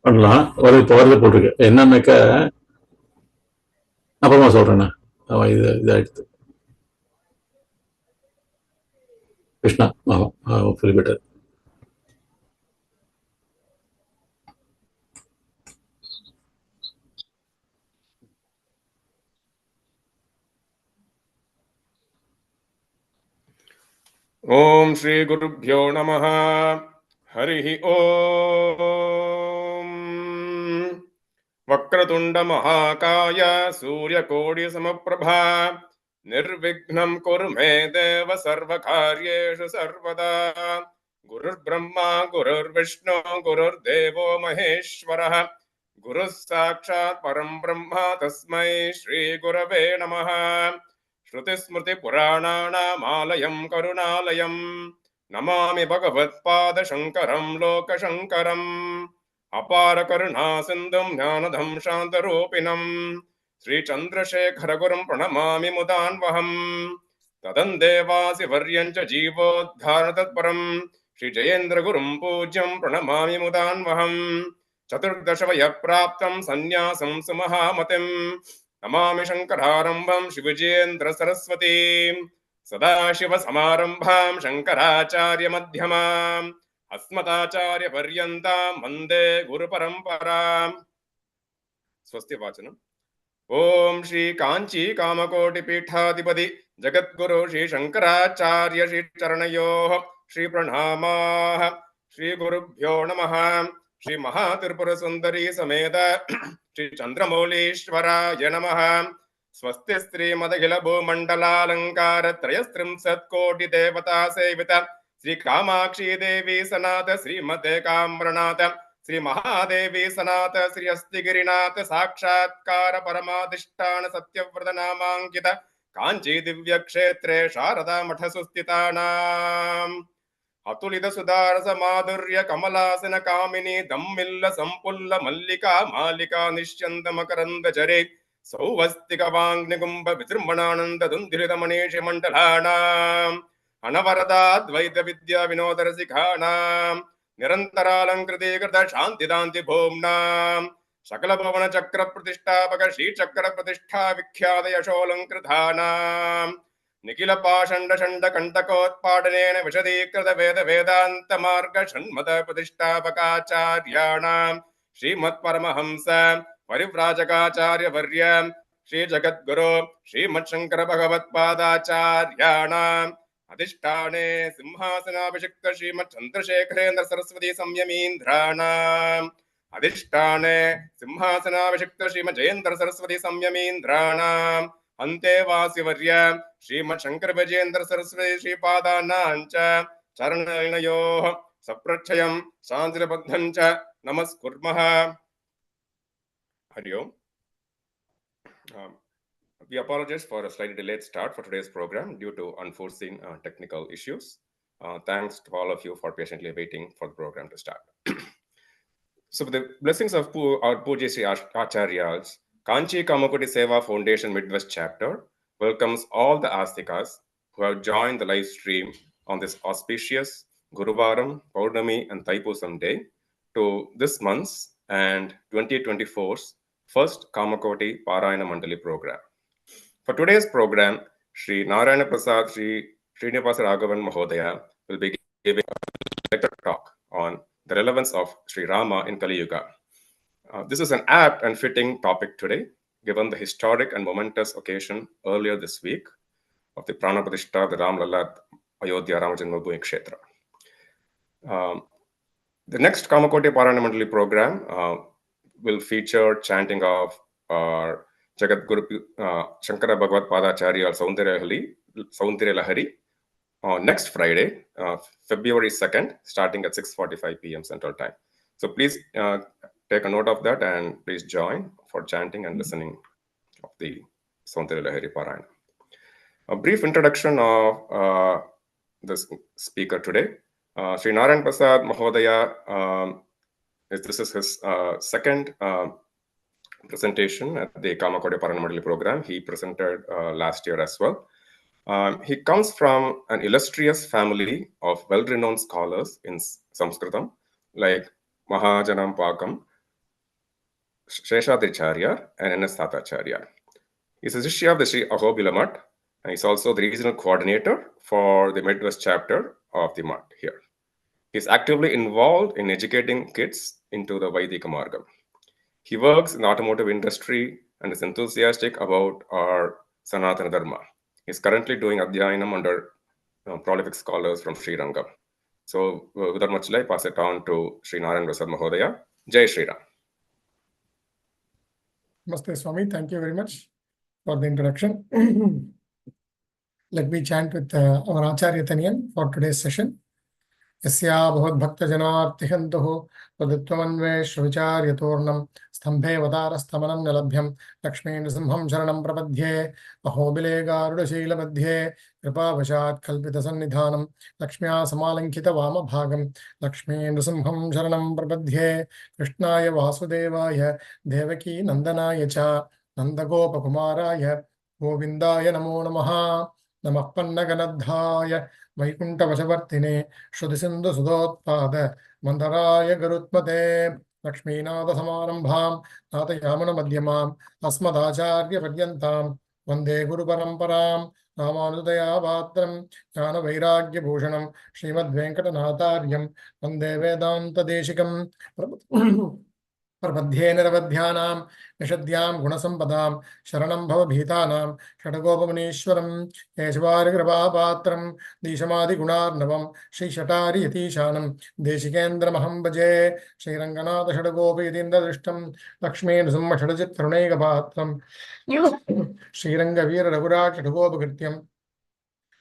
பண்ணலாம். ஒரு இப்போ வருது போட்டிருக்கு என்னன்னாக்க அப்புறமா சொல்றேண்ணா. இது இதாயிடுது. Krishna full better. Om Shri Gurubhyo Namaha. Harihi Om. Vakratunda Mahakaya Surya Kodi Samaprabha. Nirvignam Kuru Me Deva Sarvakaryeshu Sarvada. Gurur Brahma Gurur Vishnu Gurur Devo Maheshwara. Guru Sakshat Param Brahma Tasmai Shri Gurave Namaha. Shruti Smrti Purananam Alayam Karunalayam. Namami Bhagavatpada Shankaram Loka Shankaram. Apara Karuna Sindhum Jnanadham Shantarupinam. Sri Chandrasekhara Gurum Pranamami Mudanvaham. Tadan Devasi Varyancha Jeevodharatatparam. Sri Jayendra Gurum Pujyam Pranamami Mudanvaham. Chaturdashavaya Praptam Sanyasam Sumahamatim. Namami Shankararambham Shivajendra Saraswati. Sadashiva Samarambham Shankaracharya Madhyamam. Asmatacharya Paryantam Vande Guru Paramparam. Swasti Vachanam. Om Shri Kanchi Kamakoti Pithadipati Jagadguru Shri Shankaracharya Shri Charanayoh Shri Pranamah Shri Gurubhyo Namaha. Shri Mahatirpura Sundari Sameda Shri Chandramolishwaraya Namaha. Swasti Sri Madhila Bhumandala Lankara Trayastrim Satkoti Devata Sevita Sri Kamakshi Devi Sanata Sri Mate Kamranata Sri Mahadevi Sanata Sri Astigirinata Sakshatkara Paramadhishtana Satyavradanamakita Kanchi Divya Kshetre Sharada Mathasusthitanam Atulida Sudarasa Madhurya Kamalasana Kamini Dammilla Sampulla Mallika Malika Nishyanda Makaranda Jare Sauvastika Vangnigumba Vitrimanananda Dundrida Manishi Mandalanam Anavarada Dvaita Vidya Vinodarasikanam Nirantaralankriti Krita Shantidanti Bhumnam Sakala Bhavana Chakra Pratishtapaka Shri Chakra Pratishtha Vikhyada Yasholankrithanam Nikila Pashanda Shanda Kantakotpadanena Vishadikrita Veda Vedanta Marga Shanmata Pratishtapakacharyanam Srimat Paramahamsa Parivrajagacharya Varyam Shri Jagadguru Shri Mat Shankara Bhagavat Padacharyanam Adhishtane Simhasana Abhishekta Shri Mat Chandrasekharendra Saraswati Samyamindranam Adhishtane Simhasana Abhishekta Shri Mat Jayendra Saraswati Samyamindranam Ante Vasivarya Shri Mat Shankara Vijayendra Saraswati Shri Padanancha Charanayanayoh Saprachayam Shantirabadhancha Namaskurmaha. Hari Om. We apologize for a slightly delayed start for today's program due to unforeseen technical issues. Thanks to all of you for patiently waiting for the program to start. So with the blessings of our Pujya Sri Acharyas, Kanchi Kamakoti Seva Foundation Midwest Chapter welcomes all the Astikas who have joined the live stream on this auspicious Guruvaram, Paurnami and Thaipusam day to this month's and 2024's first Kamakoti Parayana Mandali program. For today's program, SriNarayanaprasaadh Sri Srinivasaraghavan Mahodaya will be giving a lecture talk on the relevance of Shri Rama in KaliYuga. This is an apt and fitting topic today, given the historic and momentous occasion earlier this week of the Prana Pratishtha of the Ram Lalla Ayodhya Ramajanmabhoomi Kshetra. The next Kamakoti Parayana Mandali program will feature chanting of our Jagadguru Shankara Bhagavat Padacharya Saundarya Lahari on next Friday, February 2nd, starting at 6:45 p.m. Central Time. So please take a note of that and please join for chanting and listening of the Saundarya Lahari Parayana. A brief introduction of the speaker today. SriNarayanaprasaadh Mahodaya, this is his second presentation at the Kamakoti Parayana Mandali program. He presented last year as well. He comes from an illustrious family of well-renowned scholars in Sanskritam, like Mahajanam Pakam, Sheshadricharya, and N.S. Tatacharya. He's a Shishya of the Sri Ahobila Mutt, and he's also the regional coordinator for the Midwest chapter of the Mutt here. He's actively involved in educating kids into the Vaidika Margam. He works in the automotive industry and is enthusiastic about our Sanatana Dharma. He's currently doing Adhyayanam under prolific scholars from Srirangam. So without much delay, I pass it on to SriNarayanaprasaadh Mahodaya. Jai Shri Ram. Namaste Swami, thank you very much for the introduction. Let me chant with our Acharya Taniyan for today's session. Yasya bhavat bhakta janartihantuhu paditvamanveshvacharyatornam stambhe vadarastamanam nalabhyam lakshmeen simham sharanam prabadhye ahobile garudashila madhye kripavashat kalpita sannidhanam lakshmya samalankita vama bhagam lakshmeen simham sharanam prabadhye krishnaya vasudevaya devaki nandanaya cha nandagopakumaraya govindaya namo namaha namah pannaganadhaya Vaikuntavashavartine Shudhisindhu Sudotpada Mandaraya Garutmate Lakshminada Samarambham Natayamana Madhyamam Asmadacharya Padyantam Vande Guru Paramparam Ramanudaya Vatram Jnana Vairagya Bhushanam Srimad Venkatanathaaryam Vande Vedanta Deshikam Prabhadhye Niravadhyanam Nishadyam Gunasampadam Sharanam Bhava Bhitanam Shatagopamanishwaram Yeshvari Kripapatram Dishamadi Gunarnavam Shri Shatari Yatishanam Deshikendra Maham Bhaje Shri Ranganatha Shatagopa Yadinda Drishtam Lakshmi Nrsimha Shatajit Tarunega Patram Shri Rangavira Raghurak Shatagopa Krityam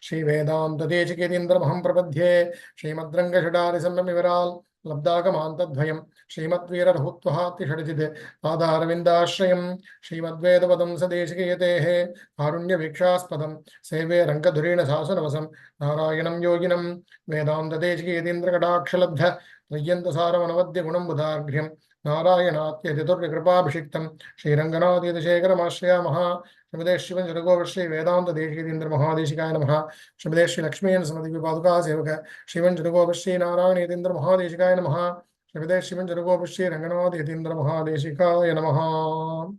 Shri Vedanta Deshikendra Maham Prabhadhye Shri Madranga Shatari Samami Viral Labdhagamantadvayam Srimadvira Rahutvaha Tishadijide Adharavindashrayam Srimadvedapadam Sadeshikayatehe Karunya Vikshaspadam Seve Rankadhurina Sasanavasam Narayanam Yoginam Vedanta Deshikayatindra Kadakshalabdha Vayanta Saramanavadya Gunam Budharghyam Narayanatya Titurya Kripabhishiktam Shri Ranganatya Shekara Mashraya Maha Shrimade Shivan Jaragovar Shri Vedanta Deshikayatindra Mahadeshikaya Namaha Shrimade Shri Lakshmi and Samadhi Paduka Sevaka Shivan Jaragovar Shri Narayana Mahadeshikaya Namaha Shrimade Shivan Jaragovar Shri Ranganatha Yatindra Mahadeshikaya Namaha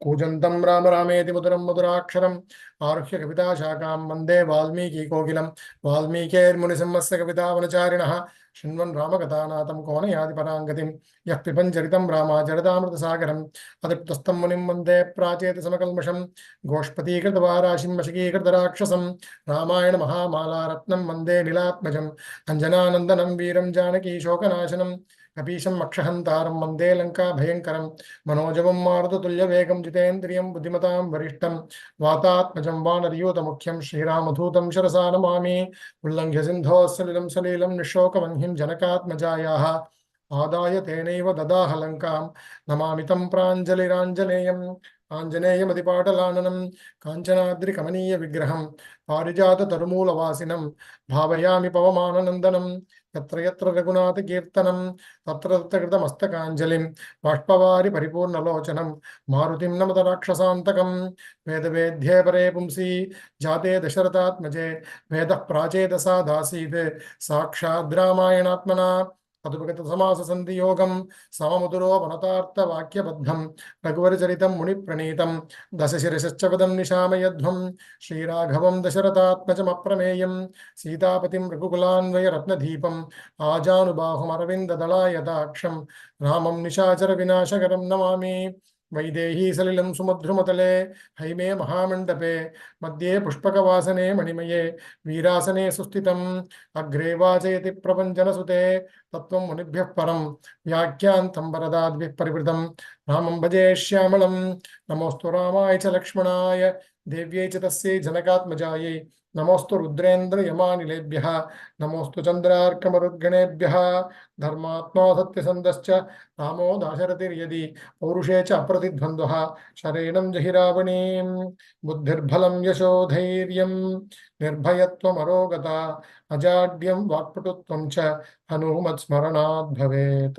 Kujantam Rama Rameti Muduram Muduraksharam Aruhya Kavita Shakam Mande Valmiki Kokilam Valmike Munisammasya Kavita Vanacharinaha Shinvan Ramakatanatam Konayadi Parangatim Yakpipanjaritam Rama Jaradamrita Sagaram Adiptastam Munim Mande Pracheta Samakalmasham Goshpati Kritavarashim Mashiki Kritarakshasam Ramayana Mahamala Ratnam Mande Nilatmajam Anjananandanam Viram Janaki Shokanashanam Kapisham Makshahantaram Mande Lanka Bhayankaram Manojavam Marutulya Vegam Jitendriyam Buddhimatam Varishtam Vatatmajam Vanariyuta Mukhyam Shri Ramadhutam Sharasanamami Ullangya Sindho Salilam Salilam Nishokavanhim Janakatmajayaha Adaya Teneva Dadaha Lankam Namamitam Pranjaliranjaneyam Anjaneya Madipatalananam Kanchanadri Kamaniya Vigraham Parijata Tarumula Vasinam Bhavayami Pavamananandanam Yatra Yatra Raghunatha Kirtanam Tatra Takrita Mastakanjalim Vashpavari Paripurna Lochanam Marutim Namadarakshasantakam Veda Vedhye Pare Pumsi Jate Dasaratha Veda Prachedasa Dasid Sakshad Ramayanatmana Adupagata Samasa Sandhi Yogam Samamuduro Vanatartha Vakya Badham Raghuvarcharitam Muni Pranitam Dasashirisachavadam Nishamayadhvam Sri Raghavam Dasarathatmajam Aprameyam Seethapatim Raghukulanvaya Ratna Deepam Ajanubahum Aravinda Dalayadaksham Ramam Nishachara Vinashakaram Namami Vaidehi Salilam Sumadhrumatale Haime Mahamandape Madhye Pushpakavasane Manimaye Virasane Sustitam Agrevajayati Prapanjana Sute Tattvam Munibhyah Param Vyakyantam Varadadvih Parivritam Ramam Bhaje Shyamalam Namostu Ramaya cha Lakshmanaya Devyai cha Tasye Janakatmajaye Namostu Rudrendra Yamanilebhyaha Namostu Chandrarkamarudganebhyaha Dharmatma Satyasandascha Ramo Dasaratir Yadi Purushecha Apratidvandvaha Sharenam Jahiravanim Buddhirbhalam Yashodhairyam Nirbhayatvam Arogata Ajadyam Vakpatutvam cha Hanumat Smaranad Bhavet.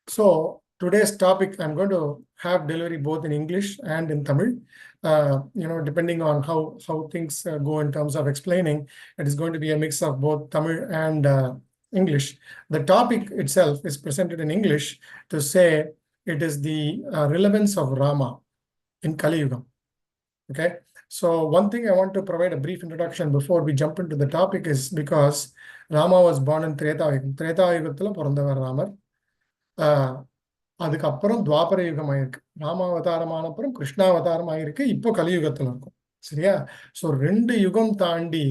So today's topic, I'm going to have delivery both in English and in Tamil. Depending on how things go in terms of explaining, it is going to be a mix of both Tamil and English. The topic itself is presented in English to say it is the relevance of Rama in KaliYuga. Okay, so one thing I want to provide a brief introduction before we jump into the topic is because Rama was born in TrethaYuga. TrethaYugathula பிறந்தவர் ராமர். அதுக்கப்புறம் துவாபர யுகம் ஆயிருக்கு. ராம அவதாரமான அப்புறம் கிருஷ்ணா அவதாரம் ஆயிருக்கு. இப்போ கலியுகத்துல இருக்கும். சரியா? ஸோ 2 யுகம் தாண்டி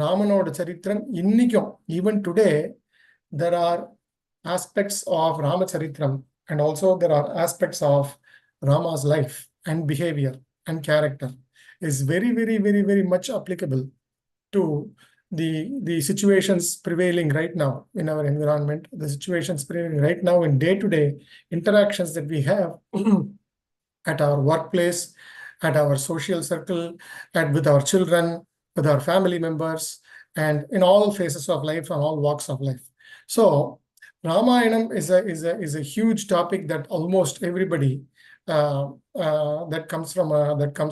ராமனோட சரித்திரம் இன்னைக்கும், even today, there are aspects of Ramacharitram and also there are aspects of Rama's life and behavior and character is very, very, very, very much applicable to the situations prevailing right now in our environment, the situations prevailing right now in day-to-day interactions that we have at our workplace, at our social circle, and with our children, with our family members, and in all phases of life and all walks of life. So Ramayanam is a huge topic that almost everybody that comes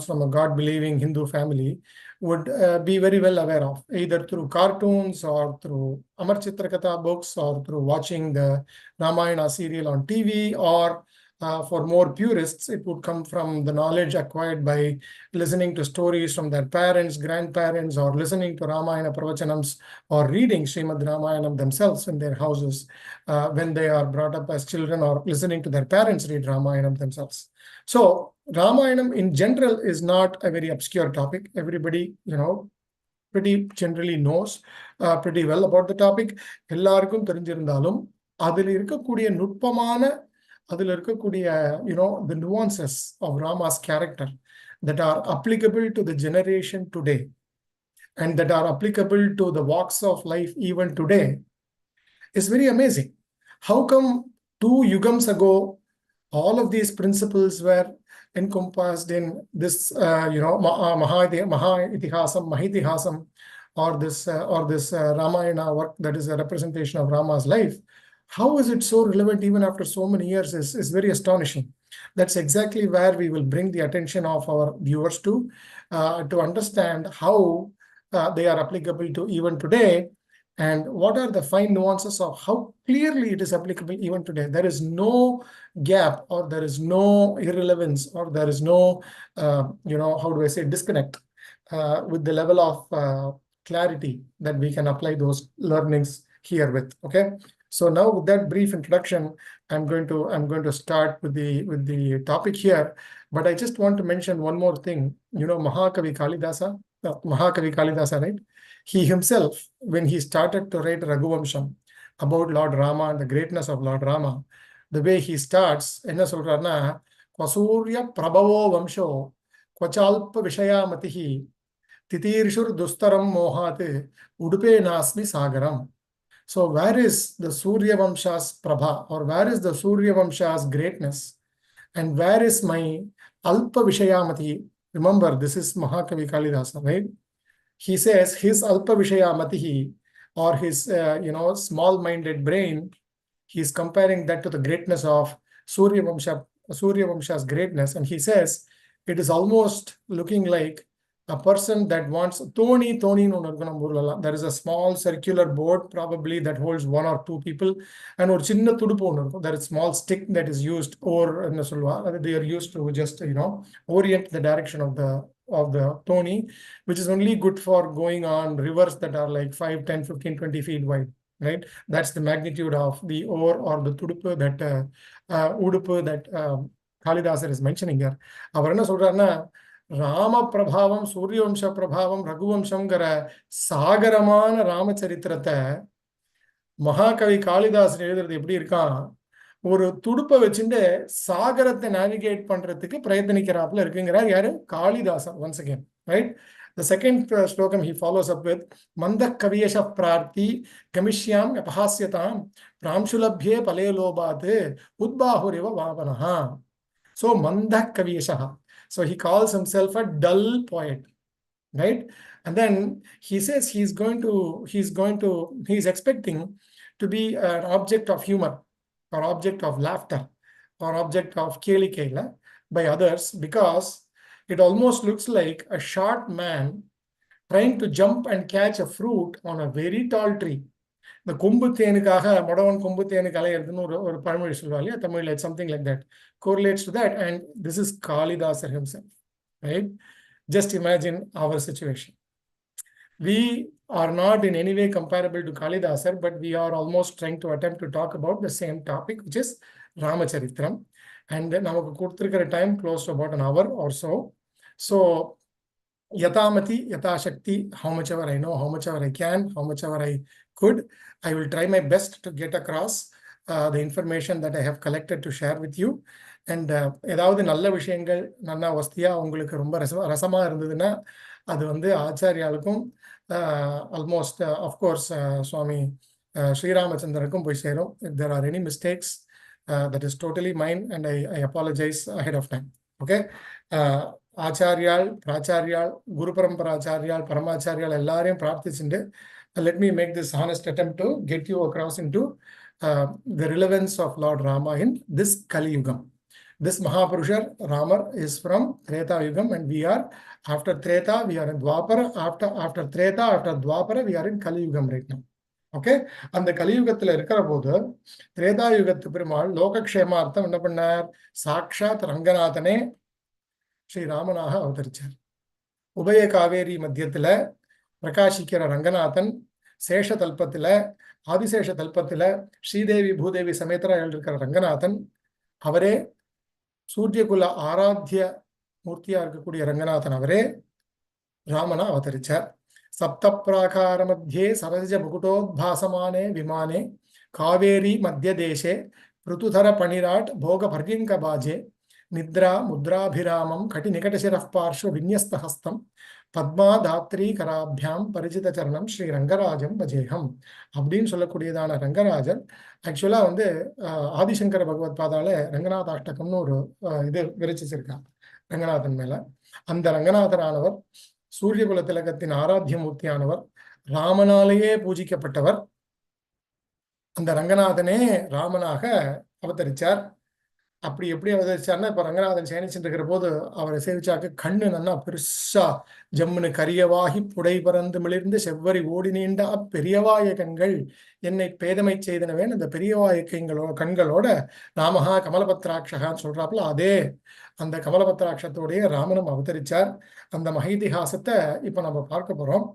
from a God-believing Hindu family would be very well aware of, either through cartoons or through Amar Chitrakatha books or through watching the Ramayana serial on TV, or for more purists, it would come from the knowledge acquired by listening to stories from their parents, grandparents, or listening to Ramayana pravachanams or reading Srimad Ramayanam themselves in their houses when they are brought up as children, or listening to their parents read Ramayanam themselves. So Ramayanam in general is not a very obscure topic. Everybody, pretty generally knows pretty well about the topic. எல்லாருக்கும் தெரிஞ்சிருந்தாலும் அதில் இருக்கக்கூடிய நுட்பமான the nuances of Rama's character that are applicable to the generation today and that are applicable to the walks of life even today is very amazing. How come 2 yugams ago all of these principles were encompassed in this Mahitihasam or this Ramayana work that is a representation of Rama's life? How is it so relevant even after so many years is very astonishing. That's exactly where we will bring the attention of our viewers to understand how they are applicable to even today, and what are the fine nuances of how clearly it is applicable even today. There is no gap, or there is no irrelevance, or there is no, disconnect with the level of clarity that we can apply those learnings here with. Okay. So now with that brief introduction, I'm going to start with the topic here. But I just want to mention one more thing. Mahakavi Kalidasa, right? He himself, when he started to write Raghuvamsa about Lord Rama and the greatness of Lord Rama, the way he starts, enna solrarna, Kwasurya Prabhavo Vamsho, Kwachalpa Vishayamatihi, Titirshur Dustaram Mohat, Udupe Nasmi Sagaram. So where is the Surya Vamsha's Prabha, or where is the Surya Vamsha's greatness? And where is my Alpa Vishayamati? Remember, this is Mahakavi Kalidasa, right? He says his Alpa Vishayamatihi, or his small-minded brain, he's comparing that to the greatness of Surya Vamsha's greatness. And he says it is almost looking like a person that wants Toni. There is a small circular board probably that holds 1 or 2 people, and there is a small stick that is used, or they are used to just orient the direction of the Toni, which is only good for going on rivers that are like 5, 10, 15, 20 feet wide, right? That's the magnitude of the oar or the tudupu that udupu that Kalidasa is mentioning here. Avarana solrarna Rama Prabhavam, Surya Vamsha Prabhavam, Raghuvamshamgara Sagaramana Ramacharitrata Mahakavi Kalidas எழுதுறது எப்படி இருக்கான், ஒரு துடுப்பை வச்சுட்டு சாகரத்தை navigate பண்றதுக்கு பிரயத்தனிக்கிறாப்புல இருக்குங்கிறார் யாரு? Kalidasan. Once again, right? The second slokam he follows up with Mandak Kaviyasha Prarthi Gamishyam Apahasyatam Pramshulabhye Palelobat Udbahuriva Vavanaha. So Mandak Kaviyasha. So he calls himself a dull poet, right? And then he says he's expecting to be an object of humor, or object of laughter, or object of KaliYuga by others, because it almost looks like a short man trying to jump and catch a fruit on a very tall tree. இந்த கொம்பு தேனுக்காக மொடவன் கொம்பு தேனுக்கு அலையிறதுன்னு ஒரு பழமொழி சொல்லுவாங்க இல்லையா தமிழ்ல, something like that correlates to that, and this is Kalidasa himself, right? Just imagine our situation. We are not in any way comparable to Kalidasa, but we are almost trying to attempt to talk about the same topic, which is Ramacharithram. And நமக்கு கொடுத்திருக்கிற time close to about an hour or so. So Yatamati, Yatashakti, how much ever I know, how much ever I can, how much ever I could, I will try my best to get across the information that I have collected to share with you. And ஏதாவது நல்ல விஷயங்கள் நல்லா வசதியா உங்களுக்கு ரொம்ப ரசமா இருந்ததுன்னா அது வந்து ஆச்சாரியாளுக்கும் ஆல்மோஸ்ட் அஃப்கோர்ஸ் சுவாமி ஸ்ரீராமச்சந்திரனுக்கும் போய் சேரும். If there are any mistakes, that is totally mine, and I apologize ahead of time. Okay. ஆச்சாரியால், பிராச்சாரியால், குரு பரம்பராச்சாரியால், பரமாச்சாரியால் எல்லாரையும் பிரார்த்திச்சுட்டு let me make this honest attempt to get you across into the relevance of Lord Rama in this KaliYuga. This Mahapurusha, Rama, is from TrethaYuga, and we are after Tretha, we are in Dwapara. After Tretha, after Dwapara, we are in KaliYuga right now. Okay? அந்த கலியுகத்துல இருக்கிற போது திரேதாயுகத்து பெருமாள் லோகக்ஷேமார்த்தம் என்ன பண்ணார்? சாக்ஷாத் ரங்கநாதனே ஸ்ரீராமனாக அவதரிச்சார். உபய காவேரி மத்தியத்துல பிரகாசிக்கிற ரங்கநாதன் சேஷ தல்பத்துல, ஆதிசேஷ தல்பத்துல ஸ்ரீதேவி பூதேவி சமேதரா இருக்கிற ரங்கநாதன், அவரே சூரியகுல ஆராத்திய மூர்த்தியா இருக்கக்கூடிய ரங்கநாதன், அவரே ராமனா அவதரிச்சார். சப்த பிராகார மத்தியே சரஜ முகுட்டோத்பாசமானே விமானே காவேரி மத்திய தேசே ருதுதர பணிராட் போக பர்யங்க பாஜே நித்ரா முத்ராபிராமம் கட்டி நிகடசிரஃப் பார்ஷ்வ விநியஸ்த ஹஸ்தம் பத்மாதாத்ரி கராபியாம் பரிச்சித சரணம் ஸ்ரீ ரங்கராஜம் பஜேகம் அப்படின்னு சொல்லக்கூடியதான ரங்கராஜன் ஆக்சுவலா வந்து ஆதிசங்கர பகவத் பாதால ரங்கநாதாஷ்டகம்னு ஒரு இது விரச்சிச்சிருக்காங்க ரங்கநாதன் மேல. அந்த ரங்கநாதரானவர் சூரியகுல திலகத்தின் ஆராத்திய மூர்த்தியானவர், ராமனாலேயே பூஜிக்கப்பட்டவர். அந்த ரங்கநாதனே ராமனாக அவதரிச்சார். அப்படி எப்படி அவதரிச்சார்னா, இப்ப ரங்கநாதன் சேனிச்சுட்டு இருக்கிற போது அவரை சேவிச்சாக்க கண்ணு நல்லா பெருசா ஜம்முனு கரியவாகி புடை பறந்து மிளிர்ந்து செவ்வரி ஓடி நீண்ட அப்பெரியவாய கண்கள் என்னை பேதமை செய்தனவேன். அந்த பெரியவாய கண்களோட ராமஹா கமலபத்ராட்சகான்னு சொல்றாப்புல, அதே அந்த கமலபத்ராட்சத்தோடைய ராமனும் அவதரிச்சார். அந்த மஹைதிஹாசத்தை இப்ப நம்ம பார்க்க போறோம்.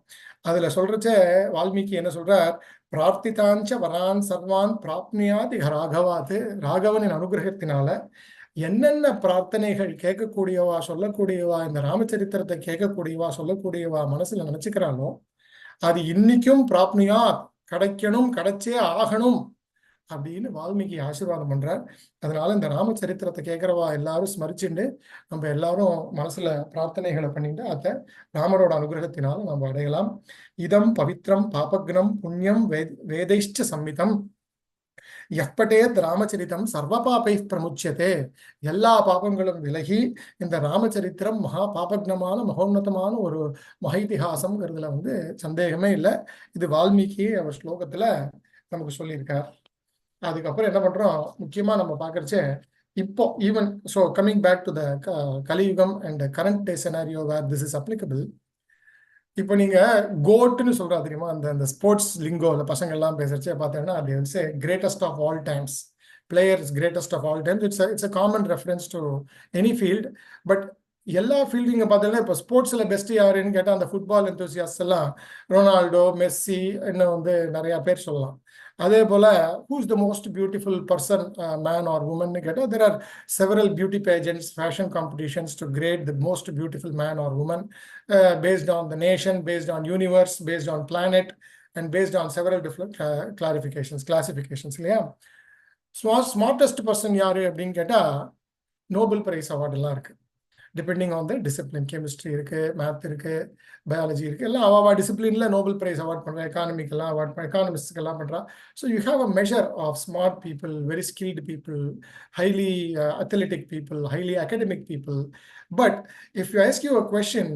அதுல சொல்றச்ச வால்மீகி என்ன சொல்றார்? பிரார்த்திதாஞ்ச வரான் சர்வான் பிராப்னியாதி ராகவாது. ராகவனின் அனுகிரகத்தினால என்னென்ன பிரார்த்தனைகள் கேட்கக்கூடியவா சொல்லக்கூடியவா இந்த ராமச்சரித்திரத்தை கேட்கக்கூடியவா சொல்லக்கூடியவா மனசுல நினைச்சுக்கிறானோ அது இன்னைக்கும் பிராப்னியா கிடைக்கணும், கிடைச்சே ஆகணும் அப்படின்னு வால்மீகி ஆசீர்வாதம் பண்றார். அதனால இந்த ராமச்சரித்திரத்தை கேட்கிறவா எல்லாரும் ஸ்மரிச்சுண்டு நம்ம எல்லாரும் மனசுல பிரார்த்தனைகளை பண்ணிட்டு அதை ராமரோட அனுகிரகத்தினால நம்ம அடையலாம். இதம் பவித்ரம் பாபக்னம் புண்ணியம் வேதைஷ்ட சம்மிதம் எப்பட்டேத் ராமச்சரித்தம் சர்வ பாபை பிரமுச்சியதே. எல்லா பாபங்களும் விலகி இந்த ராமச்சரித்திரம் மகா பாபக்னமான மகோன்னதமான ஒரு மஹைதிஹாசம்ங்கிறதுல வந்து சந்தேகமே இல்லை. இது வால்மீகி அவர் ஸ்லோகத்துல நமக்கு சொல்லியிருக்கார். அதுக்கப்புறம் என்ன பண்றோம், முக்கியமா நம்ம பாக்குறச்சே இப்போ even so coming back to the Kaliyugam and current day scenario where this is applicable. இப்போ நீங்க கோட்னு சொல்றா தெரியுமா, அந்த ஸ்போர்ட்ஸ் லிங்கோல பசங்க எல்லாம் பேசுறச்சே பார்த்தீங்கன்னா அது வந்து greatest of all times, players greatest of all times. It's a common reference to any field. But எல்லா ஃபீல்டிங்க பார்த்தீங்கன்னா இப்போ ஸ்போர்ட்ஸ்ல பெஸ்ட் யாருன்னு கேட்டால் அந்த ஃபுட்பால் எந்தூசியாஸ்ட் எல்லாம் ரொனால்டோ, மெஸ்ஸி, இன்னும் வந்து நிறைய பேர் சொல்லலாம். அதே போல who's the most beautiful person, man or woman கேட்டால் there are several beauty pageants, fashion competitions to grade the most beautiful man or woman based on the nation, based on universe, based on planet, and based on several different classifications இல்லையா. Smartest person யாரு அப்படின்னு கேட்டால் Nobel prize award எல்லாம் இருக்கு. Depending on the discipline, chemistry இருக்கு, math இருக்கு, biology இருக்கு, எல்லாம் அவா டிசிப்ளின்ல நோபல் பிரைஸ் அவார்ட் பண்றா, எக்கானமிக்கெல்லாம் அவார்ட் பண்ண, எக்கானமிஸ்ட்கெல்லாம் பண்றா. So you have a measure of smart people, very skilled people, highly athletic people, highly academic people. But if you ask you a question,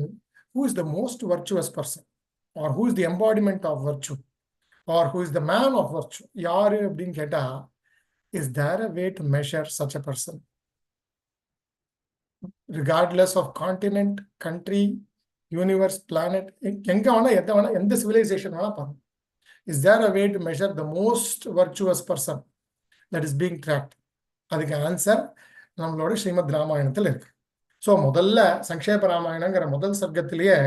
who is the most virtuous person or who is the embodiment of virtue or who is the man of virtue யாரு அப்படின்னு கேட்டா, is there a way to measure such a person regardless of continent, country, universe, planet, எங்க வேணா எந்த வேணா எந்த civilisation வேணா பாருங்க. Is there a way to measure the most virtuous person that is being tracked? அதுக்கு ஆன்சர் நம்மளோட ஸ்ரீமத் ராமாயணத்தில் இருக்கு. ஸோ முதல்ல சங்கேப ராமாயணங்கிற முதல் சர்க்கத்திலேயே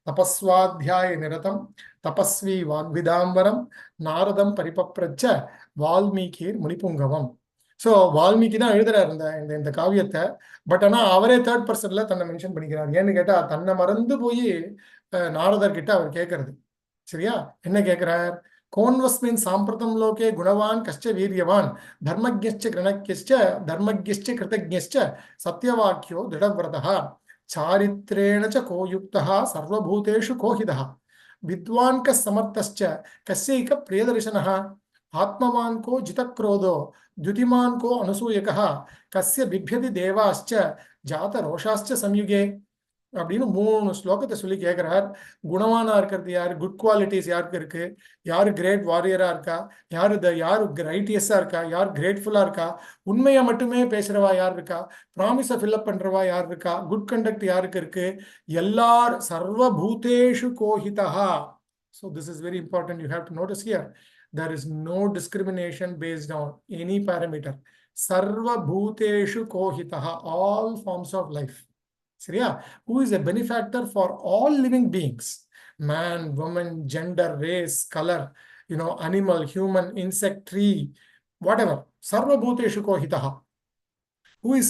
தபஸ்வாத்தியாய நிரதம் தபஸ்வி வாக்விதாம்பரம் நாரதம் பரிபப்ரச்ச வால்மீகி முனிபுங்கவம். ஸோ வால்மீகி தான் எழுதுறாரு இந்த காவியத்தை. பட் ஆனால் அவரே தேர்ட் பர்சன்ல தன்னை மென்ஷன் பண்ணிக்கிறார். ஏன்னு கேட்டா தன்னை மறந்து போய் நாரதர் கிட்ட அவர் கேட்கறது. சரியா? என்ன கேட்கிறார்? கோன்வஸ்மின் சாம்பிரதம் லோகே குணவான் கஷ்ட வீரியவான் தர்மஜ்ஞஸ்ச கிரணக்யஸ்ச தர்மஜ்ஞஸ்ச கிருதஜ்ஞஸ்ச சத்யவாக்கியோ திடவ்ரதः சாரித்ரேண ச கோயுக்தः சர்வபூதேஷு கோஹிதः வித்வான் கஸ் சமர்த்தஸ்ச கஸ்யைக பிரியதர்சனः ஆத்மவான் கோ ஜிதக்ரோதோ द्युतिमान को अनुसूयकः कस्य बिभ्यति देवाश्च जात रोषाश्च संयुगे அப்படின்னு 3 ஸ்லோகத்தை சொல்லி கேட்கிறார். குணவானா இருக்கிறது யாரு, குட் குவாலிட்டிஸ் யாருக்கு இருக்கு, யாரு கிரேட் வாரியரா இருக்கா, யாரு ரைட்டியஸா இருக்கா, யார் கிரேட்ஃபுல்லா இருக்கா, உண்மையை மட்டுமே பேசுறவா யார் இருக்கா, ப்ராமிஸை ஃபில்அப் பண்றவா யார் இருக்கா, குட் கண்டக்ட் யாருக்கு இருக்கு, எல்லார் சர்வபூதேஷு கோஹிதா. So this is very important. You have to notice here. There is no discrimination based on any parameter. Sarva bhuteshu kohitaha, all forms of life. Seriya? Who is a benefactor for all living beings? Man, woman, gender, race, color, animal, human, insect, tree, whatever. Sarva bhuteshu kohitaha. Who is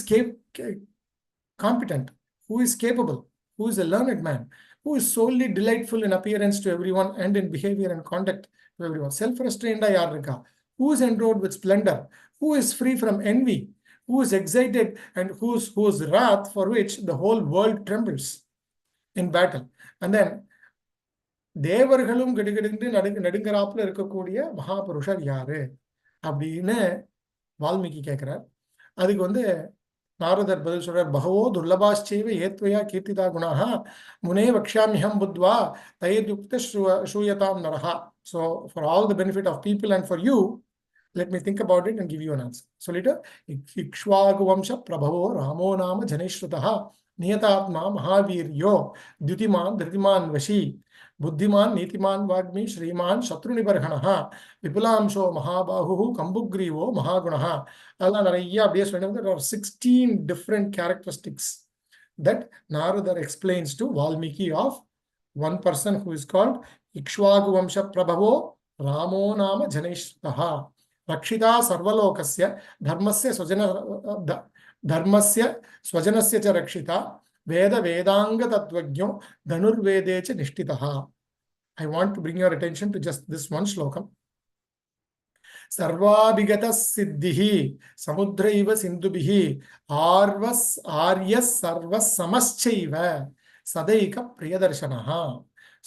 competent? Who is capable? Who is a learned man? Who is solely delightful in appearance to everyone and in behavior and conduct to everyone. Self-restrained yaar irukka? Who is endowed with splendor? Who is free from envy? Who is excited and whose wrath for which the whole world trembles in battle? And then தேவர்களும் கிடுகிடுந்து நடுங்கராப்புல இருக்கக்கூடிய மகாபுருஷர் யாரு அப்படின்னு வால்மீகி கேட்கிறார். அதுக்கு நாரதர் பதில் சொல்றார், பகவோ துர்லபாச்சைவ ஏத்வயா கீர்த்திதா குணாஹ முனே வக்ஷ்யாமிஹம் புத்வா தயத்யுக்த ஸ்ரூயதாம் நரஹா. So for all the benefit of people and for you, let me think about it and give you an answer. Solita Ikshwaguvamsha prabhavo ramo nama janishrutaha niyatatma mahaviryo dyutiman dhritiman vashi buddhiman nitiman vagmi shriman shatrunibarhanaha vipulamsho mahabahu kambugrivo mahagunaha. Allah naraiya அப்படியே சொல்றாங்க. There are 16 different characteristics that Narada explains to Valmiki of one person who is called Ikshwaguvamsha prabhavo ramo nama janishrutaha रक्षिता सर्वलोकस्य धर्मस्य स्वजनस्य च रक्षिता वेद वेदांग तत्वज्ञो धनुर्वेदे च निष्ठितः. I want to bring your attention to just this one श्लोकम. सर्वाभिगत सिद्धिः समुद्रैव सिन्धुभिः आर्यः सर्वः समश्चैव सदैक प्रियदर्शनः.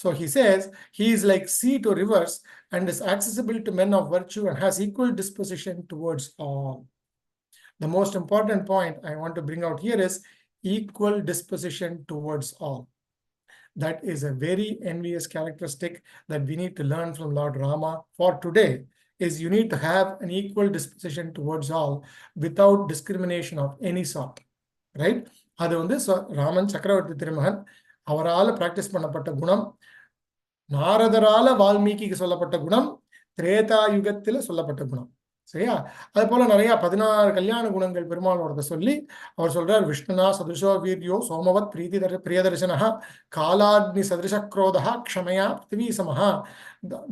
So he says he is like sea to rivers and is accessible to men of virtue and has equal disposition towards all. The most important point I want to bring out here is equal disposition towards all. That is a very envious characteristic that we need to learn from Lord Rama for today. Is you need to have an equal disposition towards all without discrimination of any sort. Right? அது ராமன் சக்கரவர்த்தி திருமகன் அவரால் practice பண்ணப்பட்ட குணம், நாரதரால வால்மீகிக்கு சொல்லப்பட்ட குணம், திரேதா யுகத்தில் சொல்லப்பட்ட குணம். சரியா? அது போல நிறைய 16 கல்யாண குணங்கள் பெருமாளோட சொல்லி அவர் சொல்றார், விஷ்ணுனா சதுஷோ வீரியோ சோமவத் பிரியதர்சனஹ காலாக்னி சதிருஷ க்ரோதஹ க்ஷமயா பிருத்திவி சமஹ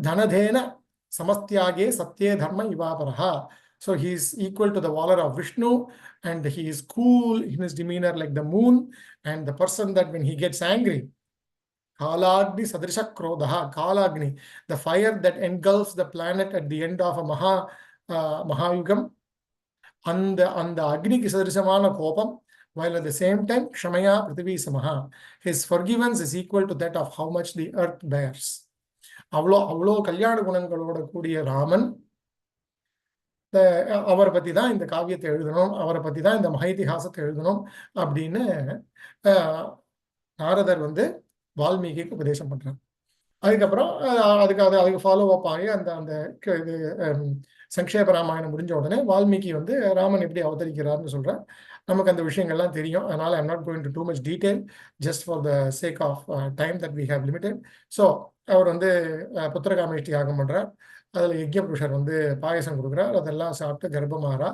தனதேன சமஸ்தியாகே சத்யே தர்ம இவாபரஹ. So he is equal to the valor of Vishnu and he is cool in his demeanor like the moon, and the person that when he gets angry, Kalagni Sadrisha Krodaha, Kalagni, the fire that engulfs the planet at the end of a Mahayugam, and the Agni Sadrishamana Kopam, while at the same time, Kshamaya Prithvi Samaha, his forgiveness is equal to that of how much the earth bears. Avlo Kalyana Gunangaloda Kudiya Raman, அவரை பத்தி தான் இந்த காவியத்தை எழுதணும், அவரை பத்தி தான் இந்த மஹைதிஹாசத்தை எழுதணும் அப்படின்னு நாரதர் வால்மீகிக்கு உபதேசம் பண்றார். அதுக்கப்புறம் அதுக்கு ஃபாலோ அப் ஆகி அந்த இது சங்கேப ராமாயணம் முடிஞ்ச உடனே வால்மீகி ராமன் எப்படி அவதரிக்கிறார்னு சொல்றார். நமக்கு அந்த விஷயங்கள்லாம் தெரியும். அதனால I'm not going to do much detail, just for the sake of time that we have limited. So அவர் வந்து புத்திரகாமேஷ்டி யாகம் பண்றார். அதில் யஜ்ய புருஷர் வந்து பாயசம் கொடுக்குறார். அதெல்லாம் சாப்பிட்டு கர்ப்பமாகறா.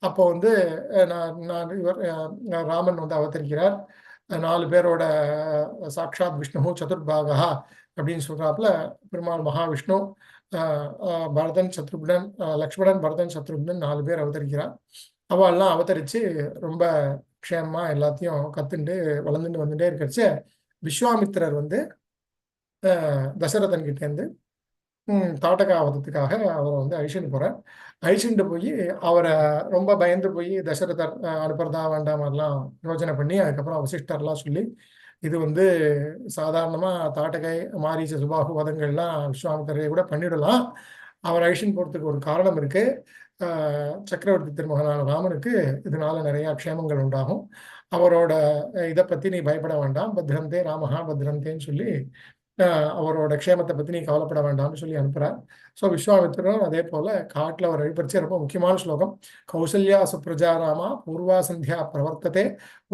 அப்போ வந்து இவர் ராமன் வந்து அவதரிக்கிறார். 4 பேரோட சாட்சாத் விஷ்ணு சதுர்பாகா அப்படின்னு சொல்றாப்புல பெருமாள் மகாவிஷ்ணு, பரதன், சத்ருக்னன், லக்ஷ்மணன், பரதன், சத்ருக்னன் 4 பேர் அவதரிக்கிறார். அவெல்லாம் அவதரிச்சு ரொம்ப க்ஷேமமா எல்லாத்தையும் கத்துண்டு வளர்ந்துட்டு வந்துட்டே இருக்கிறச்ச விஸ்வாமித்திரர் வந்து தசரதன் கிட்டேருந்து தாட்டகாவதத்துக்காக அவரை வந்து அழிச்சுட்டு போறார். அழிச்சுட்டு போய் அவரை ரொம்ப பயந்து போய் தசரதர் அனுப்புறதா வேண்டாமெல்லாம் யோசனை பண்ணி அதுக்கப்புறம் வசிஷ்டர்லாம் சொல்லி இது வந்து சாதாரணமா தாட்டகை மாரீச்ச சுபாகு வதங்கள்லாம் விஸ்வாமித்திரரை கூட பண்ணிடலாம். அவர் அழிச்சுட்டு போறதுக்கு ஒரு காரணம் இருக்கு. சக்கரவர்த்தி திருமகனான ராமனுக்கு இதனால நிறைய க்ஷேமங்கள் உண்டாகும். அவரோட இதை பத்தி நீ பயப்பட வேண்டாம், பத்ரந்தே ராமஹா பத்ரந்தேன்னு சொல்லி அவரோட க்ஷேமத்தை பத்தி நீ கவலைப்பட வேண்டாம்னு சொல்லி அனுப்புறார். ஸோ விஸ்வாமித்திரனும் அதே போல காட்டில் அவர் வழிபறிச்சு ரொம்ப முக்கியமான ஸ்லோகம், கௌசல்யா சுப்ரஜா ராமா பூர்வா சந்தியா பிரவர்த்ததே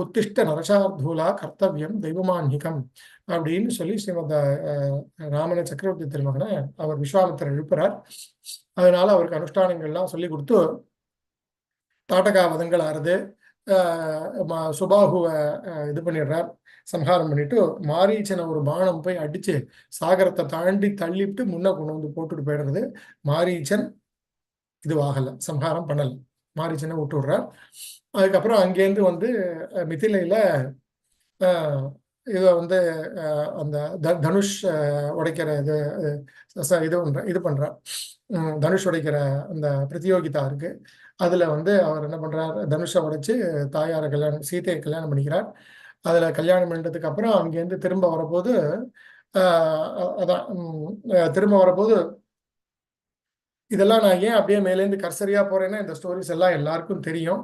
உத்திஷ்ட நரசார்தூலா கர்த்தவியம் தெய்வமான்ஹிகம் அப்படின்னு சொல்லி ஸ்ரீமத் ராமன சக்கரவர்த்தி திருமகனை அவர் விஸ்வாமித்திரர் எழுப்புறார். அதனால அவருக்கு அனுஷ்டானங்கள்லாம் சொல்லி கொடுத்து தாட்டகாவதங்கள் ஆறுது, சுபாகுவை இது பண்ணிடுறார், சம்ஹாரம் பண்ணிட்டு மாரீச்சனை ஒரு பானம் போய் அடிச்சு சாகரத்தை தாண்டி தள்ளிவிட்டு முன்ன கொண்டு வந்து போட்டுட்டு போயிடுறது. மாரீச்சன் இதுவாகல, சம்ஹாரம் பண்ணல, மாரீச்சனை விட்டு விடுறார். அதுக்கப்புறம் அங்கேருந்து வந்து மிதிலையில இதை வந்து அந்த தனுஷ் உடைக்கிற இது பண்றார். தனுஷ் உடைக்கிற அந்த பிரதியோகிதா இருக்கு. அதுல வந்து அவர் என்ன பண்றார், தனுஷை உடைச்சு தாயார கல்யாணம், சீதையை கல்யாணம் பண்ணிக்கிறார். அதுல கல்யாணம் பண்ணதுக்கு அப்புறம் அங்கேருந்து திரும்ப வரப்போது திரும்ப வரப்போது இதெல்லாம் நான் ஏன் அப்படியே மேலேருந்து கர்சரியா போறேன்னா இந்த ஸ்டோரிஸ் எல்லாம் எல்லாருக்கும் தெரியும்.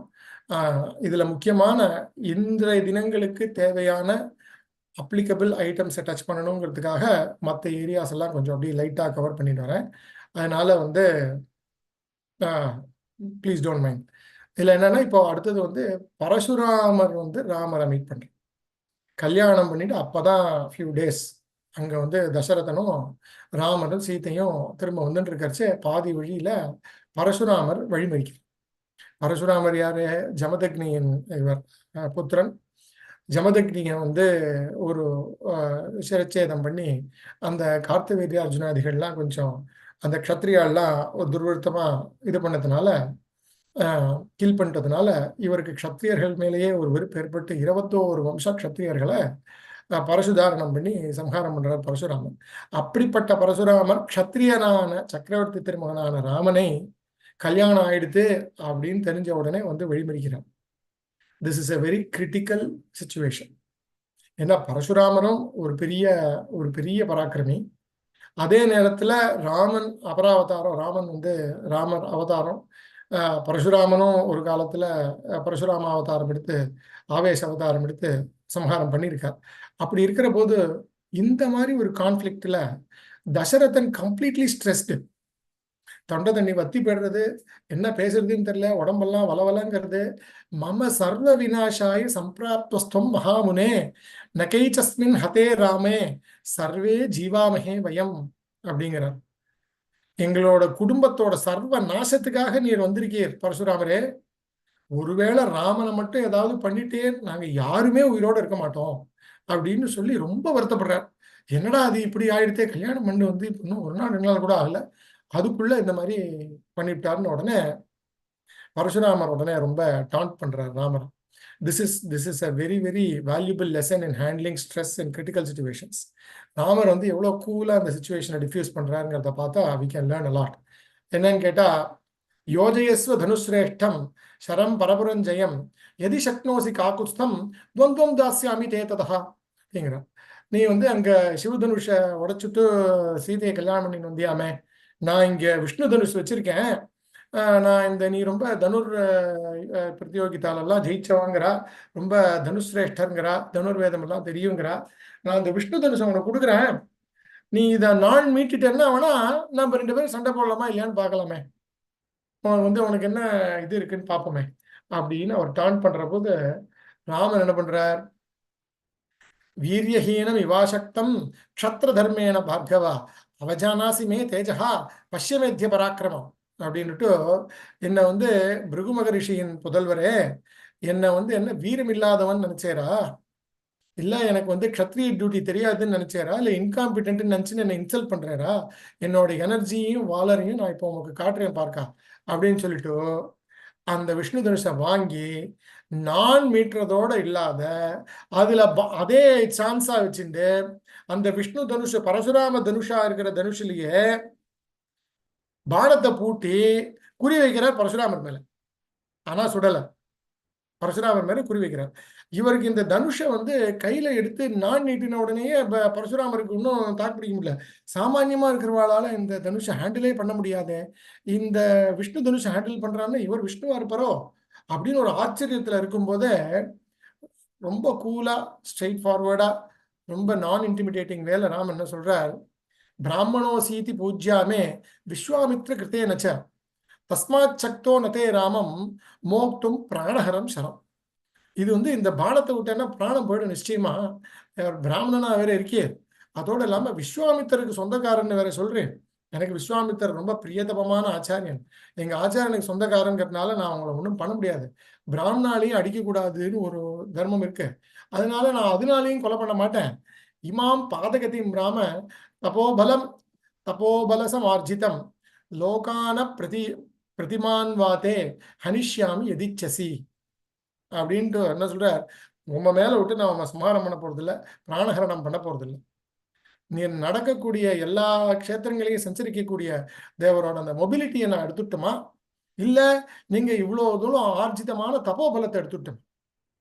இதுல முக்கியமான இன்றைய தினங்களுக்கு தேவையான அப்ளிகபிள் ஐட்டம்ஸை டச் பண்ணணுங்கிறதுக்காக மற்ற ஏரியாஸ் எல்லாம் கொஞ்சம் அப்படியே லைட்டாக கவர் பண்ணிட்டு வரேன். அதனால வந்து ப்ளீஸ் டோன்ட் மைண்ட். இதில் என்னன்னா இப்போ அடுத்தது வந்து பரசுராமர் வந்து ராமரை மீட் பண்றேன், கல்யாணம் பண்ணிட்டு அப்போதான் ஃபியூ டேஸ் அங்கே வந்து தசரதனும் ராமனும் சீத்தையும் திரும்ப வந்துட்டு இருக்கிறச்சே பாதி வழியில பரசுராமர் வழிமறிக்கிறார். பரசுராமர் யாரு, ஜமதக்னியின் இவர் புத்திரன். ஜமதக்னியை வந்து ஒரு சிரச்சேதம் பண்ணி அந்த கார்த்தவீரிய அர்ஜுனாதிகள்லாம் கொஞ்சம் அந்த க்ஷத்ரியாலாம் ஒரு துர்வருத்தமா இது பண்ணதுனால கில் பண்ணிட்டதுனால இவருக்கு க்ஷத்ரியர்கள் மேலேயே ஒரு வெறுப்பு ஏற்பட்டு 21 வம்ச க்ஷத்ரியர்களை பரசுதாரணம் பண்ணி சம்ஹாரம் பண்றார் பரசுராமன். அப்படிப்பட்ட பரசுராமர் க்ஷத்ரியனான சக்கரவர்த்தி திருமகனான ராமனை கல்யாணம் ஆயிடுத்து அப்படின்னு தெரிஞ்ச உடனே வந்து வழிமறிக்கிறார். This is a very critical situation. ஏன்னா பரசுராமரும் ஒரு பெரிய பராக்கிரமி. அதே நேரத்துல ராமன் அபராவதாரம், ராமன் வந்து ராமர் அவதாரம், பரசுராமனும் ஒரு காலத்துல பரசுராம அவதாரம் எடுத்து ஆவேச அவதாரம் எடுத்து சம்ஹாரம் பண்ணியிருக்கார். அப்படி இருக்கிற போது இந்த மாதிரி ஒரு கான்ஃபிளிக்ட்ல தசரதன் கம்ப்ளீட்லி ஸ்ட்ரெஸ்டு, தொண்டை தண்ணி வத்தி போயிடுறது, என்ன பேசுறதுன்னு தெரியல, உடம்பெல்லாம் வளவலங்கிறது. மம சர்வ விநாசாய சம்பிராப்தஸ்துவம் மகாமுனே நகைச்சஸ்மின் ஹதே ராமே சர்வே ஜீவாமஹே வயம் அப்படிங்கிறார். எங்களோட குடும்பத்தோட சர்வ நாசத்துக்காக நீர் வந்திருக்கீர் பரசுராமரே, ஒருவேளை ராமனை மட்டும் ஏதாவது பண்ணிட்டே நாங்க யாருமே உயிரோட இருக்க மாட்டோம் அப்படின்னு சொல்லி ரொம்ப வருத்தப்படுறார். என்னடா அது இப்படி ஆயிடுத்தே, கல்யாணம் பண்ணி வந்து இன்னும் 1 நாள் 2 நாள் கூட ஆகல, அதுக்குள்ள இந்த மாதிரி பண்ணிவிட்டாருன்னு உடனே பரசுராமர் உடனே ரொம்ப டான்ட் பண்றார் Ramar. This is a very very valuable lesson in handling stress in critical situations. Ramar வந்து எவ்வளவு கூலா அந்த சிச்சுவேஷனை டிஃப்யூஸ் பண்றாருங்கிறத பார்த்தா we can learn a lot. என்னன்னு கேட்டா, யோஜயஸ்வ தனுஸ்ரேஷ்டம் சரம் பரபுரஞ்சயம் எதி சக்னோசி காக்குஸ்தம் துவந்தம் தாஸ்யாமி தே ததா அப்படிங்கிற. நீ வந்து அங்க சிவதனுஷ உடைச்சுட்டு சீதையை கல்யாணம் பண்ணி வந்தியாமே, நான் இங்க விஷ்ணு தனுஷ் வச்சிருக்கேன், நான் இந்த நீ ரொம்ப தனுர் பிரதியோகித்தாலெல்லாம் ஜெயிச்சவாங்கிறா, ரொம்ப தனுஸ்ரேஷ்டருங்கிறா, தனுர்வேதம் எல்லாம் தெரியுங்கிறா, நான் இந்த விஷ்ணு தனுஷ் உனக்கு கொடுக்குறேன், நீ இதை நான் மீட்டுட்டேன்னா வேணா நம்ம 2 பேரும் சண்டை போடலாமா இல்லையான்னு பார்க்கலாமே, வந்து உனக்கு என்ன இது இருக்குன்னு பார்ப்போமே அப்படின்னு அவர் டான் பண்ற போது ராமன் என்ன பண்றார், வீரியஹீனம் இவாசக்தம் க்ஷத்ர தர்மேன பார்கவா அவஜானாசி மே தேஜகா பஷ்யமேத்திய பராக்கிரமம் அப்படின்னுட்டு என்னை வந்து பிருகு மகரிஷியின் புதல்வரே, என்னை வந்து என்ன வீரம் இல்லாதவன் நினைச்சேரா, இல்ல எனக்கு வந்து க்ஷத்ரிய டியூட்டி தெரியாதுன்னு நினைச்சேரா, இல்ல இன்காம்பிடன்ட்னு நினைச்சுன்னு என்ன இன்சல்ட் பண்றேரா, என்னோட எனர்ஜியும் வாலரையும் நான் இப்போ உங்களுக்கு காட்டுறேன் பார்க்கா அப்படின்னு சொல்லிட்டு அந்த விஷ்ணு தனுஷை வாங்கி நான் மீட்டுறதோட இல்லாத அதுல அதே சான்ஸா வச்சுட்டு அந்த விஷ்ணு தனுஷ பரசுராம தனுஷா இருக்கிற தனுஷிலேயே பானத்தை பூட்டி குறி வைக்கிறார் பரசுராமர் மேல. ஆனா சுடல, பரசுராமர் மேல குறி வைக்கிறார். இவருக்கு இந்த தனுஷை வந்து கையில எடுத்து நான் நீட்டின உடனேயே பரசுராமருக்கு இன்னும் தாக்கு பிடிக்க முடியல. சாமான்யமா இருக்கிறவாளால இந்த தனுஷை ஹேண்டிலே பண்ண முடியாது, இந்த விஷ்ணு தனுஷை ஹேண்டில் பண்றான்னு இவர் விஷ்ணுவா இருப்பாரோ அப்படின்னு ஒரு ஆச்சரியத்துல இருக்கும்போதே ரொம்ப கூலா ஸ்ட்ரெயிட் ஃபார்வர்டா ரொம்ப நான் இன்டிமிடேட்டிங் வேலை ராமன் என்ன சொல்றார், பிராமணோ சீதி பூஜ்யாமே விஸ்வாமித்ர கிருத்தே நச்ச தஸ்மாத் சக்தோ நதே ராமம் மோக்தும் பிராணஹரம் சரம். இது வந்து இந்த பானத்தை விட்டேன்னா பிராணம் போயிடும் நிச்சயமா, பிராமணனா வேற இருக்கே, அதோட இல்லாம விஸ்வாமித்தருக்கு சொந்தக்காரன்னு வேற சொல்றேன். எனக்கு விஸ்வாமித்தர் ரொம்ப பிரியதபமான ஆச்சாரியன், எங்க ஆச்சாரியனுக்கு சொந்தக்காரங்கிறதுனால நான் அவங்கள ஒன்றும் பண்ண முடியாது, பிராமணாலையும் அடிக்கக்கூடாதுன்னு ஒரு தர்மம் இருக்கு, அதனால நான் அதனாலையும் கொலை பண்ண மாட்டேன். இமாம் பாதகத்தின் ராம தபோபலசம் ஆர்ஜிதம் லோகான பிரதிமான்வாதே ஹனிஷ்யாமி எதிச்சசி அப்படின்ட்டு என்ன சொல்றார், உங்க மேல விட்டு நான் அவன் சம்ஹாரம் பண்ண போறது இல்லை, பிராணஹரணம் பண்ண போறது இல்லை, நீ நடக்கக்கூடிய எல்லா க்ஷேத்திரங்களையும் சஞ்சரிக்கக்கூடிய தேவரோட அந்த மொபிலிட்டியை நான் எடுத்துட்டோமா, இல்ல நீங்க இவ்வளவு தூரம் ஆர்ஜிதமான தபோபலத்தை எடுத்துட்டோம்,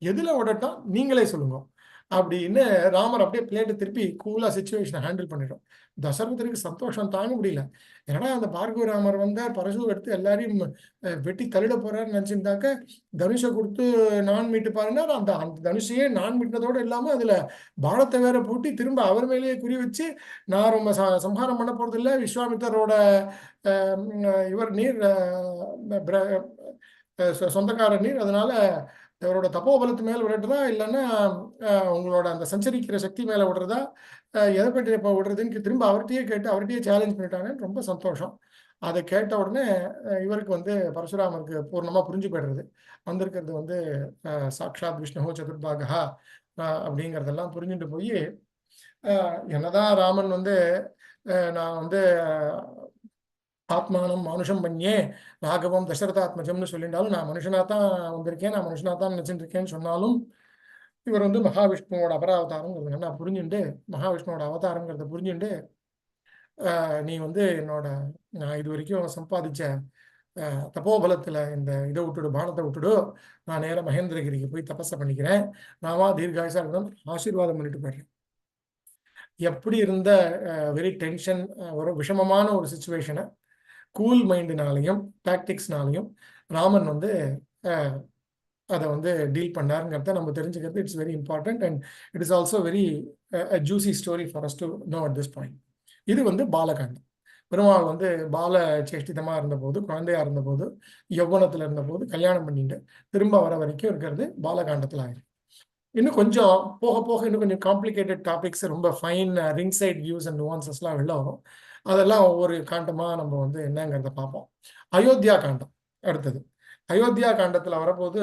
எதுல விடட்டும் நீங்களே சொல்லுங்க அப்படின்னு ராமர் அப்படியே பிளேட்டை திருப்பி கூலா சிச்சுவேஷனை ஹேண்டில் பண்ணிடும். தசரதருக்கு சந்தோஷம் தாங்க முடியல. ஏன்னா அந்த பார்கவ ராமர் வந்தார், பரசு எடுத்து எல்லாரையும் வெட்டி தள்ளிட போறாருன்னு நினைச்சிருந்தாக்க தனுஷை கொடுத்து நான் மீட்டு பாருன்னா அந்த அந்த தனுஷையே நான் மீட்டினதோடு இல்லாம அதுல பானத்தை வேற பூட்டி திரும்ப அவர் மேலேயே குறி வச்சு நான் ரொம்ப சம்ஹாரம் பண்ண போறது இல்லை, விஸ்வாமித்தரோட இவர் நீர் சொந்தக்காரர் நீர், அதனால இவரோட தப்போபலத்து மேல விடுறதா இல்லைன்னா உங்களோட அந்த சஞ்சரிக்கிற சக்தி மேல விடுறதா, எதை பற்றி இப்போ விடுறதுன்னு திரும்ப அவர்கிட்டயே கேட்டு அவர்கிட்டயே சேலஞ்ச் பண்ணிட்டாங்கன்னு ரொம்ப சந்தோஷம். அதை கேட்ட உடனே இவருக்கு வந்து பரசுராமருக்கு பூர்ணமா புரிஞ்சு போயிடுறது, வந்திருக்கிறது வந்து சாக்ஷாத் விஷ்ணு சதுர்பாகா அப்படிங்கிறதெல்லாம் புரிஞ்சுட்டு போய் என்னதான் ராமன் வந்து நான் வந்து ஆத்மானம் மனுஷம் பண்ணியே ராகவம் தசரதாத்மஜம்னு சொல்லிட்டாலும் நான் மனுஷனா தான் வந்திருக்கேன், நான் மனுஷனா தான் நினைச்சிட்டு இருக்கேன்னு சொன்னாலும் இவர் வந்து மகாவிஷ்ணுவோட அபராவதாரங்கிறது நான் புரிஞ்சுட்டு, மகாவிஷ்ணுவோட அவதாரங்கிறத புரிஞ்சுட்டு நீ வந்து என்னோட நான் இது வரைக்கும் சம்பாதிச்ச தப்போபலத்துல இந்த இதை விட்டுடு, பானத்தை விட்டுடு, நான் நேரம் மகேந்திரகிரிக்கு போய் தபஸை பண்ணிக்கிறேன், நாமா தீர்காயுசா இருக்கணும் ஆசீர்வாதம் பண்ணிட்டு போயிடுறேன். எப்படி இருந்த வெரி டென்ஷன் ஒரு விஷமமான ஒரு சுச்சுவேஷனை கூல் மைண்டினாலையும் டாக்டிக்ஸ்னாலையும் ராமன் வந்து அதை வந்து டீல் பண்ணாருங்கிறத நம்ம தெரிஞ்சுக்கிறது it's very important and it is also very juicy story for us to know at this point. இது வந்து பாலகாண்டம். பெருமாள் வந்து பால சேஷ்டிதமா இருந்தபோது, குழந்தையா இருந்தபோது, யௌவனத்துல இருந்தபோது கல்யாணம் பண்ணிட்டு திரும்ப வர வரைக்கும் இருக்கிறது பாலகாண்டத்துல ஆயிருக்கு. இன்னும் கொஞ்சம் போக போக இன்னும் கொஞ்சம் காம்ப்ளிகேட்டட் டாபிக்ஸ், ரொம்ப fine ring side views and நுவான்சஸ்லாம் வெளில வரும். அதெல்லாம் ஒவ்வொரு காண்டமா நம்ம வந்து என்னங்கிறத பார்ப்போம். அயோத்தியா காண்டம் அடுத்தது. அயோத்தியா காண்டத்துல வரப்போது,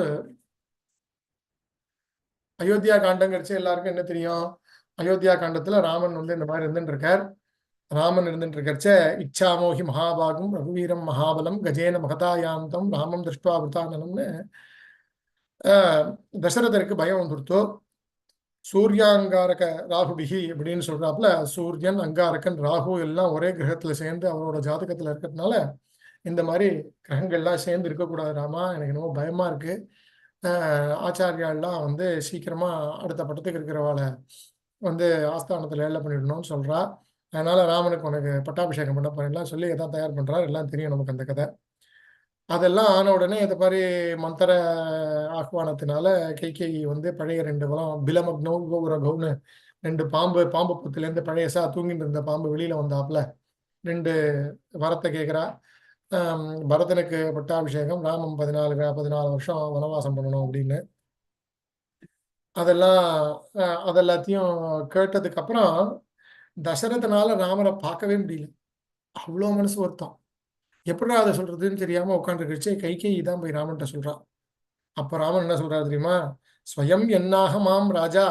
அயோத்தியா காண்டங்கிறச்சு எல்லாருக்கும் என்ன தெரியும், அயோத்தியா காண்டத்துல ராமன் வந்து இந்த மாதிரி இருந்துட்டு இருக்கார். ராமன் இருந்துட்டு இருக்கச்ச இச்சாமோஹி மகாபாகும் ரகுவீரம் மகாபலம் கஜேன மகதாயாந்தம் ராமம் திருஷ்டுவா விருத்தானனம்னு தசரதருக்கு பயம் வந்துருத்தோ. சூர்யாங்காரக ராகுபிகி அப்படின்னு சொல்றாப்புல, சூரியன் அங்காரகன் ராகு எல்லாம் ஒரே கிரகத்துல சேர்ந்து அவரோட ஜாதகத்துல இருக்கிறதுனால இந்த மாதிரி கிரகங்கள்லாம் சேர்ந்து இருக்கக்கூடாது ராமா, எனக்கு என்னமோ பயமா இருக்கு, ஆச்சாரியாலாம் வந்து சீக்கிரமா அடுத்த பட்டத்துக்கு இருக்கிறவாளை வந்து ஆஸ்தானத்துல ஏழை பண்ணிடணும்னு சொல்றா. அதனால ராமனுக்கு உனக்கு பட்டாபிஷேகம் பண்ண போறேன்லாம் சொல்லி எதாவது தயார் பண்றாரு. எல்லாம் தெரியும் நமக்கு அந்த கதை. அதெல்லாம் ஆன உடனே இந்த மாதிரி மந்திர ஆஹ்வானத்தினால கைகேயி வந்து பழைய 2 வளம் பிலமக்னோ கௌன்னு 2 பாம்பு புத்துலேருந்து பழையசா தூங்கிட்டு இருந்த பாம்பு வெளியில வந்தாப்புல 2 வரத்தை கேட்கிறா. பரதனுக்கு பட்டாபிஷேகம், ராமன் 14 வருஷம் வனவாசம் பண்ணணும் அப்படின்னு. அதெல்லாத்தையும் கேட்டதுக்கு அப்புறம் தசரதனால ராமரை பார்க்கவே முடியல. அவ்வளோ மனசு வருத்தம். எப்படா அதை சொல்றதுன்னு தெரியாம உட்காந்துருக்கச்சு கைகேயி தான் போய் ராமன்கிட்ட சொல்றான். அப்ப ராமன் என்ன சொல்றாரு தெரியுமா? ஸ்வயம் என்னாக மாம் ராஜா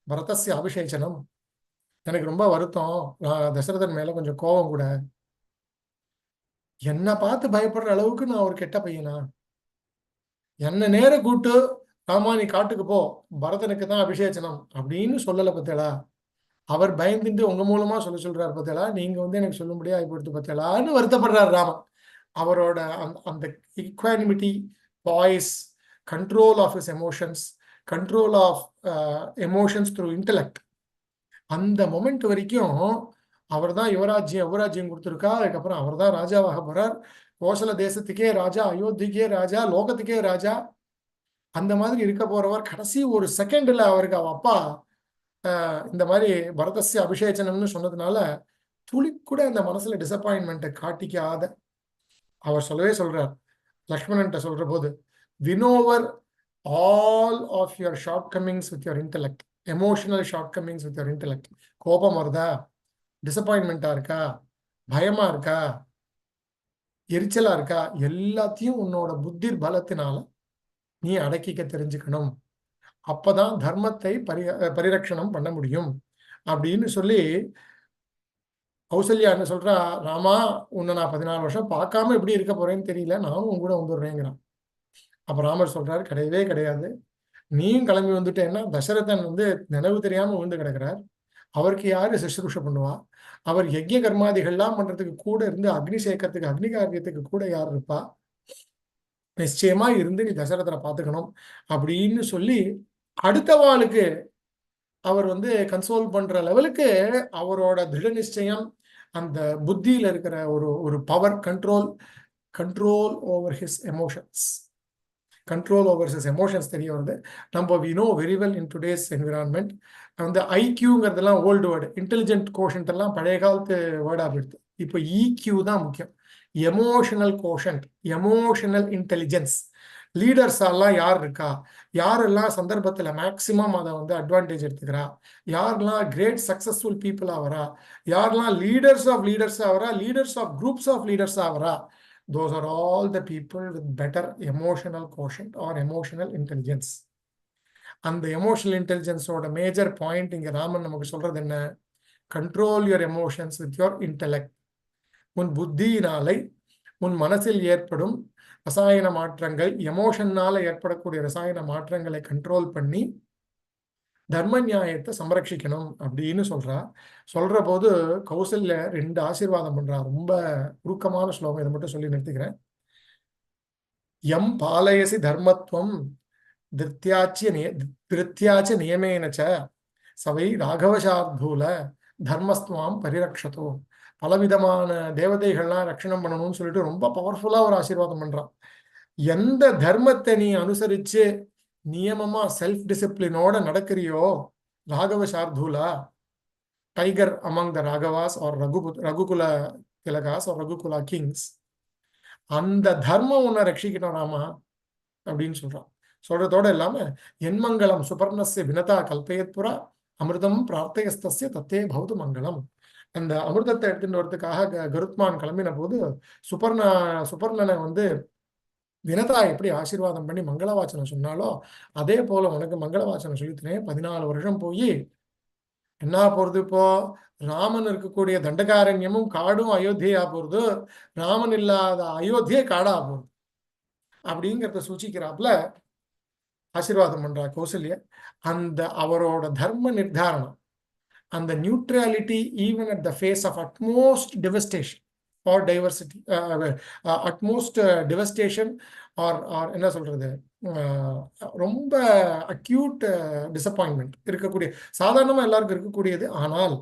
பரதஸ்ய அபிஷேச்சனம். எனக்கு ரொம்ப வருத்தம், தசரதன் மேல கொஞ்சம் கோபம் கூட. என்னை பார்த்து பயப்படுற அளவுக்கு நான் ஒரு கெட்ட பையனா? என்ன நேர கூட்டு ராமா நீ காட்டுக்கு போ, பரதனுக்கு தான் அபிஷேச்சனம் அப்படின்னு சொல்லல பத்தேளா. அவர் பயந்துட்டு உங்க மூலமா சொல்றாரு பத்தேளா. நீங்க எனக்கு சொல்லும்படியா ஆகிப்படுத்து பத்தேளான்னு வருத்தப்படுறாரு ராமன். அவரோட அந்த equanimity, voice, control of his emotions, control of emotions through intellect, அந்த மொமெண்ட் வரைக்கும் அவர் தான் யுவராஜ்யம் கொடுத்துருக்கா. அதுக்கப்புறம் அவர் தான் ராஜாவாக போறார். கோசல தேசத்துக்கே ராஜா, அயோத்திக்கே ராஜா, லோகத்துக்கே ராஜா. அந்த மாதிரி இருக்க போறவர் கடைசி ஒரு செகண்ட்ல அவருக்கு அவ அப்பா இந்த மாதிரி பரதஸ்ய அபிஷேச்சனம்னு சொன்னதுனால துளி கூட அந்த மனசுல டிசப்பாயின்மெண்ட்டை காட்டிக்காத அவர் சொல்றார். லக்ஷ்மணன்ட்ட சொல்ற போது, win over all of your shortcomings with your intellect, emotional shortcomings with your intellect. கோபம் வருதா, டிசப்பாயின்மெண்டா இருக்கா, பயமா இருக்கா, எரிச்சலா இருக்கா, எல்லாத்தையும் உன்னோட புத்தி பலத்தினால நீ அடக்கிக்க தெரிஞ்சுக்கணும். அப்பதான் தர்மத்தை பரிரட்சணம் பண்ண முடியும் அப்படின்னு சொல்லி கௌசல்யா என்ன சொல்றா, ராமா உன்னை நான் 14 வருஷம் பார்க்காம எப்படி இருக்க போறேன்னு தெரியல, நானும் உன் கூட வந்துடுறேங்கிறான். அப்ப ராமர் சொல்றாரு, கிடையவே கிடையாது, நீயும் கிளம்பி வந்துட்டேன்னா தசரதன் நினைவு தெரியாம விழுந்து கிடக்கிறார். அவருக்கு யாரு சுஷ்ரூஷ பண்ணுவா? அவர் யஜ்ய கர்மாதிகள்லாம் பண்றதுக்கு கூட இருந்து அக்னி சேர்க்கறதுக்கு, அக்னி காரியத்துக்கு கூட யார் இருப்பா? நிச்சயமா இருந்து நீ தசரதனை பார்த்துக்கணும் அப்படின்னு சொல்லி அடுத்த வாளுக்கு அவர் கன்சோல் பண்ற லெவலுக்கு அவரோட திட நிச்சயம், அந்த புத்தியில இருக்கிற ஒரு power, control over his emotions, control over his emotions தெரிய வருது. நம்ம we know very well in today's environment ஐக்யூங்கிறதெல்லாம் ஓல்டு வேர்டு, இன்டெலிஜென்ட் கோஷன்ட் எல்லாம் பழைய காலத்து வேர்டா போயிடுது. இப்போ இக்யூ தான் முக்கியம். Emotional quotient, emotional intelligence. Leaders எல்லாம் யார் இருக்கா, யாரெல்லாம் சந்தர்ப்பத்தில் மேக்சிமம் அதை அட்வான்டேஜ் எடுத்துக்கிறா, யாரெல்லாம் கிரேட் சக்சஸ்ஃபுல் பீப்புள் ஆகிறா, யாரெல்லாம் லீடர்ஸ் ஆஃப் லீடர்ஸ் ஆகிறா, leaders of groups of leaders ஆகிறா, those are all the people with better emotional quotient or emotional intelligence. அந்த எமோஷனல் இன்டெலிஜென்ஸோட மேஜர் பாயிண்ட் இங்க ராமன் நமக்கு சொல்றது என்ன? Control your emotions with your intellect. உன் புத்தியினாலே உன் மனசில் ஏற்படும் ரசாயன மாற்றங்கள், எமோஷன்னால ஏற்படக்கூடிய ரசாயன மாற்றங்களை கண்ட்ரோல் பண்ணி தர்ம நியாயத்தை சம்ரட்சிக்கணும் அப்படின்னு சொல்ற போது கௌசல்ய 2 ஆசீர்வாதம் பண்றா. ரொம்ப உருக்கமான ஸ்லோகம், இதை மட்டும் சொல்லி நிறுத்திக்கிறேன். எம் பாலயசி தர்மத்துவம் திருத்தியாச்ச நியமேனச்ச சவை ராகவசார்தூல தர்மஸ்துவாம் பரிரக்ஷதோ. பலவிதமான தேவதைகள்லாம் ரட்சணம் பண்ணணும்னு சொல்லிட்டு ரொம்ப பவர்ஃபுல்லா ஒரு ஆசீர்வாதம் பண்றான். எந்த தர்மத்தை நீ அனுசரிச்சு நியமமா செல்ஃப் டிசிப்ளினோட நடக்கிறியோ, ராகவ சார்தூலா, tiger among the Raghavas or Raghukula திலகாஸ் ஆர் ரகுகுலா கிங்ஸ், அந்த தர்மம் உன்னை ரட்சிக்கணும் ராமா அப்படின்னு சொல்றதோட இல்லாம என்மங்கலம் சுபர்ணஸ்ய வினதா கல்பயத்புரா அமிர்தம் பிரார்த்தயஸ்தஸ்ய தத்தே பௌது மங்களம். அந்த அமிர்தத்தை எடுத்துட்டு வரதுக்காக கருத்மான் கிளம்பின போது சுபர்ணனை வினதா எப்படி ஆசீர்வாதம் பண்ணி மங்களவாச்சனம் சொன்னாலோ அதே போல உனக்கு மங்களவாச்சனம் சொல்லித்தனேன். 14 வருஷம் போய் என்ன போறது? இப்போ ராமன் இருக்கக்கூடிய தண்டகாரண்யமும் காடும் அயோத்தியா போறது, ராமன் இல்லாத அயோத்தியே காடா போகுது அப்படிங்கிறத சூச்சிக்கிறாப்புல ஆசீர்வாதம் பண்றா கௌசல்யா. அந்த அவரோட தர்ம நிர்தாரணம், அந்த neutrality even at the face of utmost devastation or diversity, utmost devastation or என்ன சொல்றது, ரொம்ப அக்யூட் டிசப்பாயின்மெண்ட் இருக்கக்கூடிய, சாதாரணமா எல்லாருக்கும் இருக்கக்கூடியது. ஆனால்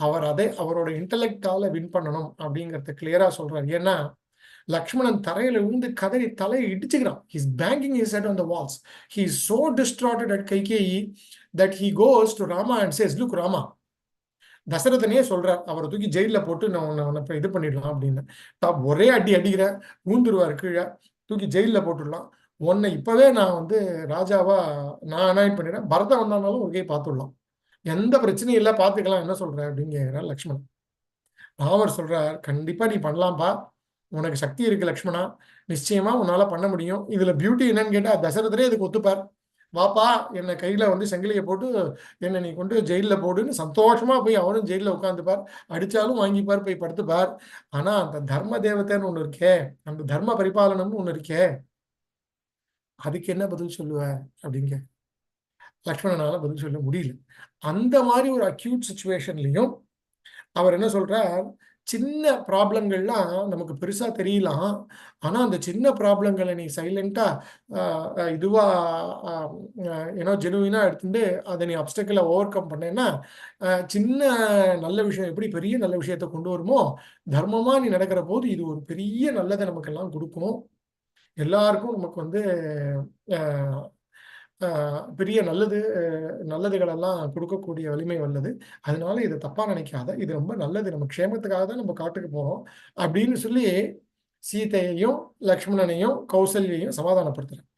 அவர் அவரோட இன்டெலெக்டால வின் பண்ணணும் அப்படிங்கறத கிளியரா சொல்றாரு. ஏன்னா லக்ஷ்மணன் தரையில விழுந்து கதறி தலையை இடிச்சுக்கிறான். He's banging his head on the walls. He is so distraughted at Kaikeyi that he goes to Rama and says, look Rama, தசரதனே சொல்றார், அவரை தூக்கி ஜெயில போட்டு நான் உன்னை இது பண்ணிடலாம் அப்படின்னு. ஒரே அடிக்கிற ஊந்துருவாரு கீழே, தூக்கி ஜெயில போட்டுடலாம். உன்னை இப்பவே நான் வந்து ராஜாவா நான் அனாயின் பண்ணிடுறேன், பரதம் வந்தாலும் ஒரு கை பார்த்துடலாம், எந்த பிரச்சனையும் இல்லை, பார்த்துக்கலாம், என்ன சொல்ற அப்படின்னு கேட்கிறார் லக்ஷ்மணன். ராமர் சொல்றார், கண்டிப்பா நீ பண்ணலாம்ப்பா, உனக்கு சக்தி இருக்கு லக்ஷ்மணா, நிச்சயமா உன்னால பண்ண முடியும். இதுல பியூட்டி என்னன்னு கேட்டா தசரதரே இதுக்கு ஒத்துப்பார். வாப்பா, என்னை கையில வந்து சங்கிலியை போட்டு என்னை நீ கொண்டு ஜெயில போடுன்னு சந்தோஷமா போய் அவனும் ஜெயில உட்காந்துப்பார், அடிச்சாலும் வாங்கிப்பார், போய் படுத்துப்பார். ஆனா அந்த தர்ம தேவதைன்னு ஒண்ணு இருக்கே, அந்த தர்ம பரிபாலனம்னு ஒண்ணு இருக்கே, அதுக்கு என்ன பதில் சொல்லுவ அப்படிங்க லக்ஷ்மணனால பதில் சொல்ல முடியல. அந்த மாதிரி ஒரு அக்யூட் சுச்சுவேஷன்லயும் அவர் என்ன சொல்றார், சின்ன ப்ராப்ளங்கள்லாம் நமக்கு பெருசா தெரியலாம், ஆனா அந்த சின்ன ப்ராப்ளங்களை நீ சைலண்டா இதுவா ஏன்னா ஜெனுவினா எடுத்துட்டு அதை நீ அப்டக்கிளை ஓவர் கம் பண்ணேன்னா சின்ன நல்ல விஷயம் எப்படி பெரிய நல்ல விஷயத்தை கொண்டு வருமோ, தர்மமா நீ நடக்கிற போது இது ஒரு பெரிய நல்லதை நமக்கெல்லாம் கொடுக்கும், எல்லாருக்கும் நமக்கு வந்து பெரிய நல்லதுகளெல்லாம் கொடுக்கக்கூடிய வலிமை வல்லது. அதனால இதை தப்பா நினைக்காத, இது ரொம்ப நல்லது, நம்ம க்ஷேமத்துக்காக தான் நம்ம காட்டுக்கு போறோம் அப்படின்னு சொல்லி சீதையையும் லக்ஷ்மணனையும் கௌசல்யையும் சமாதானப்படுத்துறேன்.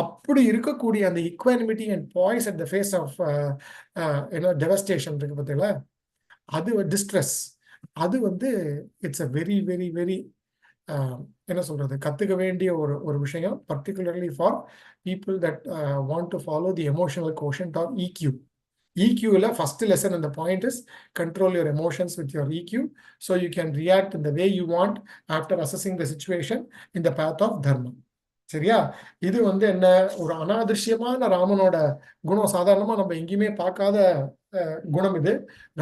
அப்படி இருக்கக்கூடிய அந்த equanimity and poise at the face of devastation இருக்கு பார்த்தீங்களா, அது டிஸ்ட்ரெஸ், அது வந்து it's a very very very என்ன சொல்றது, கத்துக்க வேண்டிய ஒரு விஷயம், particularly for people that want to follow the emotional quotient or EQ. EQல ஃபர்ஸ்ட் லெசன் இந்த point is control your emotions with your EQ, so you can react in the way you want after assessing the situation in the path of dharma. சரியா? இது வந்து என்ன, ஒரு அனாதிருஷ்யமான ராமனோட குணம், சாதாரணமா நம்ம எங்கேயுமே பார்க்காத குணம், இது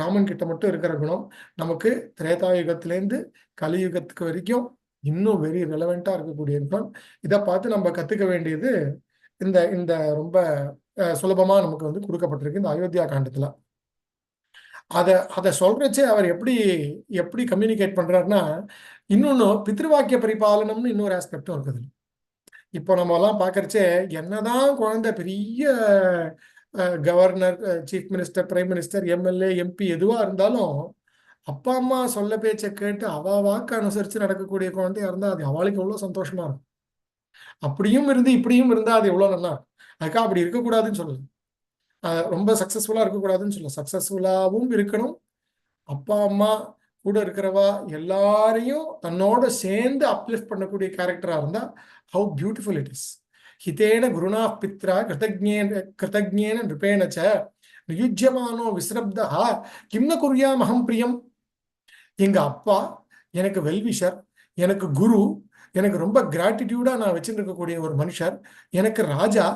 ராமன் கிட்ட மட்டும் இருக்கிற குணம். நமக்கு திரேதாயுகத்திலேருந்து கலியுகத்துக்கு வரைக்கும் இன்னும் வெரி ரெலவெண்டா இருக்கக்கூடிய குணம். இதை பார்த்து நம்ம கத்துக்க வேண்டியது இந்த இந்த ரொம்ப சுலபமா நமக்கு வந்து கொடுக்கப்பட்டிருக்கு இந்த அயோத்தியா காண்டத்துல. அதை சொல்றச்சே அவர் எப்படி எப்படி கம்யூனிகேட் பண்றாருன்னா, இன்னொன்னு பித்ருவாக்கிய பரிபாலனம்னு இன்னொரு ஆஸ்பெக்டும் இருக்குது. இப்போ நம்ம எல்லாம் பாக்குறச்சே என்னதான் குழந்தை பெரிய governor, chief minister, prime minister, MLA, MP எதுவா இருந்தாலும் அப்பா அம்மா சொல்ல பேச்சை கேட்டு அவ வாக்கு அனுசரிச்சு நடக்கக்கூடிய குழந்தையா இருந்தா அது அவளுக்கு எவ்வளவு சந்தோஷமா இருக்கும். அப்படியும் இருந்து இப்படியும் இருந்தா அது எவ்வளவு நல்லா இருக்கும். அதுக்காக அப்படி இருக்கக்கூடாதுன்னு சொல்லல, ரொம்ப சக்சஸ்ஃபுல்லா இருக்கக்கூடாதுன்னு சொல்லல, சக்சஸ்ஃபுல்லாவும் இருக்கணும். அப்பா அம்மா கூட இருக்கிறவா எல்லாரையும் தன்னோட சேர்ந்து அப்லிஃப்ட் பண்ணக்கூடிய கேரக்டரா இருந்தா ஹவு பியூட்டிஃபுல் இட் இஸ். ஹிதேன குருணா பித்ரா கிருதஜ்ஞேன நிருபேணச்ச நியுஜ்யமானோ விஸ்ரப்தா கிம்ன குர்யாமஹம் பிரியம். எங்க அப்பா எனக்கு வெல்விஷர், எனக்கு குரு, எனக்கு ரொம்ப கிராட்டிடியூடா நான் வச்சுட்டு இருக்கக்கூடிய ஒரு மனுஷர், எனக்கு ராஜா,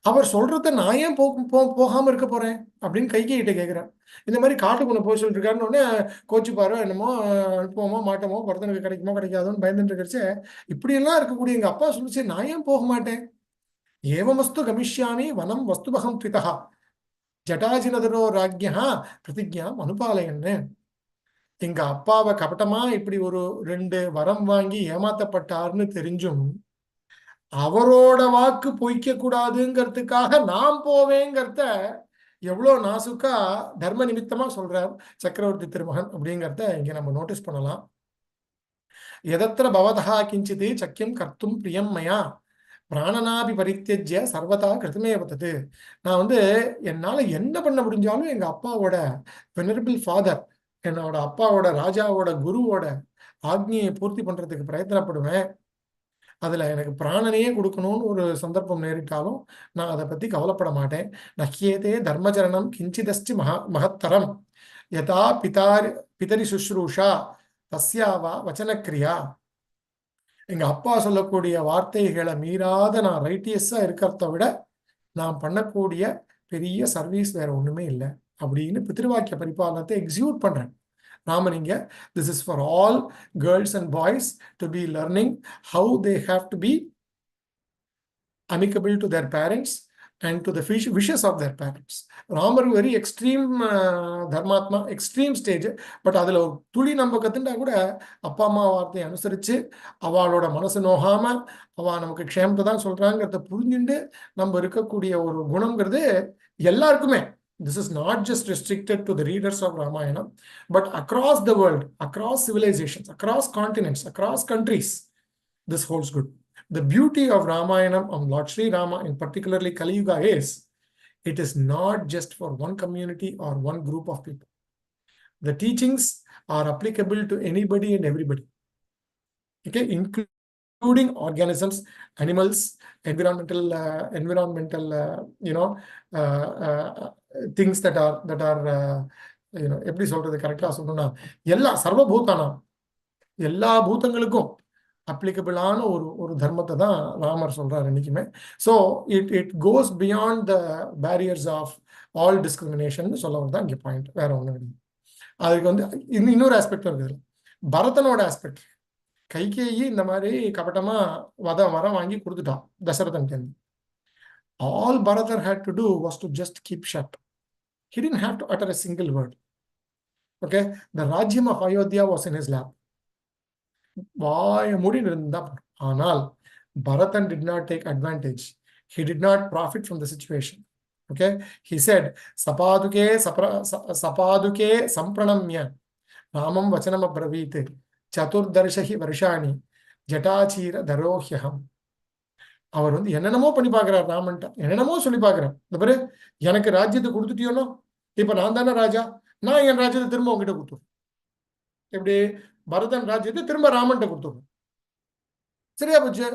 அவர் சொல்றத நான் ஏன் போகாம இருக்க போறேன் அப்படின்னு கைகேயிட்ட கேட்கிறேன். இந்த மாதிரி காட்டுக்குள்ள போய் சொல்லிட்டு இருக்காருன்னு உடனே கோச்சுப்பாரோ என்னமோ அனுப்புவோமோ மாட்டோமோ, பரதனுக்கு கிடைக்குமோ கிடைக்காதோன்னு பயந்துட்டு இருக்கிறச்சு, இப்படியெல்லாம் இருக்கக்கூடிய எங்க அப்பா சொல்லிச்சு நான் ஏன் போக மாட்டேன். ஏவமஸ்து கமிஷ்யாமி வனம் வஸ்துபகம் த்விதா ஜட்டாஜினதரோ ராஜ்யா பிரதிஜ்ஞாம் அனுபாலயன்னு. எங்க அப்பாவை கபட்டமா இப்படி ஒரு 2 வரம் வாங்கி ஏமாத்தப்பட்டார்னு தெரிஞ்சும் அவரோட வாக்கு பொய்க்க கூடாதுங்கிறதுக்காக நான் போவேங்கிறத எவ்வளவு நாசுக்கா தர்ம நிமித்தமா சொல்றார் சக்கரவர்த்தி திருமகன் அப்படிங்கிறத இங்க நம்ம நோட்டீஸ் பண்ணலாம். எதத்திர பவதா கிஞ்சித் சக்கியம் கர்த்தும் பிரியம் மயா பிராணனாபி பரித்தியஜ்ய சர்வதா கிருத்தமே வந்தது. நான் வந்து என்னால என்ன பண்ண முடிஞ்சாலும் எங்க அப்பாவோட வெனரபிள் ஃபாதர், என்னோட அப்பாவோட ராஜாவோட குருவோட ஆக்னியை பூர்த்தி பண்றதுக்கு பிரயத்தனப்படுவேன். அதுல எனக்கு பிராணனையே கொடுக்கணும்னு ஒரு சந்தர்ப்பம் நேரிட்டாலும் நான் அதை பத்தி கவலைப்பட மாட்டேன். நஹ்யேதே தர்மச்சரணம் கிஞ்சிதஸ்தி மகத்தரம் யதா பிதரி சுஷ்ரூஷா தஸ்யாவா வச்சனக்கிரியா. எங்க அப்பா சொல்லக்கூடிய வார்த்தைகளை மீறாத நான் ரைட்டியஸா இருக்கிறத விட நான் பண்ணக்கூடிய பெரிய சர்வீஸ் வேற ஒண்ணுமே இல்லை அப்படின்னு பித்ருவாக்கிய பரிபாலனத்தை எக்ஸிக்யூட் பண்றேன். ராமன் இங்க, this is for all girls and boys to be learning how they have to be amicable to their parents and to the wishes of their parents. Ramar very extreme தர்மாத்மா, எக்ஸ்ட்ரீம் ஸ்டேஜ். பட் அதுல ஒரு துளி நம்ம கத்துட்டா கூட அப்பா அம்மா வார்த்தையை அனுசரிச்சு அவளோட மனசு நோகாம அவ நமக்கு க்ஷேமத்தை தான் சொல்றாங்கிறத புரிஞ்சுட்டு நம்ம இருக்கக்கூடிய ஒரு குணம்ங்கிறது எல்லாருக்குமே. This is not just restricted to the readers of Ramayana, but across the world, across civilizations, across continents, across countries, this holds good. The beauty of Ramayanam of Lord Shri Rama, in particularly KaliYuga, is it is not just for one community or one group of people. The teachings are applicable to anybody and everybody, okay, including organisms, animals, environmental things that are எப்படி சொல்றது கரெக்டா சொல்லணும்னா எல்லா சர்வபூதானா எல்லா பூதங்களுக்கும் அப்ளிகபிளான ஒரு தர்மத்தை தான் ராமர் சொல்றாரு என்னைக்குமே. So it goes beyond the barriers of all discrimination சொல்லவர் தான் இங்கே பாயிண்ட், வேற ஒன்றும் கிடையாது. அதுக்கு வந்து இன்னொரு ஆஸ்பெக்ட் இருக்குது, பரதனோட ஆஸ்பெக்ட். கைகேயி இந்த மாதிரி கபட்டமா வரம் வாங்கி கொடுத்துட்டான் Dasarathan. All Bharatha had to do was to just keep shut. He didn't have to utter a single word. Okay, the Rajyam of Ayodhya was in his lap. Anal, Bharatan did not take advantage. He did not profit from the situation. Okay, he said, Sapaduke sampranamya Ramam vachanam abravite Chaturdarshahi varshani Jatachira darohyaham. அவர் வந்து என்னென்னமோ பண்ணி பார்க்கிறார், ராமன்ட்ட என்னென்னமோ சொல்லி பார்க்கிறார். இந்த பாரு, எனக்கு ராஜ்யத்தை கொடுத்துட்டியோனோ, இப்ப நான் தானே ராஜா, நான் என் ராஜ்யத்தை திரும்ப உங்ககிட்ட கொடுத்துருவேன். எப்படி பரதன் ராஜ்யத்தை திரும்ப ராமன்ட்ட கொடுத்துருவேன். சரியா போச்சு,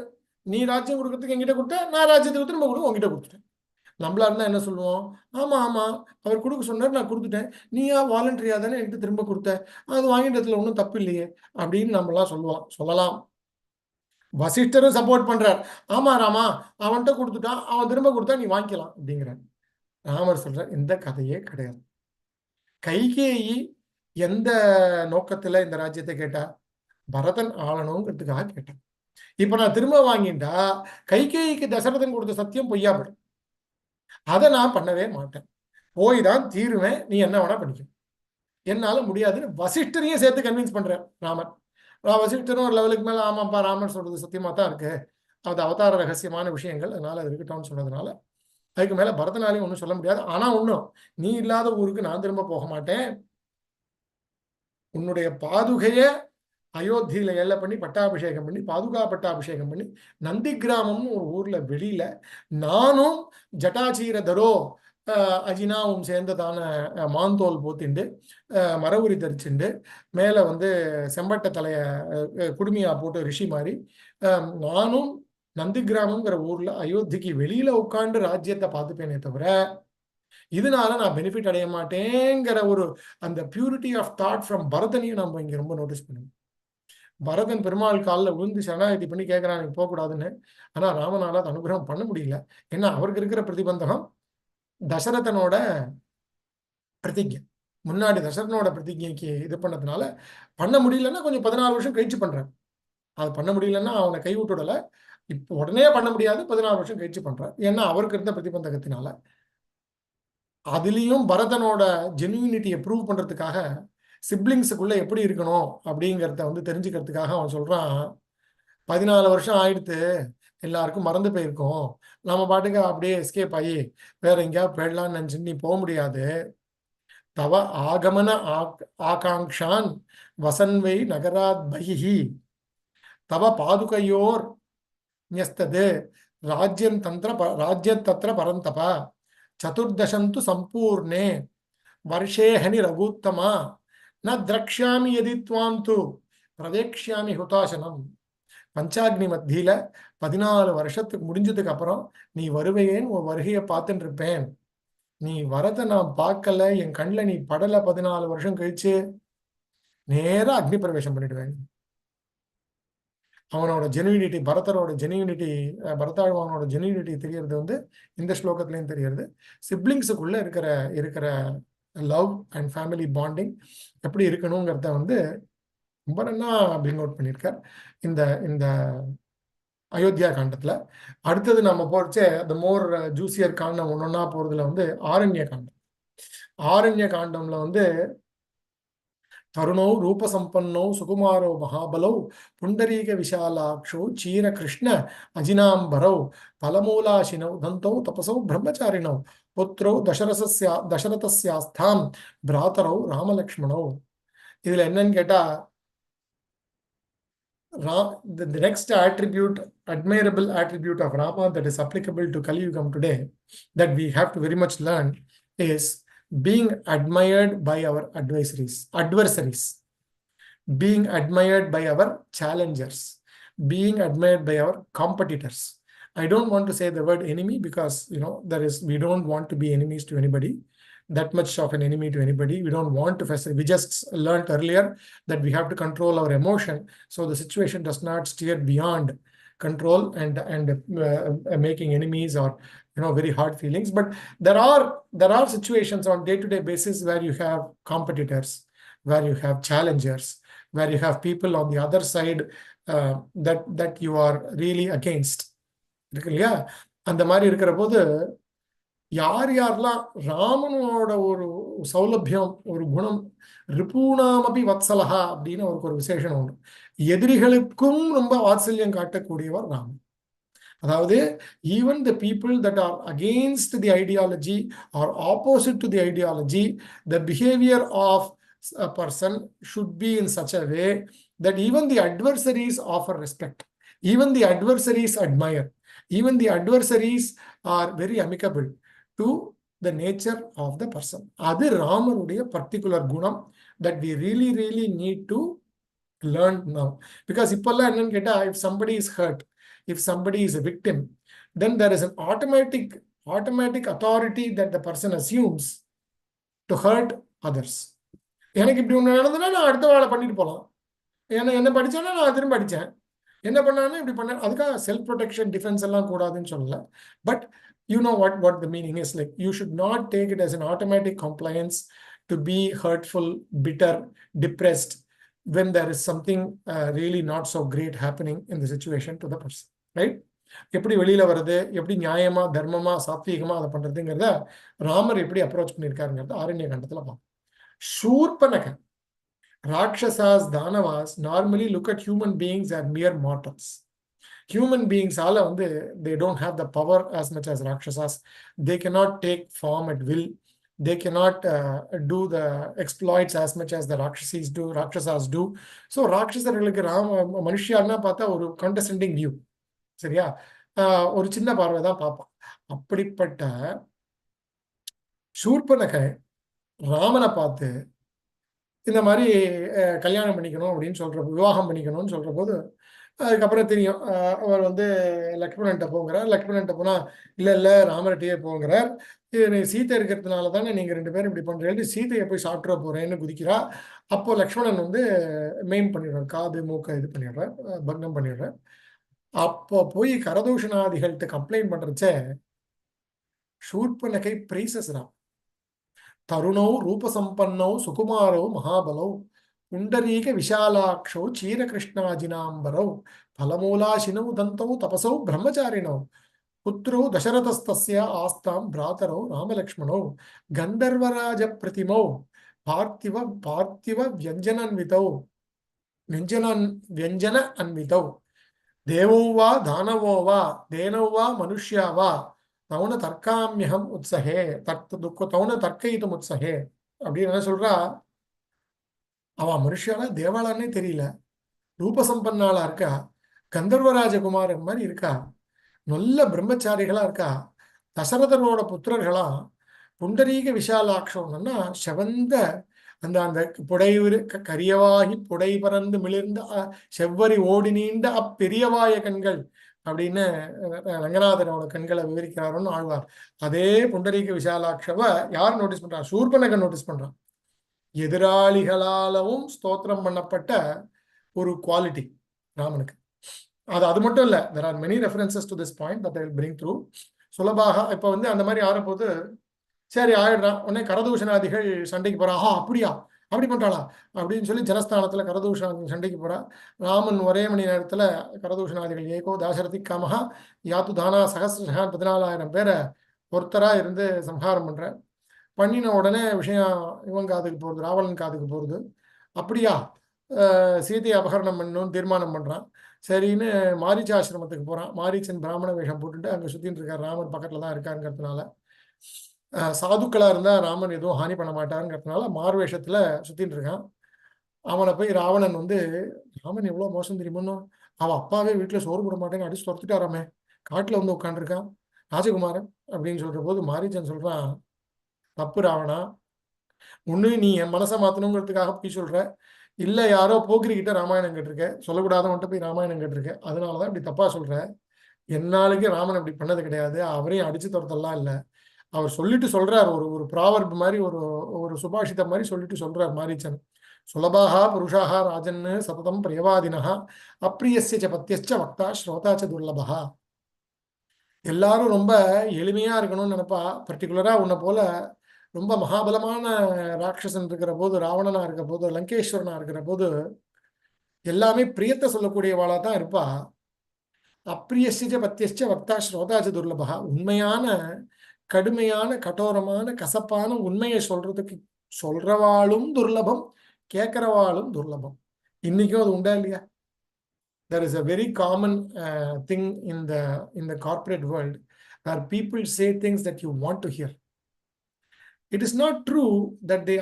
நீ ராஜ்யம் கொடுக்கறதுக்கு என்கிட்ட கொடுத்த, நான் ராஜ்யத்துக்கு திரும்ப கூட உங்ககிட்ட கொடுத்துட்டேன். நம்மளா இருந்தா என்ன சொல்லுவோம், ஆமா ஆமா அவர் கொடுக்க சொன்னார், நான் கொடுத்துட்டேன், நீயா வாலண்டரியா தானே என்கிட்ட திரும்ப கொடுத்த, அது வாங்கிட்டதுல ஒன்றும் தப்பு இல்லையே அப்படின்னு நம்மளாம் சொல்லலாம். வசிஷ்டரும் சப்போர்ட் பண்றார், ஆமா ராமா அவன்கிட்ட கொடுத்துட்டான், அவன் திரும்ப கொடுத்தா நீ வாங்கிக்கலாம் அப்படிங்கிறார். ராமர் சொல்ற இந்த கதையே கிடையாது. கைகேயி எந்த நோக்கத்துல இந்த ராஜ்யத்தை கேட்டா, பரதன் ஆளணுங்கிறதுக்காக கேட்டான். இப்ப நான் திரும்ப வாங்கிட்டா கைகேயிக்கு தசரதன் கொடுத்த சத்தியம் பொய்யா போடும், அதை நான் பண்ணவே மாட்டேன், போய் தான் தீருவேன், நீ என்ன வேணா பண்ணிக்க, என்னால முடியாதுன்னு வசிஷ்டரையும் சேர்த்து கன்வின்ஸ் பண்றேன் ராமர். வசிஷ்டரும் ஒரு லெவலுக்கு மேல ஆமாப்பா ராமர் சொல்றது சத்தியமா தான் இருக்கு, அது அவதார ரகசியமான விஷயங்கள், அதனால அது இருக்கட்டும்னு சொன்னதுனால அதுக்கு மேல பரதனாலையும் ஒன்றும் சொல்ல முடியாது. ஆனா ஒன்றும், நீ இல்லாத ஊருக்கு நான் திரும்ப போக மாட்டேன், உன்னுடைய பாதுகைய அயோத்தியில எல்லை பண்ணி பட்டாபிஷேகம் பண்ணி பாதுகா பட்டாபிஷேகம் பண்ணி நந்தி கிராமம்னு ஒரு ஊர்ல வெளியில நானும் ஜட்டாச்சீர தரோ அஜினாவும் சேர்ந்ததான மாந்தோல் போத்திண்டு மரவுரி தரிச்சுண்டு மேல வந்து செம்பட்ட தலைய குடுமியா போட்டு ரிஷி மாதிரி நானும் நந்தி கிராமம்ங்கிற ஊர்ல அயோத்திக்கு வெளியில உட்காந்து ராஜ்யத்தை பார்த்துப்பேனே தவிர இதனால நான் பெனிஃபிட் அடைய மாட்டேங்கிற ஒரு அந்த பியூரிட்டி ஆஃப் தாட் ஃப்ரம் பரதனையும் நம்ம இங்க ரொம்ப நோட்டீஸ் பண்ணுவோம். பரதன் பெருமாள் காலில் விழுந்து சரணாகதி பண்ணி கேட்கறான் எனக்கு போகக்கூடாதுன்னு, ஆனா ராமனால அது அனுகிரகம் பண்ண முடியல. ஏன்னா அவருக்கு இருக்கிற பிரதிபந்தகம் தசரதனோட பிரதிஜை, முன்னாடி தசரதனோட பிரதிஜைக்கு இது பண்ணதுனால பண்ண முடியலன்னா கொஞ்சம் 14 வருஷம் கழிச்சு பண்றேன். அது பண்ண முடியலன்னா அவனை கை விட்டுடல, இப்போ உடனே பண்ண முடியாது, 14 வருஷம் கழிச்சு பண்றேன். ஏன்னா அவருக்கு இருந்த பிரதிபந்தகத்தினால. அதுலயும் பரதனோட ஜென்யூனிட்டியை ப்ரூவ் பண்றதுக்காக சிப்ளிங்ஸுக்குள்ள எப்படி இருக்கணும் அப்படிங்கிறத வந்து தெரிஞ்சுக்கிறதுக்காக அவன் சொல்றான், 14 வருஷம் ஆயிடுத்து, எல்லாருக்கும் மறந்து போயிருக்கோம், நம்ம பாட்டுக்கு அப்படியே எஸ்கேப் ஆகி வேற எங்கேயாவது போயிடலாம்னு நினைச்சு நீ போக முடியாது, தவ ஆகமன ஆகாங்ஷான் வசன்வை நகராத் பஹி தவ பாதுகையோர் ஞஸ்தது ராஜ்யத்தத்திர பரந்தப சதுர்தசந்து சம்பூர்ணே வருஷேஹனி ரகுத்தமா ந திரக்ஷாமி யதி த்வாம் து பிரவேக்ஷாமி ஹுதாசனம். பஞ்சாக்னி மத்தியில 14 வருஷத்துக்கு முடிஞ்சதுக்கு அப்புறம் நீ வருவேன்னு உன் வருகையை பார்த்துட்டு இருப்பேன், நீ வரத நான் பார்க்கல, என் கண்ணில் நீ படல, 14 வருஷம் கழிச்சு நேரா அக்னி பிரவேசம் பண்ணிடுவேன். அவனோட ஜெனுவினிட்டி, பரதரோட ஜெனுவினிட்டி, பரதாழ்வானோட ஜெனுவினிட்டி தெரியறது வந்து இந்த ஸ்லோகத்திலையும் தெரியறது. சிப்ளிங்ஸுக்குள்ள இருக்கிற லவ் அண்ட் ஃபேமிலி பாண்டிங் எப்படி இருக்கணுங்கிறத வந்து ரொம்ப நல்லா பிரிங் அவுட் பண்ணியிருக்கார் இந்த அயோத்தியா காண்டத்துல. அடுத்தது நம்ம போறச்ச த மோர் ஜூசியர் காண்டம் ஒன்னொன்னா போறதுல வந்து ஆரண்ய காண்டம். ஆரண்ய காண்டம்ல வந்து தருணோ ரூபசம்பன்னோ சுகுமாரோ மகாபலோ புண்டரீக விஷாலாட்சோ சீர கிருஷ்ண அஜினாம்பரோ பலமூலாசினோ தந்தோ தபசோ பிரம்மச்சாரிணோ புத்திரோ தசரதஸ்யாஸ்தாம் பிராத்தரோ ராமலக்ஷ்மணோ. இதுல என்னன்னு கேட்டா, the next attribute admirable attribute of Rama that is applicable to KaliYugam today, that we have to very much learn, is being admired by our adversaries, being admired by our challengers, being admired by our competitors. I don't want to say the word enemy because, we don't want to be enemies to anybody, that much of an enemy to anybody. We don't want to facilitate. We just learned earlier that we have to control our emotion, so the situation does not steer beyond control and making enemies or very hard feelings. But there are situations on day-to-day basis where you have competitors, where you have challengers, where you have people on the other side that you are really against. இல்லையா? அந்த மாதிரி இருக்கிற போது யார் யாரெல்லாம் ராமனோட ஒரு சௌலபியம், ஒரு குணம், ரிபூணாமபி வத்சலஹா அப்படின்னு அவருக்கு ஒரு விசேஷம் உண்டு. எதிரிகளுக்கும் ரொம்ப வாத்சல்யம் காட்டக்கூடியவர் ராமன். அதாவது even the people that are against the ideology or opposite to the ideology, the behavior of a person should be in such a way that even the adversaries offer respect, even the adversaries admire, even the adversaries are very amicable to the nature of the person. அது ராமனுடைய particular குணம் that we really need to learn now. Because இப்பெல்லாம் என்னன்னு கேட்டா, if somebody is hurt, if somebody is a victim, then there is an automatic authority that the person assumes to hurt others. எனக்கு இப்படி ஒன்று நடந்ததுன்னா நான் அடுத்த வேலை பண்ணிட்டு போகலாம், என்ன படித்தேன்னா நான் திரும்ப படித்தேன், என்ன பண்ணாலும் இப்படி பண்ண, அதுக்காக செல்ஃப் ப்ரொடெக்ஷன் டிஃபென்ஸ் எல்லாம் கூடாதுன்னு சொல்லல. But you know what the meaning is. Like, you should not take it as an automatic compliance to be hurtful, bitter, depressed when there is something really not so great happening in the situation to the person, right? எப்படி வெளியில வருது, எப்படி நியாயமா தர்மமா சாத்வீகமா அதை பண்றதுங்கிறத ராமர் எப்படி approach பண்ணியிருக்காருங்கிறத ஆரண்ய காண்டத்துல பார்ப்போம். Shurpanaka, Rakshasas, Danavas normally look at human beings as mere mortals. Human beings, they don't have the power as much as Rakshasas. They cannot take form at will. They cannot do the exploits as much as the Rakshasas do. So Rakshasargalukku மனுஷியான்னா பார்த்தா ஒரு condescending view, சரியா? ஒரு சின்ன பார்வை தான் பார்ப்பான். அப்படிப்பட்ட சூர்பனகை ராமனை பார்த்து இந்த மாதிரி கல்யாணம் பண்ணிக்கணும் அப்படின்னு விவாகம் பண்ணிக்கணும்னு சொல்ற போது, அதுக்கப்புறம் தெரியும் அவர் லக்ஷ்மணன்ட்ட போங்கிறார். லக்ஷ்மணன்ட்ட போனா இல்ல ராமர்கிட்டயே போங்கிறார். சீத்தை இருக்கிறதுனால தானே நீங்க 2 பேரும் இப்படி பண்றீங்க, சீத்தையை போய் சாப்பிட போறேன்னு குதிக்கிறா. அப்போ லக்ஷ்மணன் மெயின் பண்ணிடுறார், காது மூக்க இது பண்ணிடுறார், பக்னம் பண்ணிடுறார். அப்போ போய் கரதூஷணாதிகள்கிட்ட கம்ப்ளைண்ட் பண்றச்ச சூர்பனகை பிரைசஸ் ராம். தருணோ ரூபசம்பன்னோ சுகுமாரோ மகாபலோ புண்டரீக விஷாலாட்சோ சீரகிருஷ்ணாஜினாம்பரோ பலமூலாசினோ தந்தோ தபசோ பிரம்மச்சாரிணோ புத்ரோ தசரதஸ்தஸ்ய ஆஸ்தாம் பிராதரோ ராமலக்ஷ்மணோ கந்தர்வராஜ பிரதிமோ பார்த்திவ வியஞ்சன அன்விதோ தேவோ வா தானவோ வா தேனோ வா மனுஷ்யா வா தௌன தர்க்காமியகம் உத்சகே தௌன தர்க்கயிதும் உத்சகே அப்படின்னு என்ன சொல்றா, அவன் மனுஷாலா தேவாளான்னே தெரியல, ரூபசம்பன்னாளா இருக்கா, கந்தர்வராஜகுமாரன் மாதிரி இருக்கா, நல்ல பிரம்மச்சாரிகளா இருக்கா, தசரதரோட புத்திரர்களா, புண்டரீக விஷாலாட்சம்னா செவந்த அந்த புடையுறு கரியவாகி புடை பறந்து மிளிர்ந்த செவ்வரி ஓடி நீண்ட அப்பெரியவாய கண்கள் அப்படின்னு ரங்கநாதனோட கண்களை விவரிக்கிறாருன்னு ஆழ்வார். அதே புண்டரீக விஷாலாட்சவ யார் நோட்டீஸ் பண்றா? சூர்பனகன் நோட்டீஸ் பண்றான். எதிராளிகளாலும் ஸ்தோத்திரம் பண்ணப்பட்ட ஒரு குவாலிட்டி ராமனுக்கு. அது மட்டும் இல்ல, there are many references to this point that I will bring through. சுலபாக இப்ப அந்த மாதிரி ஆறப்போது சரி ஆயிடுறான். உடனே கரதூஷணாதிகள் சண்டைக்கு போறா. அப்படியா, அப்படி பண்றாளா அப்படின்னு சொல்லி ஜனஸ்தானத்துல கரதூஷணாதிகள் சண்டைக்கு போறா. ராமன் ஒரே மணி நேரத்துல கரதூஷணாதிகள் ஏகோ தாசரதி காமஹா யாத்து தானா சகசிரஹான் 14,000 பேரை ஒருத்தரா இருந்து சம்ஹாரம் பண்ற. பண்ணின உடனே விஷயம் இவன் காதுக்கு போறது, ராவணன் காதுக்கு போறது. அப்படியா, சீதையை அபகரணம் பண்ணணும்னு தீர்மானம் பண்றான். சரின்னு மாரீச்சாசிரமத்துக்கு போறான். மாரீச்சன் பிராமண வேஷம் போட்டுட்டு அங்க சுத்தின்னு இருக்காரு. ராமன் பக்கத்துல தான் இருக்காருங்கிறதுனால, சாதுக்களா இருந்தா ராமன் எதுவும் ஹானி பண்ண மாட்டாருங்கிறதுனால மார்வேஷத்துல சுத்தின்னு இருக்கான். அவனை போய் ராவணன் ராமன் எவ்வளவு மோசம் தெரியுமோ, அவன் அப்பாவே வீட்டுல சோறு போட மாட்டேன்னு அடிச்சு துரத்துட்டாராமே, காட்டுல வந்து உட்காந்துருக்கான் ராஜகுமாரன் அப்படின்னு சொல்ற போது மாரீச்சன் சொல்றான், தப்பு ராவணா, ஒண்ணு நீ என் மனசை மாத்தணுங்கிறதுக்காக போய் சொல்ற, இல்ல யாரோ போக்கிரிக்கிட்ட ராமாயணம் கேட்டிருக்க, சொல்லக்கூடாதவன்ட்ட போய் ராமாயணம் கேட்டிருக்க, அதனாலதான் இப்படி தப்பா சொல்ற. என்னாலுக்கு ராமன் அப்படி பண்ணது கிடையாது, அவரையும் அடிச்சு துரத்தலாம் இல்ல. அவர் சொல்லிட்டு சொல்றார், ஒரு ஒரு ப்ராவர்ப் மாதிரி, ஒரு சுபாஷிதம் மாதிரி சொல்லிட்டு சொல்றார் மாரீச்சன். சுலபாகா புருஷாக ராஜன்னு சததம் பிரியவாதினஹா அப்பிரியஸ்ய பத்தியச்ச வக்தா ஸ்ரோதாச்ச துர்லபா. எல்லாரும் ரொம்ப எளிமையா இருக்கணும்னு நினைப்பா. பர்டிகுலரா உன்னை போல ரொம்ப மகாபலமான ராட்சசன் இருக்கிற போது, ராவணனா இருக்கிற போது, லங்கேஸ்வரனா இருக்கிற போது எல்லாமே பிரியத்தை சொல்லக்கூடியவாளா தான் இருப்பா. அப்பிரியஸ்ய பத்தியச்ச வக்தா ஸ்ரோதாச்ச துர்லபா. உண்மையான கடுமையான கடோரமான கசப்பான உண்மையை சொல்றதுக்கு சொல்றவாளும் துர்லபம், கேட்கிறவாளும் துர்லபம். இன்னைக்கும் அது உண்டா இல்லையா? There is a very common thing in the corporate world where people say things that you want to hear. It is not true that they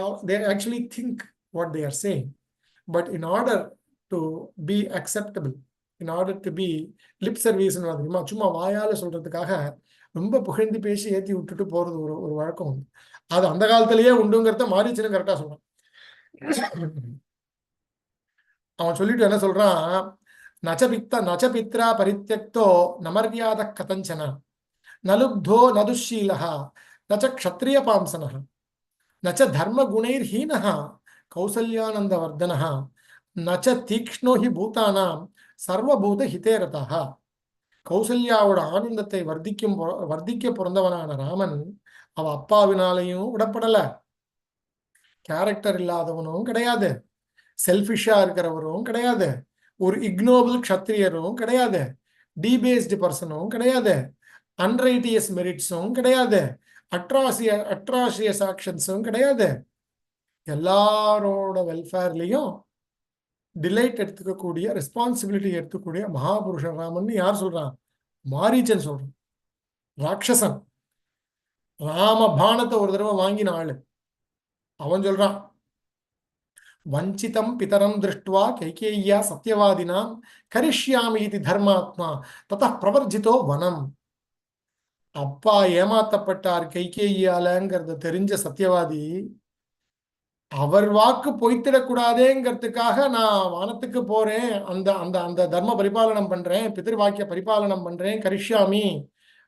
actually think what they are saying, but in order to be acceptable, in order to be lip service, சும்மா வாயால சொல்றதுக்காக ரொம்ப புகழ்ந்து பேசி ஏற்றி விட்டுட்டு போறது ஒரு வழக்கம் உண்டு. அது அந்த காலத்திலேயே உண்டுங்கிறத மாரீச்சனும் கரெக்டா சொல்றான். அவன் சொல்லிட்டு என்ன சொல்றான், நச்சபித்ரா பரித்யக்தோ நமர்யாத கதஞ்சன நலுப்தோ நதுஷீலஹ நச்ச க்ஷத்ரிய பாம்சனஹ நச்ச தர்ம குணைர்ஹீனஹ கௌசல்யானந்த வர்தனஹ நச்ச தீக்ஷ்ணோ ஹி பூதானாம் சர்வபூத ஹிதேரதஹ. கௌசல்யாவோட ஆனந்தத்தை வர்த்திக்க பிறந்தவனான ராமன் அவ அப்பாவினாலையும் விடப்படல, கேரக்டர் இல்லாதவனும் கிடையாது, செல்ஃபிஷா இருக்கிறவரும் கிடையாது, ஒரு இக்னோபிள் க்ஷத்ரியரும் கிடையாது, டிபேஸ்டு பர்சனும் கிடையாது, அன்ரைட்டியஸ் மெரிட்ஸும் கிடையாது, அட்ராசியஸ் ஆக்ஷன்ஸும் கிடையாது. எல்லாரோட வெல்ஃபேர்லையும் டிலைட் எடுத்துக்கக்கூடிய, ரெஸ்பான்சிபிலிட்டி எடுத்துக்கூடிய மகாபுருஷன் ராமன் யார் சொல்றான்? மாரீச்சன் சொல்றான். ராட்சசன் ராம பானத்தை ஒரு தடவை வாங்கின ஆளு அவன் சொல்றான், வஞ்சிதம் பிதரம் திருஷ்டுவா கைகேய்யா சத்யவாதினாம் கரிஷ்யாமி இது தர்மாத்மா ததா பிரவர்ஜிதோ வனம். அப்பா ஏமாத்தப்பட்டார் கைகேயியாலங்கிறத தெரிஞ்ச சத்யவாதி, அவர் வாக்கு பொய்த்திடக்கூடாதேங்கிறதுக்காக நான் வானத்துக்கு போறேன், அந்த அந்த அந்த தர்ம பரிபாலனம் பண்றேன், பிதிர்வாக்கிய பரிபாலனம் பண்றேன், கரிஷ்யாமி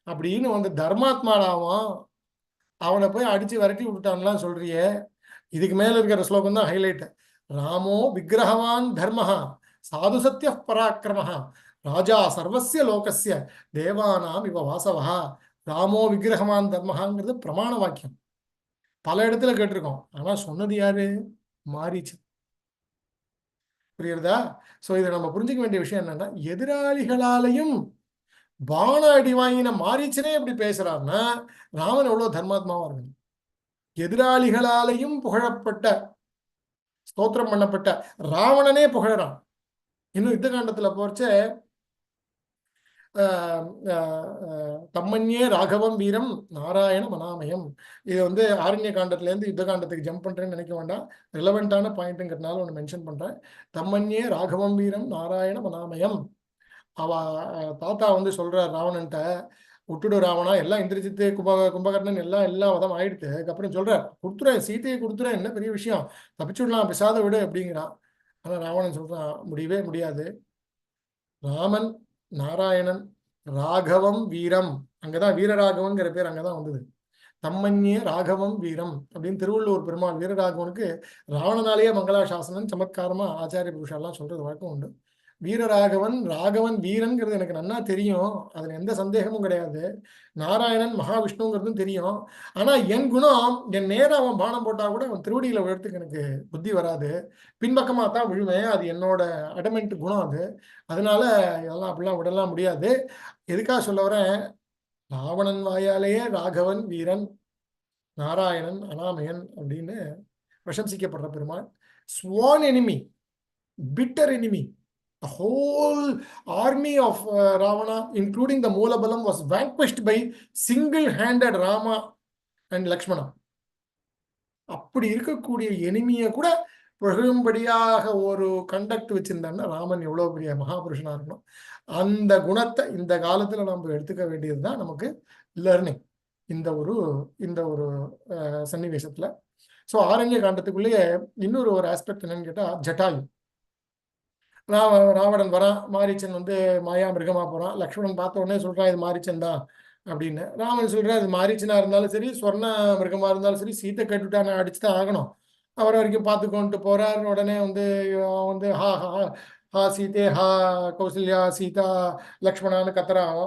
அப்படின்னு வந்து தர்மாத்மாடாவான். அவனை போய் அடிச்சு விரட்டி விட்டுட்டான்லாம் சொல்றியே. இதுக்கு மேல இருக்கிற ஸ்லோகம் தான் ஹைலைட். ராமோ விக்கிரகவான் தர்மஹா சாது சத்ய பராக்கிரமஹா ராஜா சர்வஸ்ய லோகஸ்ய தேவானாம் இவ வாசவஹா. ராமோ விக்கிரகவான் தர்மஹாங்கிறது பிரமாண வாக்கியம், பல இடத்துல கேட்டிருக்கோம். ஆனா சொன்னது யாரு? மாரீச்சன். புரியுறதா? சோ இதை நம்ம புரிஞ்சுக்க வேண்டிய விஷயம் என்னன்னா, எதிராளிகளாலையும் பான அடி வாங்கின மாரீச்சனே எப்படி பேசுறாருன்னா, ராமன் எவ்வளவு தர்மாத்மாவா இருக்கணும். எதிராளிகளாலையும் புகழப்பட்ட, ஸ்தோத்திரம் பண்ணப்பட்ட ராவணனே புகழறான். இன்னும் யுத்த காண்டத்துல போறச்ச தம்மன்யே ராகவம் வீரம் நாராயண மனாமயம். இது வந்து ஆரண்ய காண்டத்துல இருந்து யுத்த காண்டத்துக்கு ஜம்ப் பண்றேன்னு நினைக்க வேண்டாம், ரிலவெண்டான பாயிண்ட்ங்கிறதுனால ஒன்று மென்ஷன் பண்றேன். தம்மன்யே ராகவம் வீரம் நாராயண மனாமயம். அவ தாத்தா வந்து சொல்றார் ராவணன்ட்ட, விட்டுடு ராவணா, எல்லாம் இந்திரஜித்து கும்பகர்ணன் எல்லாம் வதம் ஆயிடுத்து. அதுக்கப்புறம் சொல்றார், கொடுத்துறேன் சீத்தையை கொடுத்துறேன், என்ன பெரிய விஷயம், தப்பிச்சுடலாம், பிசாத விடு அப்படிங்கிறான். ஆனா ராவணன் சொல்றான், முடியவே முடியாது. ராமன், நாராயணன், ராகவம் வீரம், அங்கதான் வீரராகவன்கிற பேர் அங்கதான் வந்தது. தம்மன்யே ராகவம் வீரம் அப்படின்னு திருவள்ளுவர் பெருமாள் வீரராகவனுக்கு ராவணனாலேயே மங்களாசாசனம் சமத்காரமா ஆச்சாரிய புருஷாலாம் சொல்றது வழக்கம் உண்டு. வீரராகவன், ராகவன் வீரன்கிறது எனக்கு நன்னா தெரியும், அதுல எந்த சந்தேகமும் கிடையாது. நாராயணன் மகாவிஷ்ணுங்கிறதும் தெரியும். ஆனா என் குணம், என் நேரம் அவன் பானம் போட்டா கூட அவன் திருவடியில விழுறதுக்கு எனக்கு புத்தி வராது, பின்பக்கமா தான் விழுவேன், அது என்னோட அடமெண்ட் குணம் அது. அதனால இதெல்லாம் அப்படிலாம் விடலாம் முடியாது. எதுக்காக சொல்ல வரேன், ராவணன் வாயாலேயே ராகவன் வீரன், நாராயணன் அனாமயன் அப்படின்னு பிரசம்சிக்கப்படுற Perumal. Sworn enemy, bitter enemy. The whole army of Ravana, including the Moolabalam, was vanquished by single-handed Rama and Lakshmana. அப்படி இருக்கக்கூடிய எனிமியை கூட புகழும்படியாக ஒரு கண்டக்ட் வச்சிருந்தான்னா ராமன் எவ்வளவு பெரிய மகாபுருஷனா இருக்கணும். அந்த குணத்தை இந்த காலத்துல நம்ம எடுத்துக்க வேண்டியதுதான் நமக்கு லேர்னிங் இந்த ஒரு சன்னிவேசத்துல. ஸோ ஆரண்ய காண்டத்துக்குள்ளேயே இன்னொரு ஒரு ஆஸ்பெக்ட் என்னன்னு கேட்டா ஜட்டாயு. ராவணன் வரான், மாரீச்சன் வந்து மாயா மிருகமா போறான். லக்ஷ்மணன் பார்த்த உடனே சொல்றான் இது மாரீச்சன் தான் அப்படின்னு. ராமன் சொல்றான் இது மாரீச்சனா இருந்தாலும் சரி, சொர்ண மிருகமா இருந்தாலும் சரி, சீத்தை கட்டுட்டா நான் அடிச்சுதான் ஆகணும். அவர் வரைக்கும் பார்த்துக்கொண்டு போறார். உடனே வந்து ஹா ஹா ஹா சீதே ஹா கௌசல்யா சீதா லக்ஷ்மணான்னு கத்துறான்.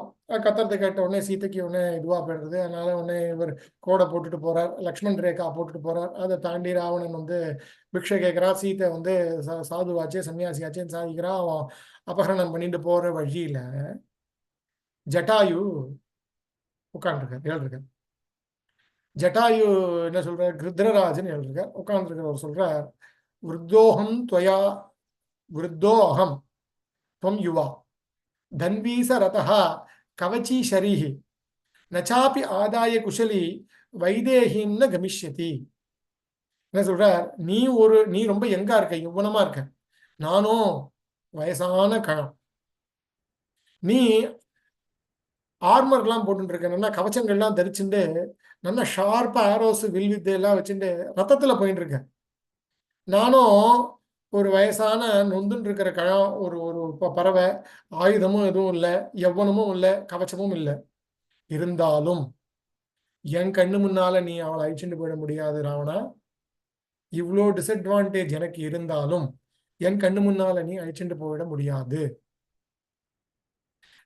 கத்துறதை கேட்ட உடனே சீதைக்கு உடனே இதுவா போயிடுறது. அதனால உடனே இவர் கோடை போட்டுட்டு போறார், லக்ஷ்மண் ரேகா போட்டுட்டு போறார். அதை தாண்டி ராவணன் வந்து பிக்ஷை கேட்கிறான். சீத்தை வந்து சாதுவாச்சே சன்னியாசியாச்சேன்னு சாதிக்கிறான். அவன் அபகரணம் பண்ணிட்டு போற வழியில ஜட்டாயு உட்காந்துருக்கார், ஏழ்ருக்கார். ஜட்டாயு என்ன சொல்றார், கிருத்ரராஜன் எழுதிருக்கார். உட்கார்ந்துருக்கிறவர் சொல்றார், விருத்தோகம் துவயா விருத்தோ அகம் துவம் யுவா தன்வீச ரதா கவச்சி ஷரீஹி நச்சாபி ஆதாய குஷலி வைதேகின்னு கமிஷ்யதி. என்ன சொல்றார், நீ ரொம்ப எங்கா இருக்க, யௌவனமா இருக்க, நானும் வயசான கழம். நீ ஆர்மர்லாம் போட்டு இருக்க, கவச்சங்கள்லாம் தரிச்சுட்டு நல்ல ஷார்ப்பா ஆரோஸ் வில்வித்தையெல்லாம் வச்சுட்டு ரத்தத்துல போயிட்டு இருக்க. நானும் ஒரு வயசான நொந்துன்னு இருக்கிற கழம், ஒரு பறவை, ஆயுதமும் எதுவும் இல்லை, யௌவனமும் இல்லை, கவச்சமும் இல்லை. இருந்தாலும் என் கண்ணு முன்னால நீ அவளை அழிச்சுட்டு போயிட முடியாது ராவணா. இவ்வளோ டிஸ்அட்வான்டேஜ் எனக்கு இருந்தாலும் என் கண்ணு முன்னால நீ அழிச்சுட்டு போயிட முடியாது.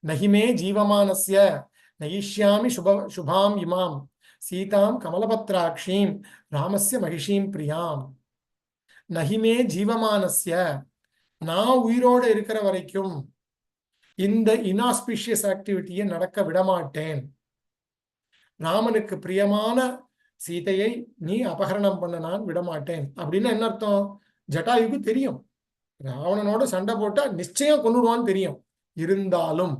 நகிமே ஜீவமானஸ்ய நயிஷ்யாமி சுபாம் இமாம் சீதாம் கமலபத்ராட்சீம் ராமஸ்ய மகிஷீம் பிரியாம். நகிமே ஜீவமானஸ்ய, நான் உயிரோடு இருக்கிற வரைக்கும் இந்த இன்ஆஸ்பிஷியஸ் ஆக்டிவிட்டியை நடக்க விடமாட்டேன். ராமனுக்கு பிரியமான சீதையை நீ அபகரணம் பண்ண நான் விடமாட்டேன். அப்படின்னு என்ன அர்த்தம்? ஜட்டாயுக்கு தெரியும் ராவணனோட சண்டை போட்டா நிச்சயம் கொண்டுடுவான்னு தெரியும். இருந்தாலும்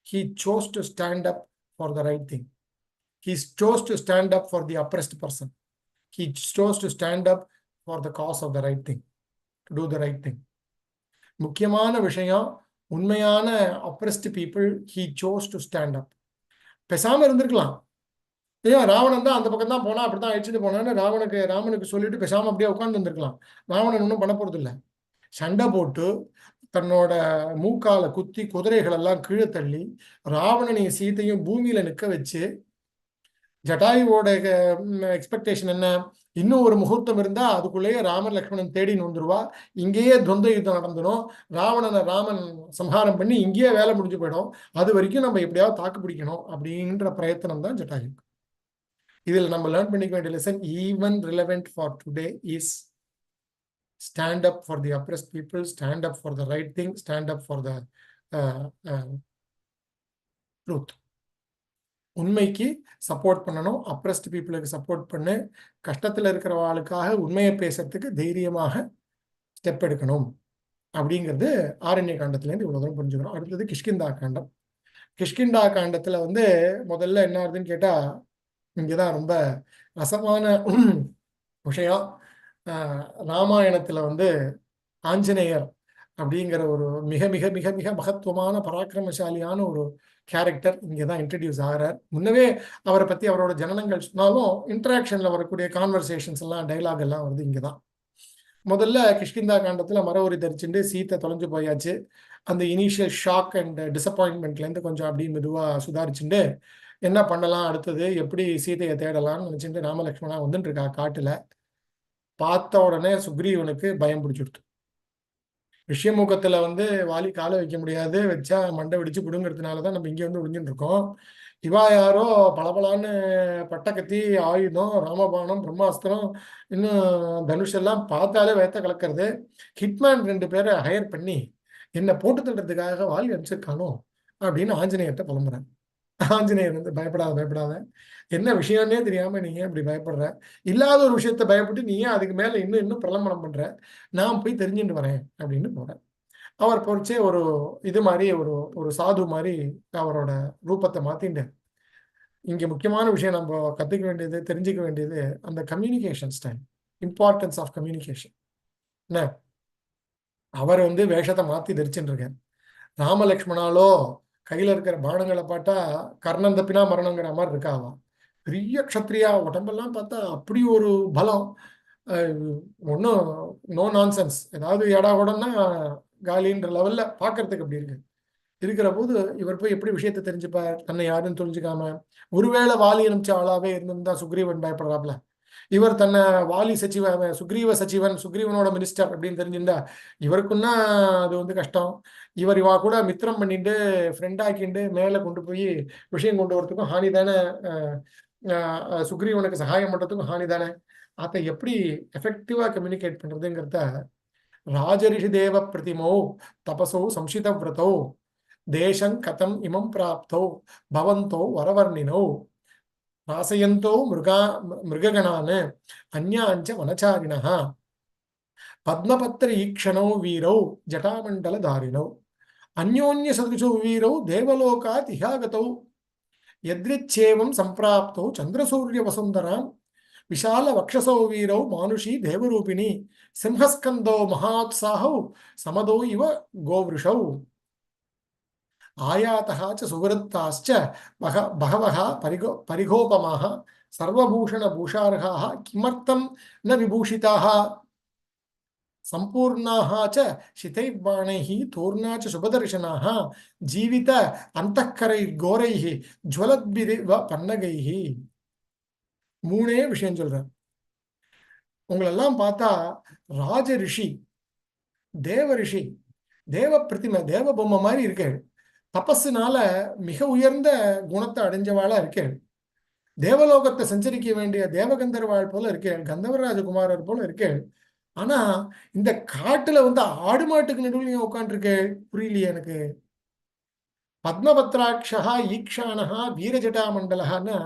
he chose to stand up for the right thing. He chose to stand up for the oppressed person. He chose to stand up for the cause of the right thing, to do the right thing. முக்கியமான விஷயம், உண்மையான oppressed people, he chose to stand up. பேசாம இருந்திருக்கலாம். ஏன் ராவணன் தான் அந்த பக்கம் தான் போனா, அப்படித்தான் அழிச்சுட்டு போனான்னு ராமனுக்கு சொல்லிட்டு பேசாம அப்படியே உட்கார்ந்து இருந்திருக்கலாம். ராவணன் ஒன்றும் பண்ண போறது இல்லை. சண்டை போட்டு தன்னோட மூக்கால குத்தி குதிரைகள் எல்லாம் கீழே தள்ளி ராவணனையும் சீத்தையும் பூமியில நிற்க வச்சு, ஜட்டாயுவோட எக்ஸ்பெக்டேஷன் என்ன, இன்னும் ஒரு முகூர்த்தம் இருந்தா அதுக்குள்ளேயே ராமன் லக்ஷ்மணன் தேடின்னு வந்துருவா, இங்கேயே துவந்த யுத்தம் நடந்துடும், ராமன் சம்ஹாரம் பண்ணி இங்கேயே வேலை முடிஞ்சு போயிடும், அது வரைக்கும் நம்ம எப்படியாவது தாக்கு பிடிக்கணும் அப்படின்ற பிரயத்தனம் தான் ஜட்டாயு. இதில் நம்ம லேர்ன் பண்ணிக்க வேண்டிய lesson, even relevant for today, is stand up for the oppressed people, stand up for the right thing, stand up for the truth. உண்மைக்கு சப்போர்ட் பண்ணணும், அப்ரெஸ்ட் பீப்புளுக்கு சப்போர்ட் பண்ணு, கஷ்டத்துல இருக்கிறவாளுக்காக உண்மையை பேசுறதுக்கு தைரியமாக ஸ்டெப் எடுக்கணும் அப்படிங்கிறது ஆரண்ய காண்டத்திலேருந்து இவ்வளவு தூரம் புரிஞ்சுக்கிறோம். அடுத்தது கிஷ்கிந்தா காண்டம். கிஷ்கிந்தா காண்டத்துல முதல்ல என்ன ஆகுதுன்னு கேட்டா, இங்கதான் ரொம்ப ரசமான விஷயம். ராமாயணத்துல ஆஞ்சநேயர் அப்படிங்கிற ஒரு மிக மிக மிக மிக மகத்துவமான பராக்கிரமசாலியான ஒரு கேரக்டர் இங்கதான் இன்ட்ரடியூஸ் ஆகிறார். முன்னவே அவரை பத்தி அவரோட ஜனனங்கள் சொன்னாலும் இன்டராக்ஷன்ல வரக்கூடிய கான்வர்சேஷன்ஸ் எல்லாம் டைலாக் எல்லாம் வருது இங்கதான். முதல்ல கிஷ்கிந்தா காண்டத்துல மரவரி தரிச்சுட்டு சீத்தை தொலைஞ்சு போயாச்சு. அந்த இனிஷியல் ஷாக் அண்ட் டிசப்பாயின்மெண்ட்ல இருந்து கொஞ்சம் அப்படி மெதுவா சுதாரிச்சுட்டு என்ன பண்ணலாம், அடுத்தது எப்படி சீதையை தேடலாம்னு நினைச்சுட்டு ராமலக்ஷ்மணா வந்துட்டு இருக்கா காட்டுல. பார்த்த உடனே சுக்ரீவனுக்கு பயம் பிடிச்சிடுது. ரிஷியமுகத்துல வாலி காலை வைக்க முடியாது, வச்சா மண்டை வெடிச்சு பிடுங்கிறதுனாலதான் நம்ம இங்க ஒளிஞ்சுட்டு இருக்கோம். இவா யாரோ பளபளான்னு பட்டக்கத்தி, ஆயுதம், ராமபாணம், பிரம்மாஸ்திரம், இன்னும் தனுஷ் எல்லாம் பார்த்தாலே வேத்த கலக்கிறது. ஹிட்மேன் 2 பேரை ஹையர் பண்ணி என்னை போட்டு தட்டுறதுக்காக வாலி அனுப்பிச்சிருக்கானோ அப்படின்னு ஆஞ்சநேயர்கிட்ட புலம்புறேன். ஆஞ்சநேயர் பயப்படாத, என்ன விஷயம்னே தெரியாம நீங்க இப்படி பயப்படுற, இல்லாத ஒரு விஷயத்த பயப்பட்டு நீ அதுக்கு மேல இன்னும் பிரலம்பனம் பண்ற, நான் போய் தெரிஞ்சுட்டு வரேன் அப்படின்னு போறேன். அவர் பொறிச்சே ஒரு இது மாதிரி ஒரு சாது மாதிரி அவரோட ரூபத்தை மாத்திண்டு. இங்க முக்கியமான விஷயம் நம்ம கத்துக்க வேண்டியது, தெரிஞ்சுக்க வேண்டியது அந்த communication style, importance of communication. என்ன அவர் வேஷத்தை மாத்தி தரிச்சுட்டு இருக்கார். ராமலக்ஷ்மணாலோ கையில இருக்கிற பானங்களை பார்த்தா கர்ணம் தப்பினா மரணங்கிற மாதிரி இருக்காவா. பெரிய க்ஷத்ரியா, உடம்பெல்லாம் பார்த்தா அப்படி ஒரு பலம். ஒன்றும் நோ நான்சென்ஸ், ஏதாவது ஏடா கூடன்னா காலின்ற லெவல்ல பாக்குறதுக்கு அப்படி இருக்கு. இருக்கிற போது இவர் போய் எப்படி விஷயத்தை தெரிஞ்சுப்பார்? தன்னை யாருன்னு தெரிஞ்சுக்காம. ஒருவேளை வாலி அனுப்பிச்ச ஆளாவே இருந்திருந்தா சுக்ரீவன் பயப்படுறாப்ல. இவர் தன்னை வாலி சச்சிவன், சுக்ரீவ சச்சிவன், சுக்ரீவனோட மினிஸ்டர் அப்படின்னு தெரிஞ்சிருந்தா இவருக்குன்னா அது கஷ்டம். இவர் இவா கூட மித்திரம் பண்ணிட்டு ஃப்ரெண்ட் ஆக்கிண்டு மேல கொண்டு போய் விஷயம் கொண்டு வரதுக்கும் ஹானி தானே, சுக்ரீவனுக்கு சகாயம் பண்றதுக்கும் ஹானி தானே. அதை எப்படி எஃபெக்டிவா கம்யூனிகேட் பண்றதுங்கிறத ராஜரிஷி தேவ பிரதிமோ தபசோ சம்சித விரதோ தேசம் கதம் இமம் பிராப்தோ பவந்தோ வரவர்ணினோ ராசயந்தோ மிருககணான் அந்யாஞ்ச வனச்சாரிணः பத்மபத்திர ஈக்ஷணோ வீரோ ஜட்டாமண்டல தாரிணோ அந்யோன்ய சதுஷோ வீரோ தேவலோகாத் இஹாகதோ யத்ரிச்சேவம் சம்பிராப்தோ சந்திரசூரிய வசுந்தராம் விஷால வக்ஷசோ வீரோ மானுஷி தேவரூபிணி சிம்ஹஸ்கந்தோ மகாத்சாஹௌ சமதோ இவ கோவ்ருஷௌ ஆயாதः च सुवृत्ताश्च बहवः परिगोपमाः सर्वभूषणभूषार्हाः किमर्थं न विभूषिताः सम्पूर्णाः च शितैर्बाणैः तूर्णा च शुभदर्शनाः जीवित अन्तःकरैर्घोरैः ज्वलद्भिरिव पन्नगैः. மூணே விஷயம் சொல்றேன். உங்களெல்லாம் பார்த்தா ராஜ ரிஷி, தேவ ரிஷி, தேவ பிரதிமை, தேவ பொம்மை மாதிரி இருக்கேள். தபஸுனால மிக உயர்ந்த குணத்தை அடைஞ்சவாளா இருக்கேள். தேவலோகத்தை சஞ்சரிக்க வேண்டிய தேவகந்தர்வாள் போல இருக்கேள், கந்தவராஜகுமாரர் போல இருக்கேள். ஆனா இந்த காட்டுல ஆடு மாட்டுக்கு நடுவில் உட்காந்துருக்கேள். புரியலையே எனக்கு. பத்மபத்ராட்சா ஈக்ஷானஹா வீரஜட்டா மண்டலஹான்னா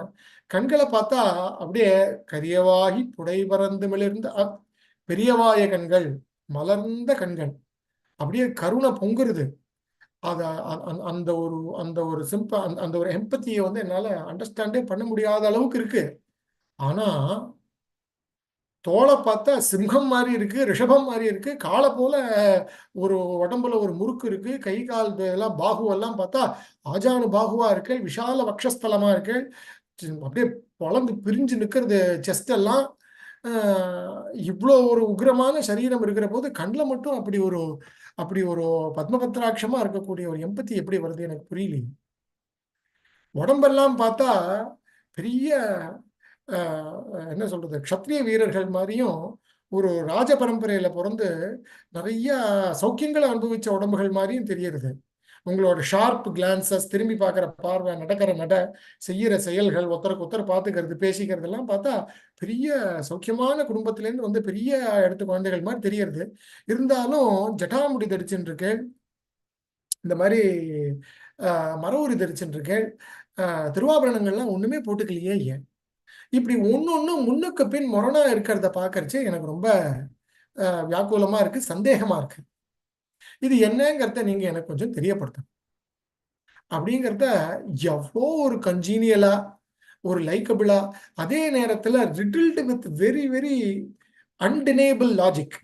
கண்களை பார்த்தா அப்படியே கரியவாகி புடை பறந்து மிளிர்ந்த பெரியவாய கண்கள், மலர்ந்த கண்கள், அப்படியே கருணை பொங்குறது. அத அந்த ஒரு அந்த ஒரு எம்பத்தியை என்னால அண்டர்ஸ்டாண்டே பண்ண முடியாத அளவுக்கு இருக்கு. ஆனா தோலை பார்த்தா சிம்ஹம் மாதிரி இருக்கு, ரிஷபம் மாதிரி இருக்கு, காலை போல ஒரு உடம்புல ஒரு முறுக்கு இருக்கு, கை கால் எல்லாம் பாகுவெல்லாம் பார்த்தா ஆஜானு பாகுவா இருக்கு, விஷால வக்ஷஸ்தலமா இருக்கு, அப்படியே பொழந்து பிரிஞ்சு நிற்கிறது செஸ்ட் எல்லாம். இவ்வளோ ஒரு உக்ரமான சரீரம் இருக்கிற போது கண்ணில் மட்டும் அப்படி ஒரு பத்மபத்ராட்சமா இருக்கக்கூடிய ஒரு எம்பத்தி எப்படி வருது எனக்கு புரியல. உடம்பெல்லாம் பார்த்தா பெரிய என்ன சொல்றது, க்ஷத்ரிய வீரர்கள் மாதிரியும் ஒரு ராஜ பரம்பரையில பிறந்து நிறைய சௌக்கியங்களை அனுபவிச்ச உடம்புகள் மாதிரியும் தெரியறது. உங்களோட ஷார்ப் கிளான்சஸ், திரும்பி பார்க்குற பார்வை, நடக்கிற செய்யற செயல்கள், ஒருத்தருக்கு ஒருத்தர் பார்த்துக்கிறது, பேசிக்கிறது எல்லாம் பார்த்தா பெரிய சௌக்கியமான குடும்பத்திலேருந்து பெரிய இடத்து குழந்தைகள் மாதிரி தெரியறது. இருந்தாலும் ஜட்டாமுடி தரிச்சுட்டு இருக்கு, இந்த மாதிரி மரவுரி தரிச்சுட்டு இருக்கு, திருவாபரணங்கள்லாம் ஒண்ணுமே போட்டுக்கலையே. ஏன் இப்படி ஒன்னொன்னு முன்னுக்கு பின் முரணா இருக்கிறத பாக்கறச்சே எனக்கு ரொம்ப வியாக்குலமா இருக்கு, சந்தேகமா இருக்கு. இது என்னங்கிறத நீங்க எனக்கு கொஞ்சம் தெரியப்படுத்தணும். அப்படிங்கிறத எவ்வளோ ஒரு கன்ஜீனியலா, ஒரு லைக்கபிளா, அதே நேரத்துல riddled with very very undeniable logic.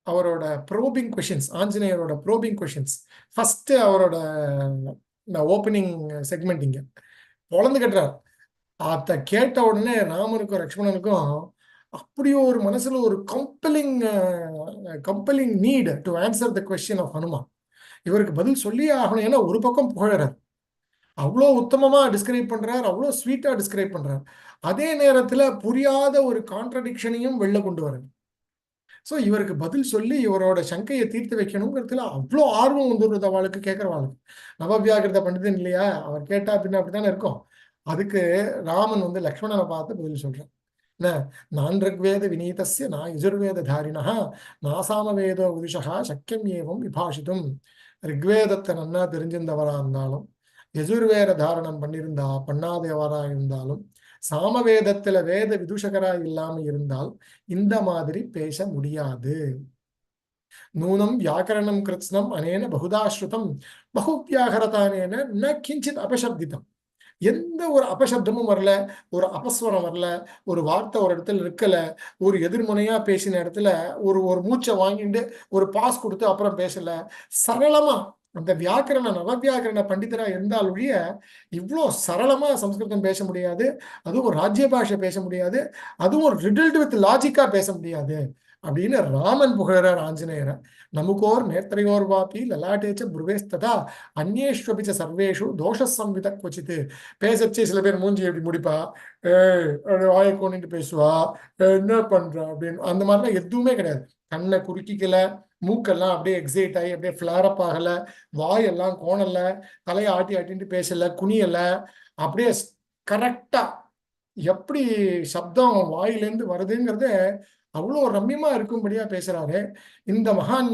அவரோட ப்ரோபிங் கொஷின்ஸ், ஆஞ்சநேயரோட ப்ரோபிங் கொஷின்ஸ், ஃபர்ஸ்ட் அவரோட ஓப்பனிங் செக்மெண்ட் இங்க பொழந்து கட்டுறார். அதை கேட்ட உடனே ராமனுக்கும் லக்ஷ்மணனுக்கும் அப்படி ஒரு மனசுல ஒரு compelling need to answer the question of Hanuman. இவருக்கு பதில் சொல்லியே ஆகணும். ஏன்னா ஒரு பக்கம் புகழறார், அவ்வளோ உத்தமமா டிஸ்கிரைப் பண்றார், அவ்வளோ ஸ்வீட்டா டிஸ்கிரைப் பண்றார். அதே நேரத்துல புரியாத ஒரு கான்ட்ரடிக்ஷனையும் வெளில கொண்டு வர்றார். ஸோ இவருக்கு பதில் சொல்லி இவரோட சங்கையை தீர்த்து வைக்கணுங்கிறதுல அவ்வளோ ஆர்வம் வந்துடுறது அவளுக்கு, கேட்கறவாளுக்கு. நவவியாகிருத பண்டிதன் இல்லையா, அவர் கேட்டா அப்படின்னா அப்படித்தானே இருக்கும். அதுக்கு ராமன் லக்ஷ்மணனை பார்த்து பதில் சொல்றான். நான் ரிக்வேத வினீதஸ்ய நா யஜுர்வேத தாரிணா நாசாம வேதோ விதுஷா சக்கியம் ஏவம் விபாஷித்தும். ரிக்வேதத்தை நன்னா தெரிஞ்சிருந்தவரா இருந்தாலும், யஜுர்வேத தாரணம் பண்ணாதவரா இருந்தாலும், சாமவேதத்துல வேத விதுஷகரா இல்லாம இருந்தால் இந்த மாதிரி பேச முடியாது. நூனம் வியாக்கரணம் கிருத்ஸ்னம் அனேன பகுதாஸ்ருதம் பகுவியாகரதானேன ந கிஞ்சித் அபசப்திதம். எந்த ஒரு அபசப்தமும் வரல, ஒரு அபஸ்வரம் வரல, ஒரு வார்த்தை ஒரு இடத்துல இருக்கல, ஒரு எதிர்முனையா பேசின இடத்துல ஒரு ஒரு மூச்சை வாங்கிட்டு ஒரு பாஸ் கொடுத்து அப்புறம் பேசல. சரளமா அந்த வியாக்கரண நவவியாக்கரண பண்டிதரா இருந்தால் ஒழிய இவ்வளோ சரளமா சம்ஸ்கிருதம் பேச முடியாது. அதுவும் ஒரு ராஜ்ய பாஷை பேச முடியாது. அதுவும் ஒரு ரிடில்டு வித் லாஜிக்கா பேச முடியாது அப்படின்னு ராமன் புகழறார் ஆஞ்சநேயரை. நமக்கோர் நேத்திரையோர் வாப்பி லலாட்டேச்ச புருவேஸ்ததா அந்நேஷ்வபிச்ச சர்வேஷு தோஷ சம்வித கொச்சித்து. பேசச்சே சில பேர் மூஞ்சி எப்படி முடிப்பா, வாயை கொண்டுட்டு பேசுவா, என்ன பண்றா அப்படின்னு. அந்த மாதிரிலாம் எதுவுமே கிடையாது. கண்ணை குறுக்கிக்கல, மூக்கெல்லாம் அப்படியே எக்ஸைட் ஆகி அப்படியே ஃபிளாரப் ஆகல, வாயெல்லாம் கோணல, தலையை ஆட்டி ஆட்டின்ட்டு பேசல, குனியல, அப்படியே கரெக்டா எப்படி சப்தம் வாயிலேருந்து வருதுங்கிறத அவ்வளோ ரம்யமா இருக்கும்படியா பேசுறாரு. இந்த மகான்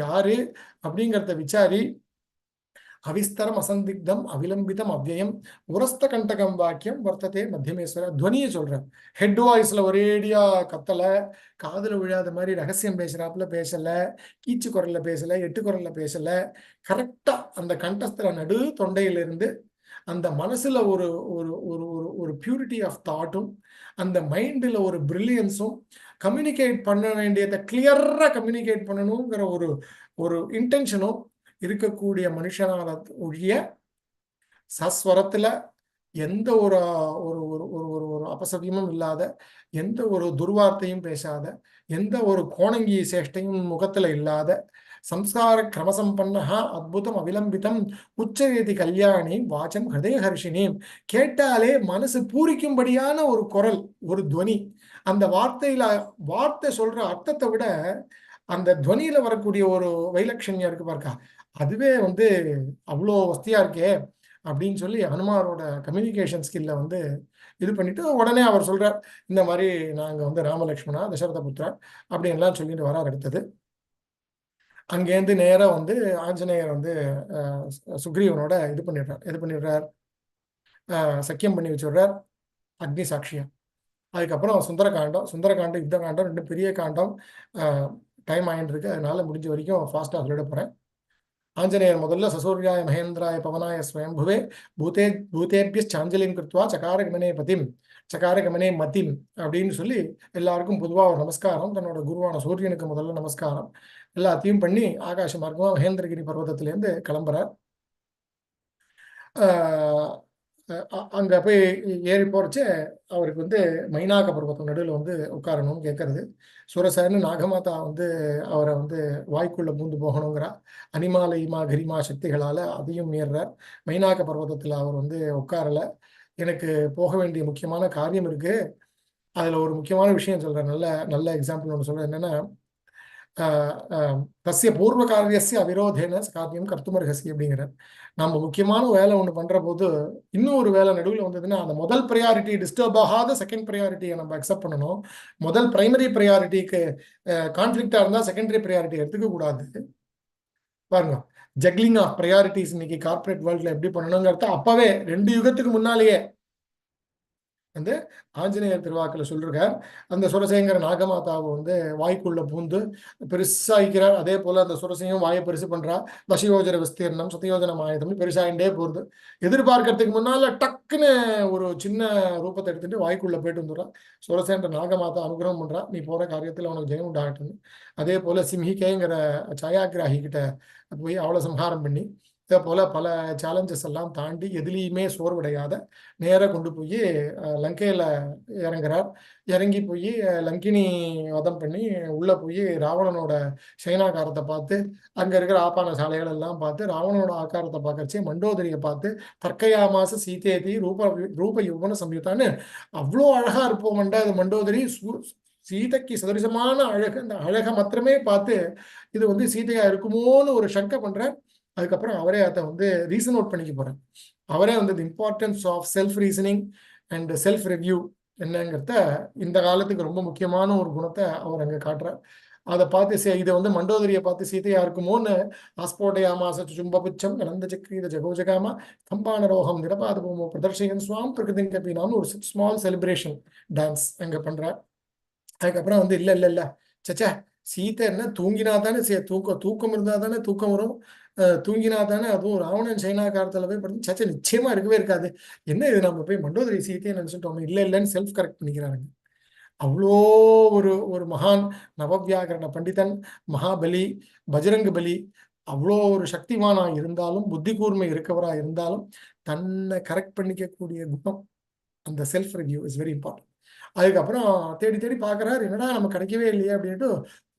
யாரு அப்படிங்கிறத விசாரி அவிஸ்தரம் அசந்திக்தம் அவிலம்பிதம் அவ்யயம் உரஸ்த கண்டகம் வாக்கியம் வர்த்ததே மத்தியமேஸ்வர. துவனியை சொல்றேன். ஹெட் வாய்ஸ்ல ஒரேடியா கத்தல, காதுல விழாத மாதிரி ரகசியம் பேசுறாப்புல பேசல, கீச்சு குரல்ல பேசல, எட்டு குரல்ல பேசல. கரெக்டா அந்த கண்டஸ்தல நடு தொண்டையிலிருந்து அந்த மனசுல ஒரு ஒரு ஒரு ஒரு பியூரிட்டி ஆஃப் தாட்டும், அந்த மைண்ட்ல ஒரு பிரில்லியன்ஸும், கம்யூனிகேட் பண்ண வேண்டியதை கிளியரா கம்யூனிகேட் பண்ணணுங்கிற ஒரு ஒரு இன்டென்ஷனும் இருக்கக்கூடிய மனுஷனால ஒழிய சஸ்வரத்துல எந்த ஒரு ஒரு ஒரு ஒரு ஒரு அபசவியமும் இல்லாத, எந்த ஒரு துர்வார்த்தையும் பேசாத, எந்த ஒரு கோணங்கி சேஷ்டையும் முகத்துல இல்லாத, சம்சார கிரமசம்பன்னா அத்புதம் அவிலம்பிதம் உச்சரேதி கல்யாணி வாச்சம் ஹிருதயஹர்ஷினி. கேட்டாலே மனசு பூரிக்கும்படியான ஒரு குரல், ஒரு துவனி. அந்த வார்த்தை சொல்ற அர்த்தத்தை விட அந்த துவனியில வரக்கூடிய ஒரு வைலட்சண்யம் இருக்கு பாருக்கா, அதுவே அவ்வளோ வஸ்தியா இருக்கே அப்படின்னு சொல்லி ஹனுமாரோட கம்யூனிகேஷன் ஸ்கில்ல இது பண்ணிட்டு உடனே அவர் சொல்றார், இந்த மாதிரி நாங்க ராமலக்ஷ்மணா தசரத புத்திரா அப்படி எல்லாம் சொல்லிட்டு வரார். அடுத்தது அங்கேருந்து நேரா ஆஞ்சநேயர் சுக்ரீவனோட இது பண்ணிடுறார், சக்கியம் பண்ணி வச்சுடுறார் அக்னி சாட்சியா. அதுக்கப்புறம் சுந்தரகாண்டம் யுத்த காண்டம் ரெண்டு பெரிய காண்டம் டைம் ஆயிட்டு இருக்கு. அதனால முடிஞ்ச வரைக்கும் ஃபாஸ்டா சொல்லிட போறேன். ஆஞ்சநேயர் முதல்ல சசூர்யாய மகேந்திராய பவனாய ஸ்வயம்புவே பூதேபியச்சாஞ்சலிம் கிருத்வா சகார கமனே மதிம் அப்படின்னு சொல்லி எல்லாருக்கும் பொதுவாக ஒரு நமஸ்காரம், தன்னோட குருவான சூரியனுக்கு முதல்ல நமஸ்காரம் எல்லாத்தையும் பண்ணி ஆகாச மார்க்கமா மகேந்திரகிரி பர்வதத்திலேருந்து கிளம்புறார். அங்க போய் ஏறி போறச்சு அவருக்கு மைனாக பர்வதம் நடுவில் உட்காரணும்னு கேட்கறது. சுரசன்னு நாகமாதா அவரை வாய்க்குள்ள பூந்து போகணுங்கிறா. அனிமால இமா கரிமா சக்திகளால அதையும் மீறார். மைனாக பர்வதத்துல அவர் உட்காரல. எனக்கு போக வேண்டிய முக்கியமான காரியம் இருக்கு, அதுல ஒரு முக்கியமான விஷயம் சொல்றேன். நல்ல எக்ஸாம்பிள் ஒன்று சொல்றேன். என்னன்னா தஸ்ய பூர்வ காரியஸ்ய அவிரோதேன காரியம் கர்த்துமர்ஹசி அப்படிங்கிற. நம்ம முக்கியமான வேலை ஒன்று பண்ற போது இன்னும் ஒரு வேலை நடுவில் வந்ததுன்னா அந்த முதல் ப்ரையாரிட்டி டிஸ்டர்ப் ஆகாத செகண்ட் ப்ரையாரிட்டியை நம்ம அக்செப்ட் பண்ணணும். முதல் பிரைமரி ப்ரையாரிட்டிக்கு கான்ஃபிளிக்டா இருந்தா செகண்டரி ப்ரையாரிட்டி எடுத்துக்க கூடாது. பாருங்க, ஜக்லிங் ஆஃப் ப்ரையாரிட்டிஸ் இன்னைக்கு கார்பரேட் வேர்ல்ட்ல எப்படி பண்ணணுங்கிறத அப்பவே 2 யுகத்துக்கு முன்னாலேயே ஆஞ்சநேயர் திருவாக்குல சொல்றார். அந்த சுரசேங்கிற நாகமாதாவை வாய்க்குள்ள பூந்து பெருசாய்க்கிறார். அதே போல அந்த சுரசையும் வாயை பெருசு பண்றா. தசயோஜன விஸ்தீர்ணம் சதயோஜனம் ஆயுதம் பெருசாயிண்டே போகுது. எதிர்பார்க்கறதுக்கு முன்னால டக்குன்னு ஒரு சின்ன ரூபத்தை எடுத்துட்டு வாய்க்குள்ள போயிட்டு வந்துடுறா. சுரசேன்ற நாகமாதா அனுகிரகம் பண்றா, நீ போற காரியத்துல உனக்கு ஜெயம் உண்டாகட்டும். அதே போல சிம்ஹிகேங்கிற சாயாகிராகி கிட்ட போய் அவளை சம்ஹாரம் பண்ணி இதே போல பல சேலஞ்சஸ் எல்லாம் தாண்டி எதுலேயுமே சோர்வடையாத நேர கொண்டு போய் லங்கையில இறங்குறார். இறங்கி போய் லங்கினி வதம் பண்ணி உள்ள போய் ராவணனோட சைனாகாரத்தை பார்த்து, அங்க இருக்கிற ஆப்பான சாலைகள் எல்லாம் பார்த்து, ராவணனோட ஆக்காரத்தை பார்க்கறச்சே மண்டோதரியை பார்த்து தற்கையாமாச சீதேதி ரூப யுவன சம்யுத்தான்னு அவ்வளோ அழகா இருப்போம்ண்டா அது மண்டோதரி. சீதைக்கு சதரிசமான அழகு, அந்த அழகை மாத்திரமே பார்த்து இது சீதையா இருக்குமோன்னு ஒரு சங்கை பண்ற. அதுக்கப்புறம் அவரே அதை ரீசன் அவுட் பண்ணிக்க போறேன். அவரே the importance of self reasoning and self review என்னங்கிறத இந்த காலத்துக்கு ரொம்ப முக்கியமான ஒரு குணத்தை அவர் அங்க காட்டுறார். அதை பார்த்து இதை மண்டோதரியை பார்த்து சீதையா இருக்குமோன்னு ஆஸ்போடயாமாச சும்பபுச்சம் நந்த சக்ரீத ஜகோஜகாமா கம்பானரோகம் நிரபாதபூமோ பிரதர்ஷயன் சுவாம் பிரகிருதின் கப்பினான்னு ஒரு ஸ்மால் செலிப்ரேஷன் டான்ஸ் அங்க பண்றார். அதுக்கப்புறம் இல்ல சச்சா சீத்தை என்ன தூங்கினா தானே தூக்கம் இருந்தா தானே தூக்கம் வரும். தூங்கினா தானே, அதுவும் ராவணன் சைனாக்காரத்தில் போய் படுத்து சச்சா நிச்சயமா இருக்கவே இருக்காது, என்ன இது நம்ம போய் மண்டோதரி சீத்தையை நினைச்சிட்டோம், இல்லைன்னு செல்ஃப் கரெக்ட் பண்ணிக்கிறாங்க. அவ்வளோ ஒரு ஒரு மகான் நவவியாகரண பண்டிதன், மகாபலி, பஜரங்க பலி, அவ்வளோ ஒரு சக்திமானா இருந்தாலும், புத்தி கூர்மை இருக்கவரா இருந்தாலும், தன்னை கரெக்ட் பண்ணிக்கக்கூடிய குணம், அந்த self review is very important. அதுக்கப்புறம் தேடி தேடி பார்க்குறாரு, என்னடா நம்ம கிடைக்கவே இல்லையே அப்படின்ட்டு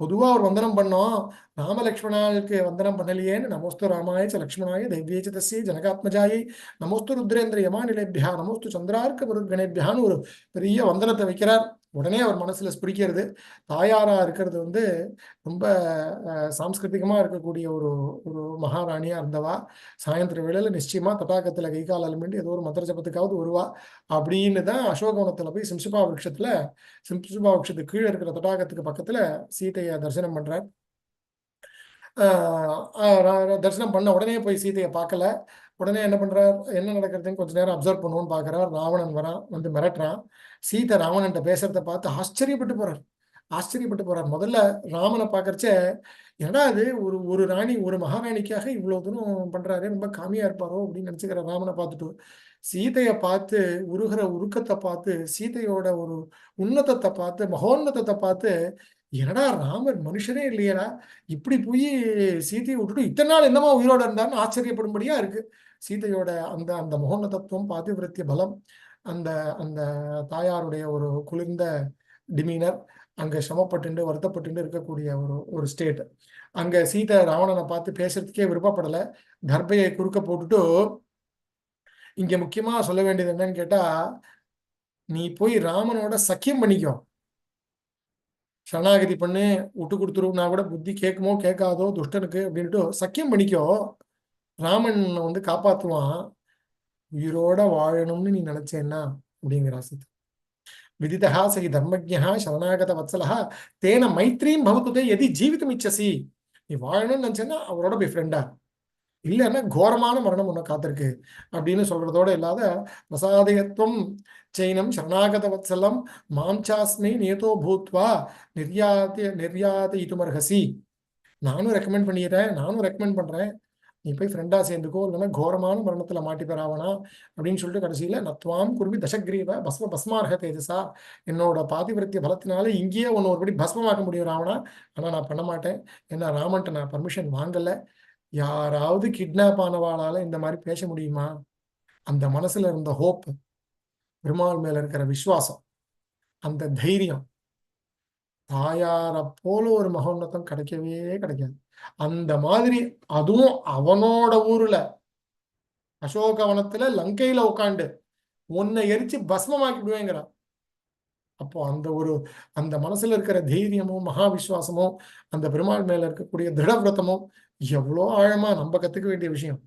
பொதுவாக ஒரு வந்தனம் பண்ணோம், ராமலக்ஷ்மணாவுக்கு வந்தனம் பண்ணலையேன்னு, நமோஸ்து ராமாய ச லக்ஷ்மணாய தைவ்யேச்ச தஸ்யை ஜனகாத்மஜாயை நமோஸ்து ருத்ரேந்திர யமாநிலேபியா நமோஸ்து சந்திரார்க்க மருத்கணேபியான்னு ஒரு பெரிய வந்தனத்தை வைக்கிறார். உடனே அவர் மனசுல ஸ்பிரிக்கிறது, தாயாரா இருக்கிறது வந்து ரொம்ப சாம்ஸ்கிருதிகமா இருக்கக்கூடிய ஒரு ஒரு மகாராணியா இருந்தவா, சாயந்தர வேளையில நிச்சயமா தடாகத்துல கை கால் அலமிண்டு ஏதோ ஒரு மந்திர ஜபத்துக்காவது வருவா அப்படின்னு தான் அசோகவனத்துல போய் சிம்சுபா விருட்சத்துக்கு கீழே இருக்கிற தடாகத்துக்கு பக்கத்துல சீதையை தரிசனம் பண்றார். தரிசனம் பண்ண உடனே போய் சீதையை பார்க்கல. உடனே என்ன பண்றார், என்ன நடக்கிறதுன்னு கொஞ்ச நேரம் அப்சர்வ் பண்ணுவோன்னு பாக்குறார். ராவணன் வரான், வந்து மிரட்டுறான். சீதை ராவணன்ட்ட பேசுறத பார்த்து ஆச்சரியப்பட்டு போறார். முதல்ல ராமனை பார்க்கறச்ச, ஏன்னா அது ஒரு ஒரு ராணி, ஒரு மகாராணிக்காக இவ்வளவு தூரம் பண்றாரு, ரொம்ப காமியா இருப்பாரோ அப்படின்னு நினைச்சுக்கிற ராமனை பார்த்துட்டு, சீதையை பார்த்து உருகிற உருக்கத்தை பார்த்து, சீதையோட ஒரு உன்னதத்தை பார்த்து, மகோன்னதத்தை பார்த்து, என்னடா ராமர் மனுஷனே இல்லையடா, இப்படி போய் சீதையை விட்டுட்டு இத்தனை நாள் என்னமா உயிரோட இருந்தான்னு ஆச்சரியப்படும்படியா இருக்கு. சீதையோட அந்த அந்த மகோன்னதத்துவம், பாதிவிரத்திய பலம், அந்த அந்த தாயாருடைய ஒரு குளிர்ந்த டிமீனர், அங்க சிரமப்பட்டு வருத்தப்பட்டு இருக்கக்கூடிய ஒரு ஒரு ஸ்டேட். அங்க சீதை ராவணனை பார்த்து பேசுறதுக்கே விருப்பப்படல, தர்பையை குறுக்க போட்டுட்டு, இங்க முக்கியமா சொல்ல வேண்டியது என்னன்னு கேட்டா, நீ போய் ராமனோட சக்கியம் பண்ணிக்கோ, சரணாகதி பண்ணு, விட்டு கொடுத்துருன்னா கூட புத்தி கேட்குமோ கேட்காதோ துஷ்டனுக்கு அப்படின்ட்டு சக்கியம் பண்ணிக்கோ, ராமன் வந்து காப்பாத்துவான், உயிரோட வாழணும்னு நீ நினைச்சேன்னா அப்படிங்கிறா சீதா. விதிதா சகி தர்மஜ்ஞா சரணாகத வத்சலா தேன மைத்ரீம் பவத்துதே எதி ஜீவிதம் இச்சசி. நீ வாழணும்னு நினைச்சேன்னா அவரோட போய் ஃப்ரெண்டா, இல்லைன்னா கோரமான மரணம் உன்னை காத்திருக்கு அப்படின்னு சொல்றதோட இல்லாத, பிரசாதயத்துவம் சைனம் சரணாகத வத்சலம் மாம்சாஸ்மை நேதோ பூத்வா நிர்யாதிதுமர்ஹசி. நானும் ரெக்கமெண்ட் பண்றேன், நீ போய் ஃப்ரெண்டா சேர்ந்துக்கோ, இல்லைன்னா கோரமான மரணத்துல மாட்டிப்பெறாவனா அப்படின்னு சொல்லிட்டு கடைசியில நத்வாம் குருவி தசக்ரீவ பஸ்மார்ஹ தேஜசா, என்னோட பாதிவிரத்திய பலத்தினால இங்கேயே ஒன்னு ஒருபடி பஸ்மமாக்க முடியும் ராவணா, ஆனா நான் பண்ண மாட்டேன், ஏன்னா ராமன்ட்ட நான் பர்மிஷன் வாங்கல. யாராவது கிட்னாப் ஆனவாளால இந்த மாதிரி பேச முடியுமா? அந்த மனசுல இருந்த ஹோப், பெருமாள் மேல இருக்கிற விசுவாசம், அந்த தைரியம், தாயார போல ஒரு மகோன்னதம் கிடைக்கவே கிடைக்காது. அந்த மாதிரி, அதுவும் அவனோட ஊர்ல அசோகவனத்துல லங்கையில உட்காண்டு உன்னை எரிச்சு பஸ்மமாக்கிடுவேங்கிறான். அப்போ அந்த மனசுல இருக்கிற தைரியமும் மகாவிஸ்வாசமும், அந்த பெருமாள் மேல இருக்கக்கூடிய திருடவிரதமும் எவ்வளோ ஆழமா நம்ம கத்துக்க வேண்டிய விஷயம்.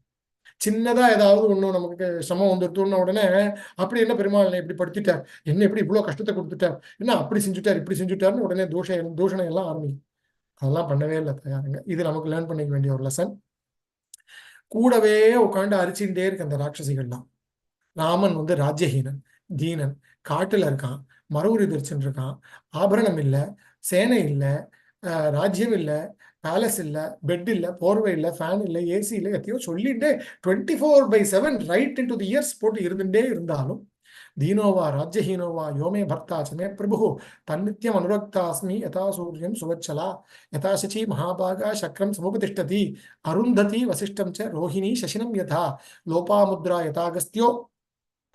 சின்னதா ஏதாவது ஒண்ணு நமக்கு சிரமம் வந்துருத்தோம்ன உடனே, அப்படி என்ன பெருமாள் இப்படி படுத்திட்டார், என்ன எப்படி இவ்வளவு கஷ்டத்தை கொடுத்துட்டார், என்ன அப்படி செஞ்சுட்டார் இப்படி செஞ்சுட்டாருன்னு உடனே தூஷணம் எல்லாம் ஆரம்பிக்கும். அதெல்லாம் பண்ணவே இல்லை தயாருங்க. இது நமக்கு லேர்ன் பண்ணிக்க வேண்டிய ஒரு லெசன். கூடவே உட்காந்து அரிச்சுட்டே இருக்கு அந்த ராட்சசிகள்லாம். ராமன் வந்து ராஜ்யஹீனன், தீனன், காட்டுல இருக்கான், மரவுரி தரிச்சுட்டு இருக்கான், ஆபரணம் இல்லை, சேனை இல்லை, ராஜ்யம் இல்லை, பேலஸ் இல்லை, பெட் இல்லை, போர்வை இல்லை, ஃபேன் இல்லை, ஏசி இல்லை, எத்தையோ சொல்லிட்டு 24/7 ரைட் இன்டு தி இயர்ஸ் போட்டு இருந்துட்டே இருந்தாலும், தீனோவா ராஜ்யஹீனோவா யோமே பர்த்தா சமே பிரபு தன்னித்யம் அனுரக்தாஸ்மி யதா சூரியம் சுவச்சலா யதா சச்சி மகாபாகா சக்கரம் சமுபதிஷ்டதி அருந்ததி வசிஷ்டம் ச ரோஹிணி சசினம் யதா லோபாமுத்ரா யதாகஸ்தியோ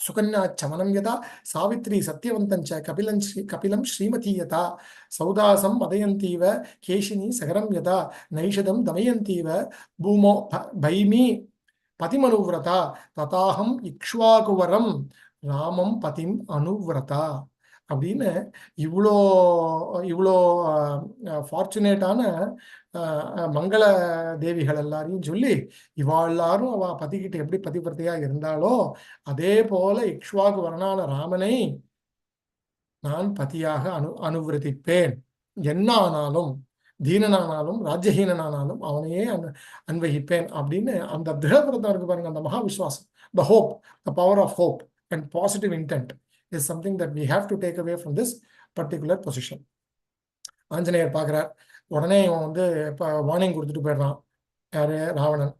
சுகன்யா சமனம் யதா சாவித்ரி சத்யவந்தஞ்ச கபிலம் ஸ்ரீமதி யதா சௌதாசம் மதயந்தீவ கேஷினி சகரம் யதா நைஷதம் தமயந்தீவ பூமோ பைமி பதிமனுவிரதா ததாஹம் இக்ஷ்வாகுவரம் ராமம் பதிம் அனுவிரதா அப்படின்னு இவ்வளோ இவ்வளோ ஃபார்ச்சுனேட்டான மங்கள தேவிகள் எல்லாரையும் சொல்லி, இவாள் எல்லாரும் அவ பதிக்கிட்ட எப்படி பதிவிரதையா இருந்தாலோ அதே போல இக்ஷ்வாகு வரணான ராமனை நான் பதியாக அனுவிரதிப்பேன், என்ன ஆனாலும், தீனனானாலும் ராஜ்யஹீனனானாலும் அவனையே அன்வகிப்பேன் அப்படின்னு அந்த திருடவிரதம் இருக்கு பாருங்க, அந்த மகாவிஸ்வாசம், the hope, the power of hope and positive intent is something that we have to take away from this particular position. Anjaneyar பார்க்கிறார், உடனே இவன் வந்து இப்போ வார்னிங் கொடுத்துட்டு போயிடுறான், யாரு ராவணன்.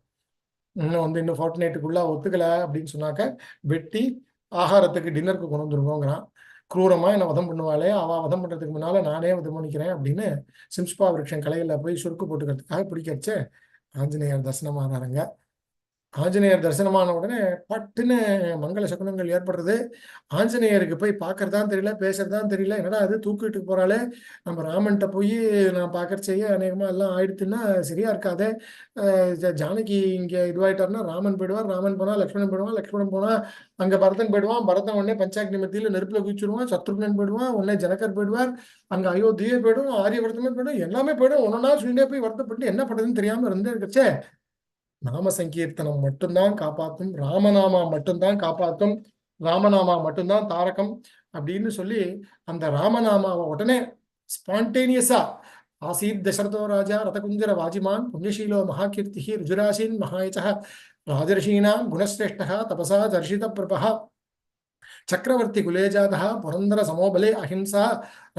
இன்னும் ஃபார்ட்நைட்டுக்குள்ள ஒத்துக்கல அப்படின்னு சொன்னாக்க வெட்டி ஆகாரத்துக்கு டின்னருக்கு கொண்டு வந்துருவோங்கிறான். குரூரமா என்ன வதம் பண்ணுவாளே, அவ வதம் பண்றதுக்கு முன்னால நானே வதம் பண்ணிக்கிறேன் அப்படின்னு சிம்ஸ்பா விருட்சம் கலையில போய் சுருக்கு போட்டுக்கிறதுக்காக பிடிக்கச்சே ஆஞ்சநேயர் தரிசனமானாருங்க. ஆஞ்சநேயர் தரிசனமான உடனே பட்டுன்னு மங்கள சகுனங்கள் ஏற்படுறது. ஆஞ்சநேயருக்கு போய் பார்க்கறதான் தெரியல, பேசுறதான் தெரியல. என்னடா அது தூக்கிட்டு போறாளே, நம்ம ராமன்ட்ட போய் நான் பார்க்கறச்சேயே அநேகமா எல்லாம் ஆயிடுத்துன்னா சரியா இருக்காதே. ஜானகி இங்க இதுவாயிட்டாருன்னா ராமன் போயிடுவார், ராமன் போனா லக்ஷ்மணன் போயிடுவான், லக்ஷ்மணன் போனா அங்க பரதன் போயிடுவான், பரதன் உடனே பஞ்சாக்னி மத்தியில நெருப்புல குதிச்சிடுவான், சத்ருக்னன் போயிடுவான், உடனே ஜனகர் போயிடுவார், அங்க அயோத்தியே போயிடும், ஆரியவர்த்தமே போயிடும், எல்லாமே போயிடும். ஒன்னொன்னா சொல்லிட்டே போய் வருத்தப்பட்டு என்ன பண்றதுன்னு தெரியாம இருந்து இருக்கச்சே நாம சங்கீர்த்தனம் மட்டும்தான் காப்பாற்றும், ராமநாமா மட்டும்தான் காப்பாற்றும், ராமநாமா மட்டும்தான் தாரகம் அப்படின்னு சொல்லி அந்த ராமநாமாவை உடனே ஸ்பான்டேனியஸா ஆசீத் தசரதோ ராஜா ரதகுஞ்சர வாஜிமான் புண்ணியசீலோ மகாகீர்த்தி ருஜுராசீன் மகாயச ராஜர்ஷீனாம் குணஸ்ரேஷ்டா தபசா தர்ஷித பிரபா சக்கரவர்த்தி குலேஜாதா புரந்தர சமோபலே அஹிம்சா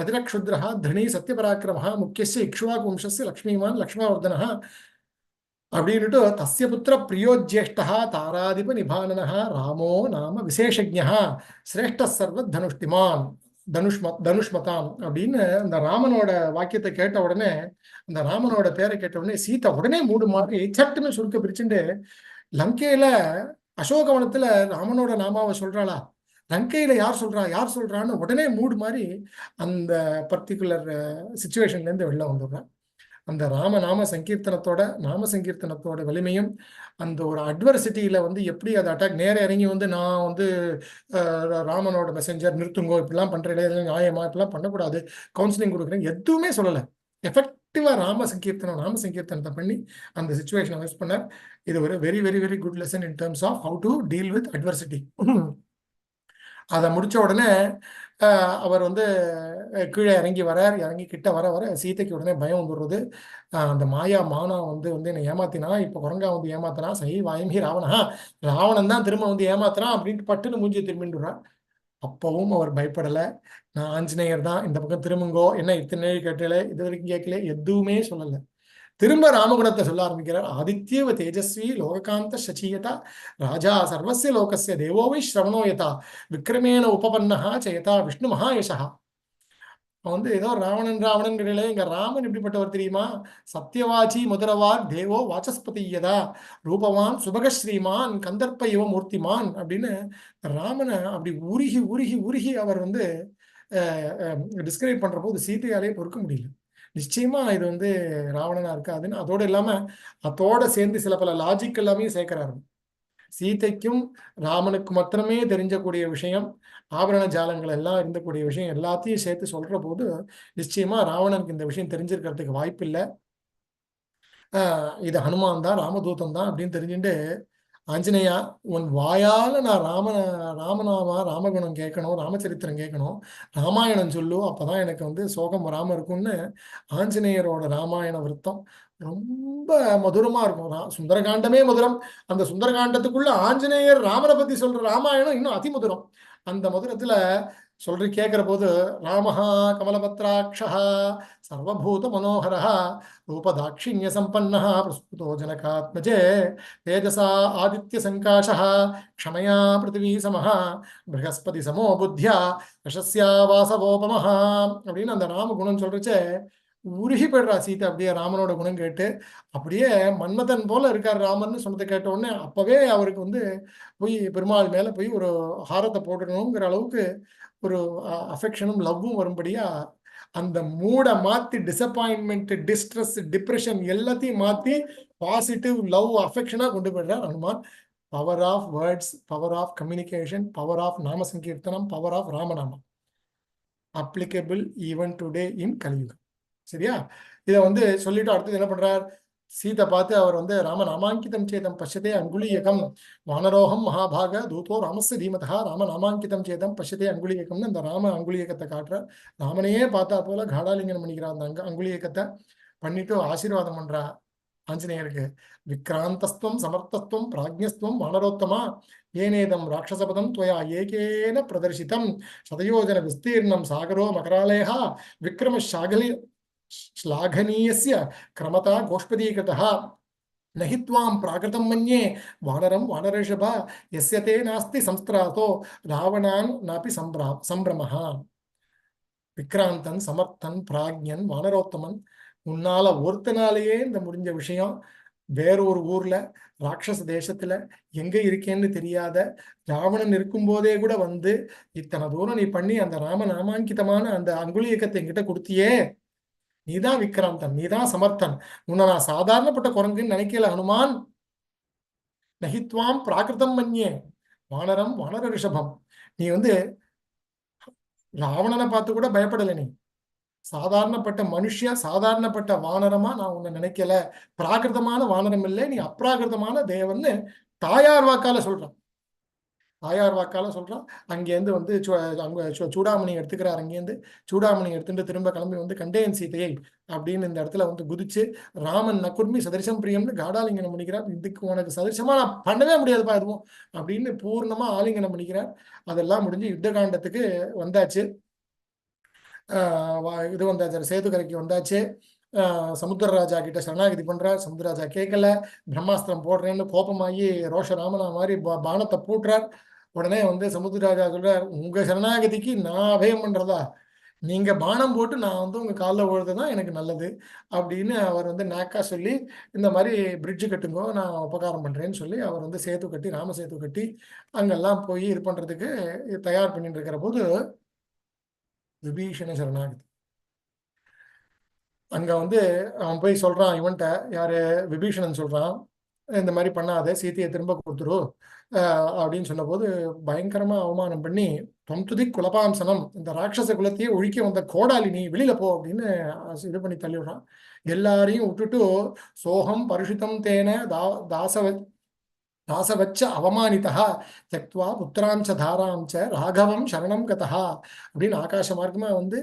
ரதிரக்ஷுத்ரா திருணி சத்யபராக்கிரம முக்கியஸ்ய இக்ஷ்வாகு வம்சஸ்ய லக்ஷ்மிமான் லக்ஷ்மணவர்தனः அப்படின்னுட்டு தஸ்ய புத்திர பிரியோஜ்யேஷ்டா தாராதிப நிபானனः ராமோ நாம விசேஷஜ்ஞः சிரேஷ்ட சர்வ தனுஷ்டிமான் தனுஷ்மதாம் அப்படின்னு அந்த ராமனோட வாக்கியத்தை கேட்ட உடனே, அந்த ராமனோட பேரை கேட்ட உடனே சீதா உடனே மூடு மாறி சட்டுன்னு சுருக்க பிரிச்சுட்டு லங்கையில அசோகவனத்துல ராமனோட நாமாவை சொல்றாளா, லங்கையில யார் சொல்றான்னு உடனே மூடு மாதிரி அந்த பர்டிகுலர் சிச்சுவேஷன்ல இருந்து வெளில வந்துடுறேன். அந்த நாம சங்கீர்த்தனத்தோட வலிமையும் அந்த ஒரு அட்வர்சிட்டியில எப்படி அதை அட்டாக் நேர இறங்கி நான் ராமனோட மெசஞ்சர் நிறுத்துங்கோ, இப்படிலாம் பண்றேன் நியாயமா, இப்படிலாம் பண்ணக்கூடாது, கவுன்சிலிங் கொடுக்குறேன், எதுவுமே சொல்லலை. எஃபெக்டிவா நாம சங்கீர்த்தனத்தை பண்ணி அந்த சிச்சுவேஷனை யூஸ் பண்ணார். இது ஒரு very very very good lesson in terms of how to deal with adversity. அதை முடிச்ச உடனே அவர் கீழே இறங்கி கிட்ட வர சீதைக்கு உடனே பயம் வந்துடுறது. அந்த மாயா மானா என்னை ஏமாத்தினா, இப்ப குரங்கா ஏமாத்தினா, சை வாயமி ராவணன் தான் திரும்ப ஏமாத்தினான் அப்படின்ட்டு பட்டுன்னு மூஞ்சி திரும்பிடுறார். அப்பவும் அவர் பயப்படலை. நான் ஆஞ்சநேயர் தான், இந்த பக்கம் திரும்புங்கோ, என்ன இத்தனை கேட்டல, இது வரைக்கும் கேட்கல, எதுவுமே சொல்லலை. திரும்ப ராமகுணத்தை சொல்ல ஆரம்பிக்கிறார். ஆதித்யவ தேஜஸ்வி லோககாந்த சச்சீயதா ராஜா சர்வஸ்ய லோகஸ்ய தேவோவை ஸ்ரவணோயதா விக்ரமேண உபபன்னஹா சேதா விஷ்ணு மகாயசா. ஏதோ ராவணன் இங்க ராமன் எப்படிப்பட்டவர் தெரியுமா? சத்தியவாச்சி முதரவார் தேவோ வாசஸ்பதியதா ரூபவான் சுபக ஸ்ரீமான் கந்தர்ப்ப இவ மூர்த்திமான் அப்படின்னு ராமனை அப்படி உருகி அவர் டிஸ்கிரைப் பண்ற போது சீதையாலே பொறுக்க முடியல. நிச்சயமா இது ராவணனா இருக்காதுன்னு, அதோட இல்லாம அதோட சேர்ந்து சில பல லாஜிக் எல்லாமே சேர்க்கிறாரு. சீதைக்கும் ராமனுக்கு மாத்திரமே தெரிஞ்சக்கூடிய விஷயம், ஆபரண ஜாலங்கள் எல்லாம் இருந்தக்கூடிய விஷயம் எல்லாத்தையும் சேர்த்து சொல்ற போது நிச்சயமா ராவணனுக்கு இந்த விஷயம் தெரிஞ்சிருக்கிறதுக்கு வாய்ப்பு இல்லை. இது ஹனுமான் தான், ராமதூதன் தான் அப்படின்னு தெரிஞ்சுட்டு, ஆஞ்சநேயா உன் வாயால நான் ராமகுணம் கேட்கணும், ராமச்சரித்திரம் கேட்கணும், ராமாயணம் சொல்லு, அப்பதான் எனக்கு சோகம் வராம இருக்கும்னு ஆஞ்சநேயரோட ராமாயண விருத்தம் ரொம்ப மதுரமா இருக்கும். சுந்தரகாண்டமே மதுரம். அந்த சுந்தரகாண்டத்துக்குள்ள ஆஞ்சநேயர் ராமனை பத்தி சொல்ற ராமாயணம் இன்னும் அதிமதுரம். அந்த மதுரத்துல கேட்கிற போது ராமஹா கமலபத்ராட்சா சர்வபூத மனோகரா ரூபதாட்சிண்ய சம்பன்னः பிரஸ்புதோ ஜனகாத்மஜே தேஜசா ஆதித்ய சங்காஷா க்ஷமயா பிருத்திவி சமஹ ப்ரஹஸ்பதி சமோ புத்தியா யசஸ்யா வாசவோபமஹ அப்படின்னு அந்த ராம குணம் சொல்றச்சே உருகி போயிடுறா சீதை. அப்படியே ராமனோட குணம் கேட்டு அப்படியே மன்மதன் போல இருக்கார் ராமன் சொன்னதை கேட்ட உடனே அப்பவே அவருக்கு போய் பெருமாள் மேல போய் ஒரு ஹாரத்தை போடணுங்கிற அளவுக்கு ஒரு அஃபெக்ஷனும் லவ்வும் வரும்படியா அந்த மூடை மாத்தி டிசப்பாயின்மெண்ட், டிஸ்ட்ரெஸ், டிப்ரெஷன் எல்லாத்தையும் மாத்தி பாசிட்டிவ் லவ் அஃபெக்ஷனா கொண்டு போயிடுறார் Hanuman. Power of words, power of communication, power of நாம சங்கீர்த்தனம், பவர் ஆஃப் ராமநாமம் applicable even today in Kaliyugam. சரியா? இதை சொல்லிட்டு அடுத்தது என்ன பண்றார்? சீதை பார்த்து அவர் ராமநாமாங்கிதம் சேதம் பஷ்யதே அங்குலியகம் வானரோகம் மகாபாக தூதோ ராமஸ்ய தீமதா ராமநாமாங்கிதம் சேதம் பஷ்யதே அங்குலியகம்னு அந்த ராம அங்குலியகத்தை காட்டுற. ராமனையே பார்த்தா போல காடாலிங்கனம் பண்ணிக்கிறான் அந்த அங்குலியகத்தை பண்ணிட்டு ஆசீர்வாதம் பண்றா ஆஞ்சநேயருக்கு. விக்ராந்தஸ்துவம் சமர்த்தஸ்துவம் பிராஜ்யஸ்துவம் வானரோத்தமா ஏனேதம் ராட்சசபதம் துவயா ஏகேன பிரதர்சிதம் சதயோஜன விஸ்தீர்ணம் சாகரோ மகராலயா விக்ரம ஷாகலி ஸ்லாகனீயஸ்ய கிரமதா கோஷ்பதீகிருதா நஹித்வாம் பிராகிருதம் மன்யே வானரம் வானரஷபா எஸ்யதே நாஸ்தி சம்ஸ்திராதோ ராவணான் நாபி சம்பிரமஹா. விக்ராந்தன், சமர்த்தன், பிராக்ஞன், வானரோத்தமன், உன்னால ஒருத்தனாலேயே இந்த முடிஞ்ச விஷயம் வேறொரு ஊர்ல ராட்சச தேசத்துல எங்க இருக்கேன்னு தெரியாத ராவணன் இருக்கும்போதே கூட வந்து இத்தனை தூரம் நீ பண்ணி அந்த ராம நாமாங்கிதமான அந்த அங்குலியக்கத்தை என்கிட்ட கொடுத்தியே, நீதான் விக்ராந்தன், நீதான் சமர்த்தன், உன்னை நான் சாதாரணப்பட்ட குரங்குன்னு நினைக்கல ஹனுமான். நஹித்வாம் பிராகிருதம் மன்யே வானரம் வானர ரிஷபம். நீ வந்து ராவணனை பார்த்து கூட பயப்படலை, நீ சாதாரணப்பட்ட மனுஷியா சாதாரணப்பட்ட வானரமா நான் உன்னை நினைக்கல, பிராகிருதமான வானரம் இல்லை, நீ அப்ராகிருதமான தேவன்னு தாயார் வாக்கால சொல்றான். தாயார் வாக்கால சொல்றான். அங்கேருந்து வந்து சூடாமணி எடுத்துக்கிறார். அங்கேருந்து சூடாமணி எடுத்துட்டு திரும்ப கிளம்பி வந்து கண்டேன் சீதையை அப்படின்னு இந்த இடத்துல வந்து குதிச்சு ராமன் நக்குர்மி சதரிசம் பிரியம்னு காடாலிங்கனம் பண்ணிக்கிறார். இதுக்கு உனக்கு சதரிசமா நான் பண்ணவே முடியாதுப்பா எதுவும் அப்படின்னு பூர்ணமா ஆலிங்கனம் பண்ணிக்கிறார். அதெல்லாம் முடிஞ்சு யுத்த காண்டத்துக்கு வந்தாச்சு. இது வந்தாச்சு, சேதுக்கரைக்கு வந்தாச்சு. சமுத்திரராஜா கிட்ட சரணாகதி பண்றார். சமுத்திரராஜா கேட்கல, பிரம்மாஸ்திரம் போடுறேன்னு கோபமாகி ரோஷ ராமனா மாதிரி பானத்தை பூட்டுறார். உடனே வந்து சமுத்திரராஜா சொல்றார், உங்க சரணாகதிக்கு நான் அபயம் பண்றதா, நீங்க பானம் போட்டு நான் வந்து உங்க காலில் விழுறதுதான் எனக்கு நல்லது அப்படின்னு அவர் வந்து நாக்கா சொல்லி இந்த மாதிரி பிரிட்ஜு கட்டுங்கோ நான் உபகாரம் பண்றேன்னு சொல்லி அவர் வந்து சேது கட்டி ராம சேது கட்டி அங்கெல்லாம் போய் இது பண்றதுக்கு தயார் பண்ணிட்டு இருக்கிற போது விபீஷண சரணாகதி. அங்க வந்து அவன் போய் சொல்றான் இவன்ட்ட, யாரு விபீஷணன் சொல்றான், இந்த மாதிரி பண்ணாத, சீதையை திரும்ப கொடுத்துரு அப்படின்னு சொன்ன போது பயங்கரமா அவமானம் பண்ணி தொம்துதி குலபாம்சனம், இந்த ராட்சச குலத்தையே ஒழிக்க வந்த கோடாலி நீ வெளியில போ அப்படின்னு இது பண்ணி தள்ளி விடுறான். எல்லாரையும் விட்டுட்டு சோகம் பருஷிதம் தேன தாசவச்ச அவமானிதா தெக்வா புத்திராஞ்ச தாராஞ்ச ராகவம் சரணம் கதா அப்படின்னு ஆகாச மார்க்கமா வந்து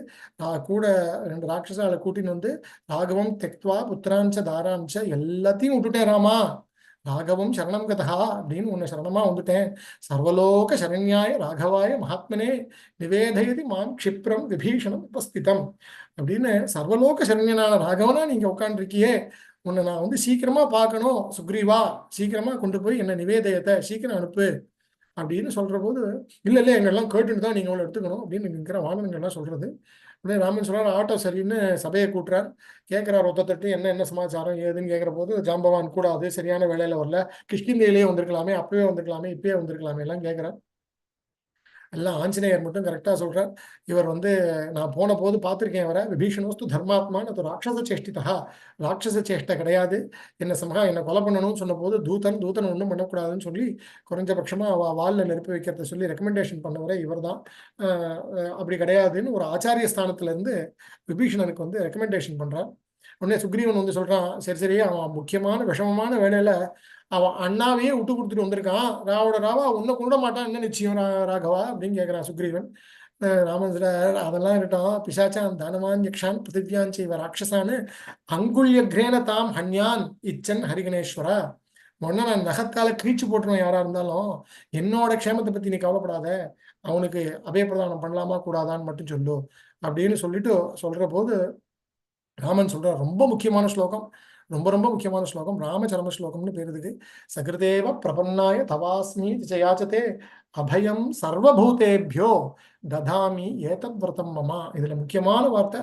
கூட 2 ராட்சசால கூட்டின்னு வந்து ராகவம் தெக்வா புத்திராஞ்ச தாராஞ்ச எல்லாத்தையும் விட்டுட்டேன் ராமா, ராகவம் சரணம் கதா அப்படின்னு உன்னை சரணமா வந்துட்டேன். சர்வலோக சரண்யாய ராகவாய மகாத்மனே நிவேதயதி மாம் க்ஷிப்ரம் விபீஷணம் உபஸ்திதம் அப்படின்னு சர்வலோக சரண்யனான ராகவனா நீங்க உட்காந்துருக்கியே, உன்னை நான் வந்து சீக்கிரமா பார்க்கணும் சுக்ரீவா, சீக்கிரமா கொண்டு போய் என்ன நிவேதயத்தை சீக்கிரம் அனுப்பு அப்படின்னு சொல்ற போது இல்ல இல்ல எங்கெல்லாம் கேட்டுட்டு தான் நீங்க அவளை எடுத்துக்கணும் அப்படின்னு நிற்கிற வானவங்கள்லாம் சொல்றது. உடனே ராமன் சொல்றாரு ஆட்டோ சரின்னு சபையை கூட்டுறார். கேட்கிறார் ஒத்தத்தட்டு என்ன சமாச்சாரம் ஏதுன்னு கேட்கிற போது ஜாம்பவான் கூடாது, சரியான வேலையில வரல, கிஷ்கிந்தையிலேயே வந்திருக்கலாமே, அப்பவே வந்திருக்கலாமே, இப்பயே வந்திருக்கலாமே எல்லாம் கேட்கிறார். எல்லாம் ஆஞ்சநேயர் மட்டும் கரெக்டா சொல்றார். இவர் வந்து நான் போன போது பார்த்திருக்கேன் அவரை, விபீஷணோஸ்து தர்மாத்மான்னு, அது ராட்சச சேஷ்டிதா, ராட்சச சேஷ்டை கிடையாது, என்னை கொலை பண்ணணும்னு சொன்ன போது தூதன் ஒன்றும் பண்ணக்கூடாதுன்னு சொல்லி குறைஞ்சபட்சமா வால்ல நெருப்பி வைக்கிறத சொல்லி ரெக்கமெண்டேஷன் பண்ணவரை இவர் தான். அப்படி கிடையாதுன்னு ஒரு ஆச்சாரிய ஸ்தானத்துல இருந்து விபீஷணனுக்கு வந்து ரெக்கமெண்டேஷன் பண்றார். உடனே சுக்ரீவன் வந்து சொல்றான், சரி அவன் முக்கியமான விஷமமான வேலையில அவன் அண்ணாவையே விட்டு கொடுத்துட்டு வந்திருக்கான், ராவா உன்னை கொண்ட மாட்டான், என்ன நிச்சயம் ராகவா அப்படின்னு கேட்கிறான் சுக்ரீவன். ராமன் அதெல்லாம் இருக்கட்டும், பிசாச்சான் தானவான் யக்ஷான் பிருத்திவியான் செய்வ ராட்சசான்னு அங்குல்ய கிரேன தாம் ஹன்யான் இச்சன் ஹரிகணேஸ்வரா, உடனே நான் நகத்தால கிரீச்சு போட்டுருவேன் யாரா இருந்தாலும், என்னோட க்ஷேமத்தை பத்தி நீ கவலைப்படாத, அவனுக்கு அபயப்பிரதானம் பண்ணலாமா கூடாதான்னு மட்டும் சொல்லு அப்படின்னு சொல்லிட்டு சொல்ற போது ராமன் சொல்ற ரொம்ப முக்கியமான ஸ்லோகம், ரொம்ப முக்கியமான ஸ்லோகம், ராமச்சரம ஸ்லோகம்னு பேர் இதுக்கு. சகிருதேவ பிரபன்னாய தவாஸ்மி ஜயாச்சதே அபயம் சர்வபூதேபியோ ததாமி ஏதத் விரதம் மமா. இதுல முக்கியமான வார்த்தை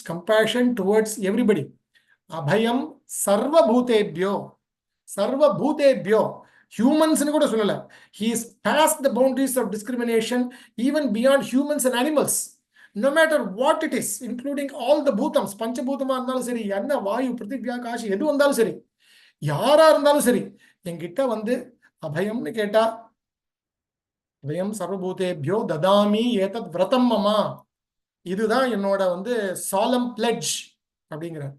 கம்பேஷன் டுவர்ட்ஸ் எவ்ரிபடி. அபயம் சர்வபூதேபியோ, சர்வபூதேபியோ, ஹியூமன்ஸ்னு கூட சொல்லல. He is past the boundaries of discrimination, even beyond humans and animals. No matter what it is, including all the பூதம்ஸ், பஞ்சபூதமா இருந்தாலும் சரி, என்ன வாயு பிருத்திவியா காஷி எது வந்தாலும் சரி, யாரா இருந்தாலும் சரி, என்கிட்ட வந்து அபயம்னு கேட்டா அபயம் சர்வபூதேபியோ ததாமி ஏதத் விரதம் மமா, இதுதான் என்னோட வந்து சாலம் பிளெட்ஜ் அப்படிங்கிறார்.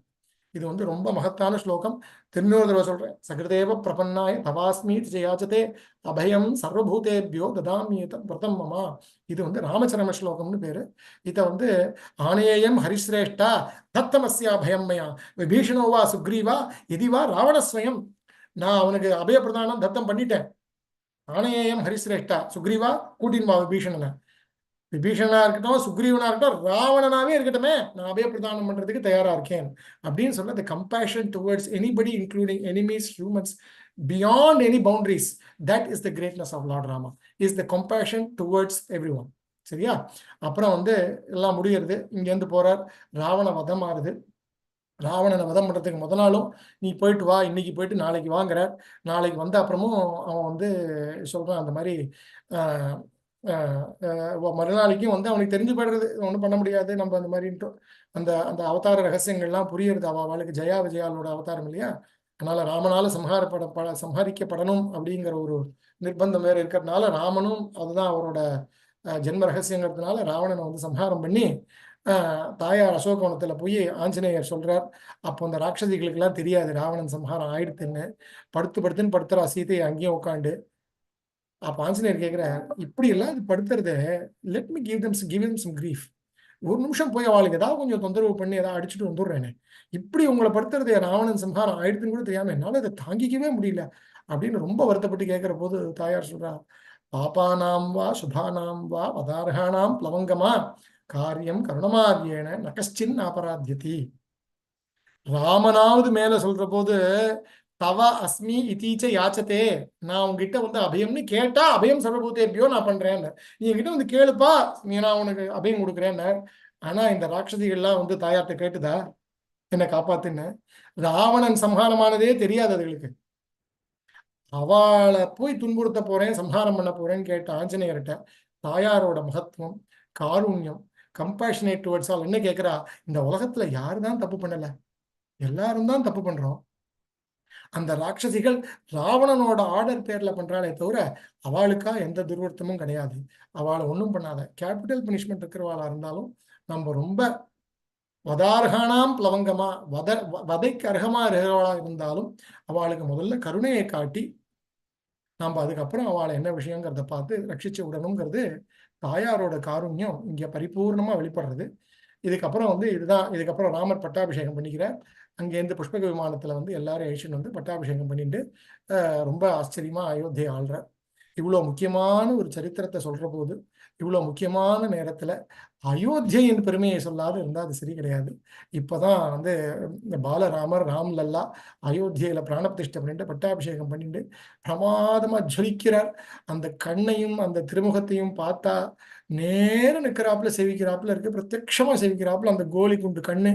இது வந்து ரொம்ப மகத்தான ஸ்லோகம். திருநூறு தடவை சொல்றேன். சகிருதேவ பிரபன்னாய தவாஸ்மி ஜயாச்சதே அபயம் சர்வபூதேபியோ ததாமி ஏதத் விரதம் மமா. இது வந்து ராமச்சரம ஸ்லோகம்னு பேரு. இதை வந்து ஆனேயம் ஹரிஸ்ரேஷ்டா தத்தமஸ்யா பயம் மயா விபீஷணோவா சுக்ரீவா எதிவா ராவணஸ்வயம். நான் அவனுக்கு அபயப்பிரதானம் தத்தம் பண்ணிட்டேன். ஆனேயம் ஹரிஸ்ரேஷ்டா சுக்ரீவா கூட்டின்வா விபீஷணனை. விபீஷணனா இருக்கட்டும், சுக்ரீவனா இருக்கட்டும், ராவணனாவே இருக்கட்டுமே, நான் அபய பிரதானம் பண்றதுக்கு தயாரா இருக்கேன் அப்படின்னு சொல்ல, the compassion towards anybody including enemies, humans, beyond any boundaries, that is the greatness of Lord Rama, is the compassion towards everyone. சரியா? அப்புறம் எல்லாம் முடியறது, இங்கேருந்து போறார், ராவண வதம் ஆறுது. ராவணனை வதம் பண்றதுக்கு முத நாளும் நீ போயிட்டு வா, இன்னைக்கு போயிட்டு நாளைக்கு வாங்குற, நாளைக்கு வந்த அப்புறமும் அவன் சொல்றான் அந்த மாதிரி மறுநாளைக்கும் அவனுக்கு தெரிஞ்சு போயிடுறது, ஒன்றும் பண்ண முடியாது நம்ம அந்த மாதிரின்ட்டு அந்த அந்த அவதார ரகசியங்கள்லாம் புரியுறது. அவளுக்கு ஜெயா விஜயாலோட அவதாரம் இல்லையா, அதனால ராமனால சம்ஹரிக்கப்படணும் அப்படிங்கிற ஒரு நிர்பந்தம் வேற இருக்கிறதுனால, ராமனும் அதுதான் அவரோட ஜென்ம ரகசியங்கிறதுனால ராவணனை சம்ஹாரம் பண்ணி தாயார் அசோகவனத்துல போய் ஆஞ்சநேயர் சொல்றார். அப்போ அந்த ராட்சசிகளுக்கு எல்லாம் தெரியாது ராவணன் சம்ஹாரம் ஆயிடுத்துன்னு. படுத்துன்னு படுத்துறா சீதையை அங்கேயும் உட்காந்து. அப்ப ஆஞ்சநேயர் கேட்கிறார், இப்படி எல்லாம் இது படுத்துறது, let me give them some grief. ஒரு நிமிஷம் போய் அவளுக்கு ஏதாவது கொஞ்சம் தொந்தரவு பண்ணி ஏதாவது அடிச்சுட்டு வந்துடுறேனே, இப்படி உங்களை படுத்துறது ராவணன் சம்ஹாரம் ஆயிடுத்துன்னு கூட தெரியாம என்னால இதை தாங்கிக்கவே முடியல அப்படின்னு ரொம்ப வருத்தப்பட்டு கேட்கிற போது தாயார் சொல்றா, பாபானாம் வா சுபானாம் வா வதார்ஹானாம் பிளவங்கமா காரியம் கருணமாரியேன நகஸ்சின் அபராத்தியதி. ராமனாவது மேல சொல்ற போது தவ அஸ்மி இதீச்ச யாச்சதே, நான் உங்ககிட்ட அபயம்னு கேட்டா அபயம் சர்வபூதேபியோ நான் பண்றேன்னு, நீ என்கிட்ட கேளுப்பா, நான் உனக்கு அபயம் கொடுக்குறேன்னு. ஆனா இந்த ராட்சசிகள்லாம் தாயார்ட்ட கேட்டுதா என்ன காப்பாத்துன்னு? ராவணன் சம்ஹாரமானதே தெரியாது அதுகளுக்கு. அவளை போய் துன்புறுத்த போறேன், சம்ஹாரம் பண்ண போறேன்னு கேட்ட ஆஞ்சநேயர்கிட்ட தாயாரோட மகத்துவம், காருண்யம், கம்பேஷனேட் டுவர்ட்ஸ் ஆல் என்ன கேட்கிறா, இந்த உலகத்துல யாருதான் தப்பு பண்ணல, எல்லாரும் தான் தப்பு பண்றோம். அந்த ராட்சசிகள் ராவணனோட ஆர்டர் பேர்ல பண்றாளே தவிர அவளுக்கா எந்த துர்வர்த்தமும் கிடையாது. அவளை ஒன்றும் பண்ணாத. கேபிட்டல் பனிஷ்மெண்ட் இருக்கிறவாளா இருந்தாலும் நம்ம ரொம்ப வதார்ஹானாம் பிளவங்கமா வதைக்கு அர்ஹமா இருக்கிறவளா இருந்தாலும் அவளுக்கு முதல்ல கருணையை காட்டி நம்ம அதுக்கப்புறம் அவளை என்ன விஷயங்கிறத பார்த்து ரட்சிச்சு விடணுங்கிறது தாயாரோட காருண்யம் இங்க பரிபூர்ணமா வெளிப்படுறது. இதுக்கப்புறம் இதுக்கப்புறம் ராமர் பட்டாபிஷேகம் பண்ணிக்கிறார். அங்கேருந்து புஷ்பக விமானத்துல எல்லாரும் அழிச்சுன்னு பட்டாபிஷேகம் பண்ணிட்டு ரொம்ப ஆச்சரியமா அயோத்தியை ஆள்றார். இவ்வளவு முக்கியமான ஒரு சரித்திரத்தை சொல்ற போது, இவ்வளவு முக்கியமான நேரத்துல அயோத்தியின் பெருமையை சொல்லாது இருந்தா அது சரி கிடையாது. இப்பதான் இந்த பாலராமர் ராம்லல்லா அயோத்தியில பிராணப்பிரதிஷ்டை பண்ணிட்டு பட்டாபிஷேகம் பண்ணிட்டு பிரமாதமா ஜொலிக்கிறார். அந்த கண்ணையும் அந்த திருமுகத்தையும் பார்த்தா நேர நிற்கிறாப்புல சேவிக்கிறாப்புல இருக்கு, பிரத்யட்சமா சேவிக்கிறாப்புல அந்த கோலி குண்டு கண்ணு,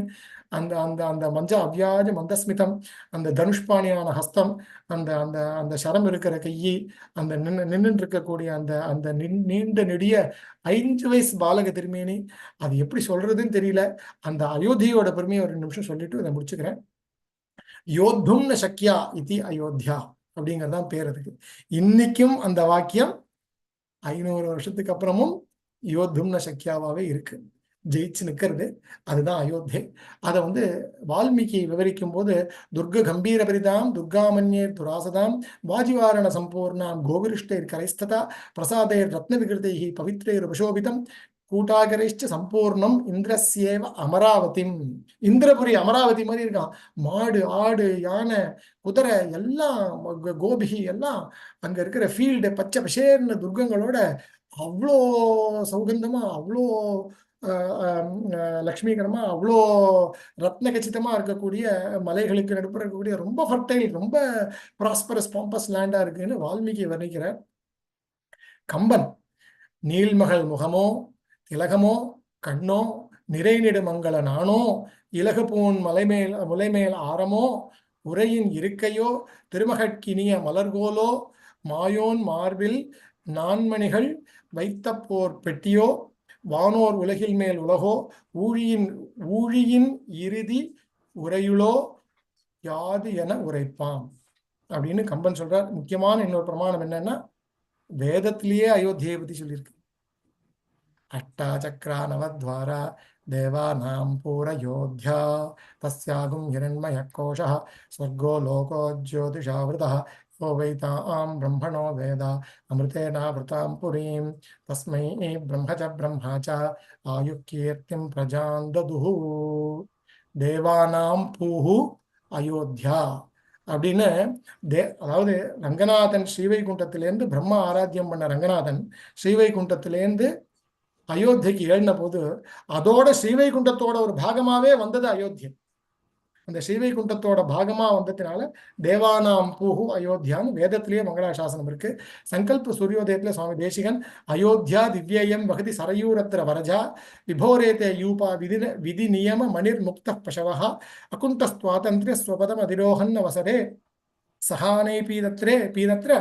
அந்த அந்த அந்த மஞ்ச அவ்யாஜ மந்தஸ்மிதம், அந்த தனுஷ்பாணியான ஹஸ்தம், அந்த அந்த அந்த சரம் இருக்கிற கையி, அந்த நின்று இருக்கக்கூடிய அந்த அந்த நீண்ட நெடிய 5 வயசு பாலக திருமேனி, அது எப்படி சொல்றதுன்னு தெரியல. அந்த அயோத்தியோட பெருமையை ஒரு நிமிஷம் சொல்லிட்டு இதை முடிச்சுக்கிறேன். யோத்தும் ந சக்கியா இதி அயோத்தியா அப்படிங்கறதான் பேர் அதுக்கு. இன்னைக்கும் அந்த வாக்கியம் 500 வருஷத்துக்கு அப்புறமும் யோத்தும்ன சக்கியாவாவே இருக்கு, ஜெயிச்சு நிற்கிறது. அதுதான் அயோத்தியை. அதை வால்மீகி விவரிக்கும் போது துர்க கம்பீர பரிதாம் துர்காமன்யே துராசதாம் வாஜிவாரண சம்பூர்ணாம் கோவிருஷ்டைர் கரைஸ்ததா பிரசாதைர் ரத்ன விகிருதைஹி பவித்ரைர் உபசோபிதம் கூட்டாகரைஷ்ட சம்பூர்ணம் இந்திரஸ்யேவ அமராவதிம். இந்திரபுரி அமராவதி மாதிரி இருக்கான். மாடு, ஆடு, யானை, குதிரை எல்லாம், கோபிகி எல்லாம் அங்க இருக்கிற ஃபீல்டு பச்சை பசேர்ன துர்கங்களோட அவ்வளோ சௌகந்தமா, அவ்வளோ லக்ஷ்மிகரமா, அவ்வளோ ரத்ன கச்சிதமா இருக்கக்கூடிய மலைகளுக்கு நடுப்புற இருக்கக்கூடிய ரொம்ப ஃபர்டைல், ரொம்ப ப்ராஸ்பரஸ் பாம்பஸ் லேண்டா இருக்குன்னு வால்மீகி வர்ணிக்கிறார். கம்பன் நீள்மகள் முகமோ திலகமோ கண்ணோ நிறைநெடு மங்கள நானோ இலகுபூன் முலைமேல் ஆரமோ உரையின் இருக்கையோ திருமகட்கினிய மலர்கோலோ மாயோன் மார்பில் நான்மணிகள் வைத்த போர் பெட்டியோ வானோர் உலகில் மேல் உலகோ ஊழியின் இறுதி உரையுளோ யாது என உரைப்பாம் அப்படின்னு கம்பன் சொல்றார். முக்கியமான இன்னொரு பிரமாணம் என்னன்னா, வேதத்திலேயே அயோத்தியை பத்தி சொல்லியிருக்கு. அட்டா சக்ரா நவத்வாரா தேவானாம் பூரயோத்யா தஸ்யாகும் ஹிரண்மய கோஷः ஸ்வர்கோ லோகோ ஜோதிஷாவிருதः யோ வைதாம் பிரம்மணோ வேதா அமிர்தேனாவிருதாம் புரீம் தஸ்மை பிரம்ம ச ஆயுக்கீர்த்திம் பிரஜாம் ததுஹு. தேவானாம் பூஹு அயோத்தியா அப்படின்னு அதாவது ரங்கநாதன் ஸ்ரீவைகுண்டத்திலேருந்து பிரம்மா ஆராத்தியம் பண்ண ரங்கநாதன் ஸ்ரீவைகுண்டத்திலேருந்து அயோத்தியக்கு ஏறின போது அதோட ஸ்ரீவைகுண்டத்தோட ஒரு பாகமாவே வந்தது அயோத்தியம். அந்த ஸ்ரீவைகுண்டத்தோட பாகமா வந்ததுனால தேவானாம் பூஹு அயோத்தியான்னு வேதத்திலேயே மங்களாசாசனம் இருக்கு. சங்கல்ப சூரியோதயத்துல சுவாமி தேசிகன் அயோத்தியா திவ்யேயம் வகதி சரயூரத்ர வரஜா விபோரேதே யூபா விதி நியம மணிர் முக்த பசவஹா அகுந்த ஸ்வாதந்திர ஸ்வபதம் அதிரோகன் அவசரே சஹானை பீதத்ர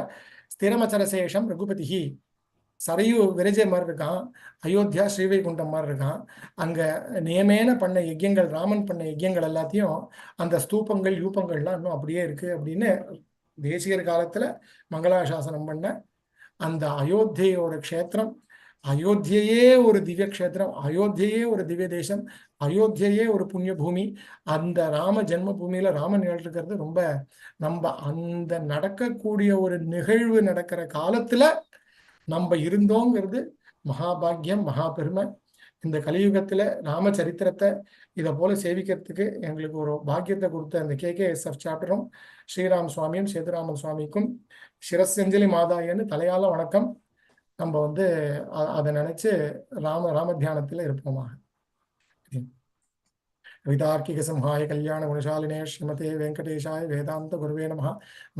ஸ்திரமச்சரசேஷம் ரகுபதிஹி. சரையு விரஜை மாதிரி இருக்கான், அயோத்தியா ஸ்ரீவைகுண்டம் மாதிரி இருக்கான். அங்க நியமேன பண்ண யஜ்யங்கள், ராமன் பண்ண யஜ்யங்கள் எல்லாத்தையும் அந்த ஸ்தூபங்கள் யூபங்கள்லாம் இன்னும் அப்படியே இருக்கு அப்படின்னு தேசிகர் காலத்துல மங்களாசாசனம் பண்ண அந்த அயோத்தியோட க்ஷேத்திரம், அயோத்தியே ஒரு திவ்ய க்ஷேத்திரம், அயோத்தியே ஒரு திவ்ய தேசம், அயோத்தியே ஒரு புண்ணிய பூமி. அந்த ராம ஜென்ம பூமியில ராமன் இருக்கிறது ரொம்ப நம்ம அந்த நடக்கக்கூடிய ஒரு நிகழ்வு நடக்கிற காலத்துல நம்ம இருந்தோங்கிறது மகாபாகியம், மகா பெருமை. இந்த கலியுகத்துல ராமச்சரித்திரத்தை இதை போல சேவிக்கிறதுக்கு எங்களுக்கு ஒரு பாக்கியத்தை கொடுத்த அந்த KKSF சாப்டரும் ஸ்ரீராம் சுவாமியும் சேதுராமன் சுவாமிக்கும் சிரசஞ்சலி மாதாயன்னு தலையால வணக்கம். நம்ம அதை நினைச்சு ராம தியானத்துல இருப்போமாக. कवितार्किक संहाय कल्याण गुणशालिने श्रीमते वेंकटेशाय वेदांत गुरुवे नमः।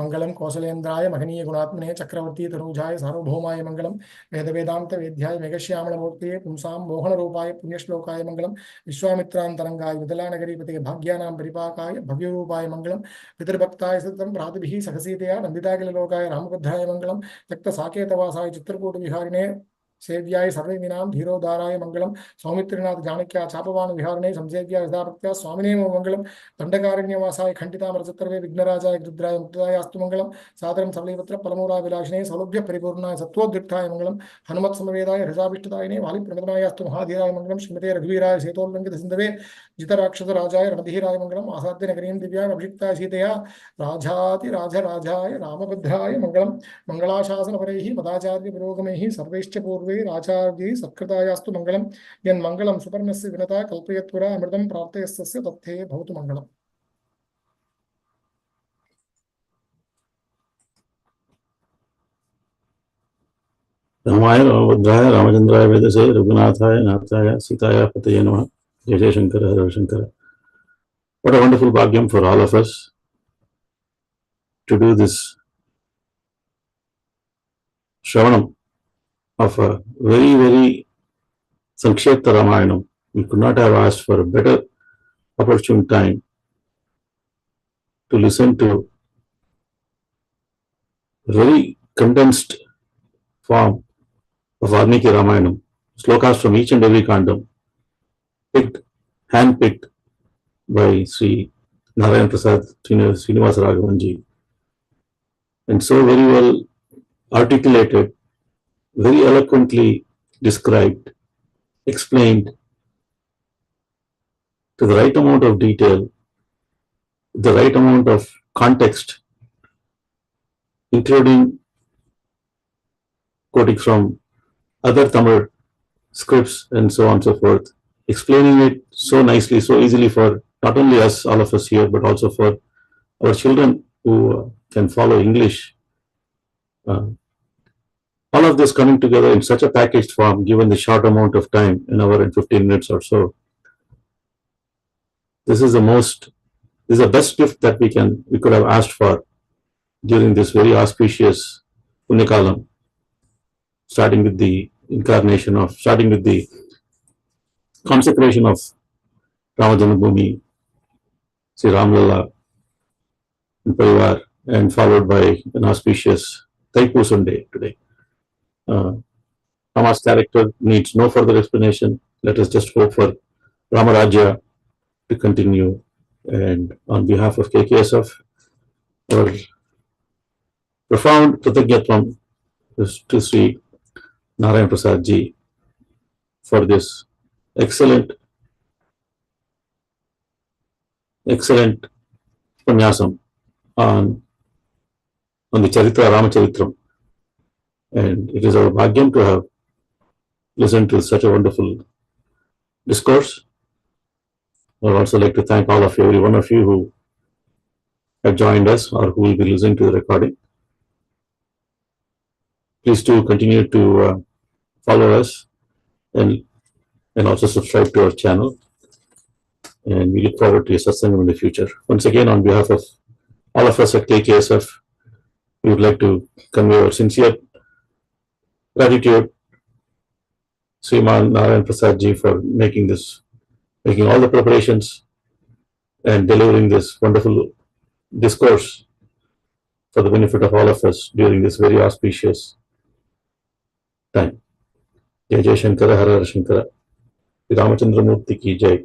मंगलम कौशलेन्द्राय महनीय गुणात्मने चक्रवर्ती तनूजाय सार्वभौमाय मंगलम। वेद वेदांत वेद्याय मेघश्यामलमूर्तये पुंसां मोहन रूपाय पुण्यश्लोकाय मंगलम। विश्वामित्रांतरंगाय विदलानगरीपते भाग्यानां परिपाकाय भव्यरूपाय मंगलम। पितृभक्ताय सततं भ्रातृभिः सहसीतया नन्दिताखिललोकाय रामभद्राय मंगलम। त्यक्त साकेतवासाय चित्रकूट विहारिणे सेव्याय सर्वविनां धीरोदाराय मंगलम। सौमित्रिनाथ जानक्या चापवान विहारिणे संसेव्याय यथाभक्त्या स्वामिने मंगलम। दंडकारण्यवासाय खंडितामरचत्रवे विघ्नराजाय रुद्राय मुक्तायास्तु मंगलम। सादरं सबलीपत्र परमूरा विलासिने सौलभ्य परिपूर्णाय सत्वोद्युक्ताय मंगलम। हनुमत् समवेदाय हृजाभिष्टदायिने वाली प्रमदनायास्तु महाधीराय मंगलम। श्रीमते रघुवीराय सेतोल्लंघित सिंधवे जितराक्षस राजाय रणधीराय मंगलम। आसाद्य नगरीं दिव्यां अभिषिक्ताय सीतया राजाति राजराजाय रामभद्राय मंगलम। मंगलाशासनपरैः मदाचार्य पुरोगमैः सर्वैश्च पूर्वैः आचार्यैः सत्कृतायास्तु मंगलम। यन्मंगलं सुपर्णस्य विनता कल्पयत्पुरा अमृतं प्राप्तयस्तस्य तत्ते भवतु मंगलम्। रामाय रामभद्राय रामचंद्राय वेदसे रघुनाथाय नाथाय सीताय पतये नमः। जय जय शंकर, हर हर Shankar. What a wonderful bhagyam for all of us to do this Shravanam of a very, very Sankshepta Ramayanam. We could not have asked for a better opportune time to listen to very condensed form of Valmiki Ramayanam, slokas from each and every kandam, hand-picked by SriNarayanaprasaadh, Srinivasaraghavan ji, and so very well articulated, very eloquently described, explained to the right amount of detail, the right amount of context, including quoting from other Tamil scripts and so on and so forth, explaining it so nicely, so easily for not only us, all of us here, but also for our children who can follow English. All of this coming together in such a packaged form, given the short amount of time, an hour and 15 minutes or so. This is the best gift that we could have asked for during this very auspicious Punyakalam, starting with the consecration of Ramajanabhumi, Sri Ramlala and Parivar, and followed by an auspicious Thaipusam day today. Rama's character needs no further explanation. Let us just hope for Ramarajya to continue. And on behalf of KKSF, our profound Krithagnatvam to Sri Narayanaprasaadh ji for this excellent Panyasam on the Charitra, Ramacharithram. And it is our bhagyam to have listened to such a wonderful discourse. I would also like to thank all of you, every one of you who have joined us or who will be listening to the recording. Please do continue to follow us and also subscribe to our channel. And we look forward to your satsangam in the future. Once again, on behalf of all of us at KKSF, we would like to convey our sincere gratitude SriNarayanaprasaadh ji for making all the preparations and delivering this wonderful discourse for the benefit of all of us during this very auspicious time. Jai Jai Shankara, Har Har Shankara. Ramachandra Murti ki Jai.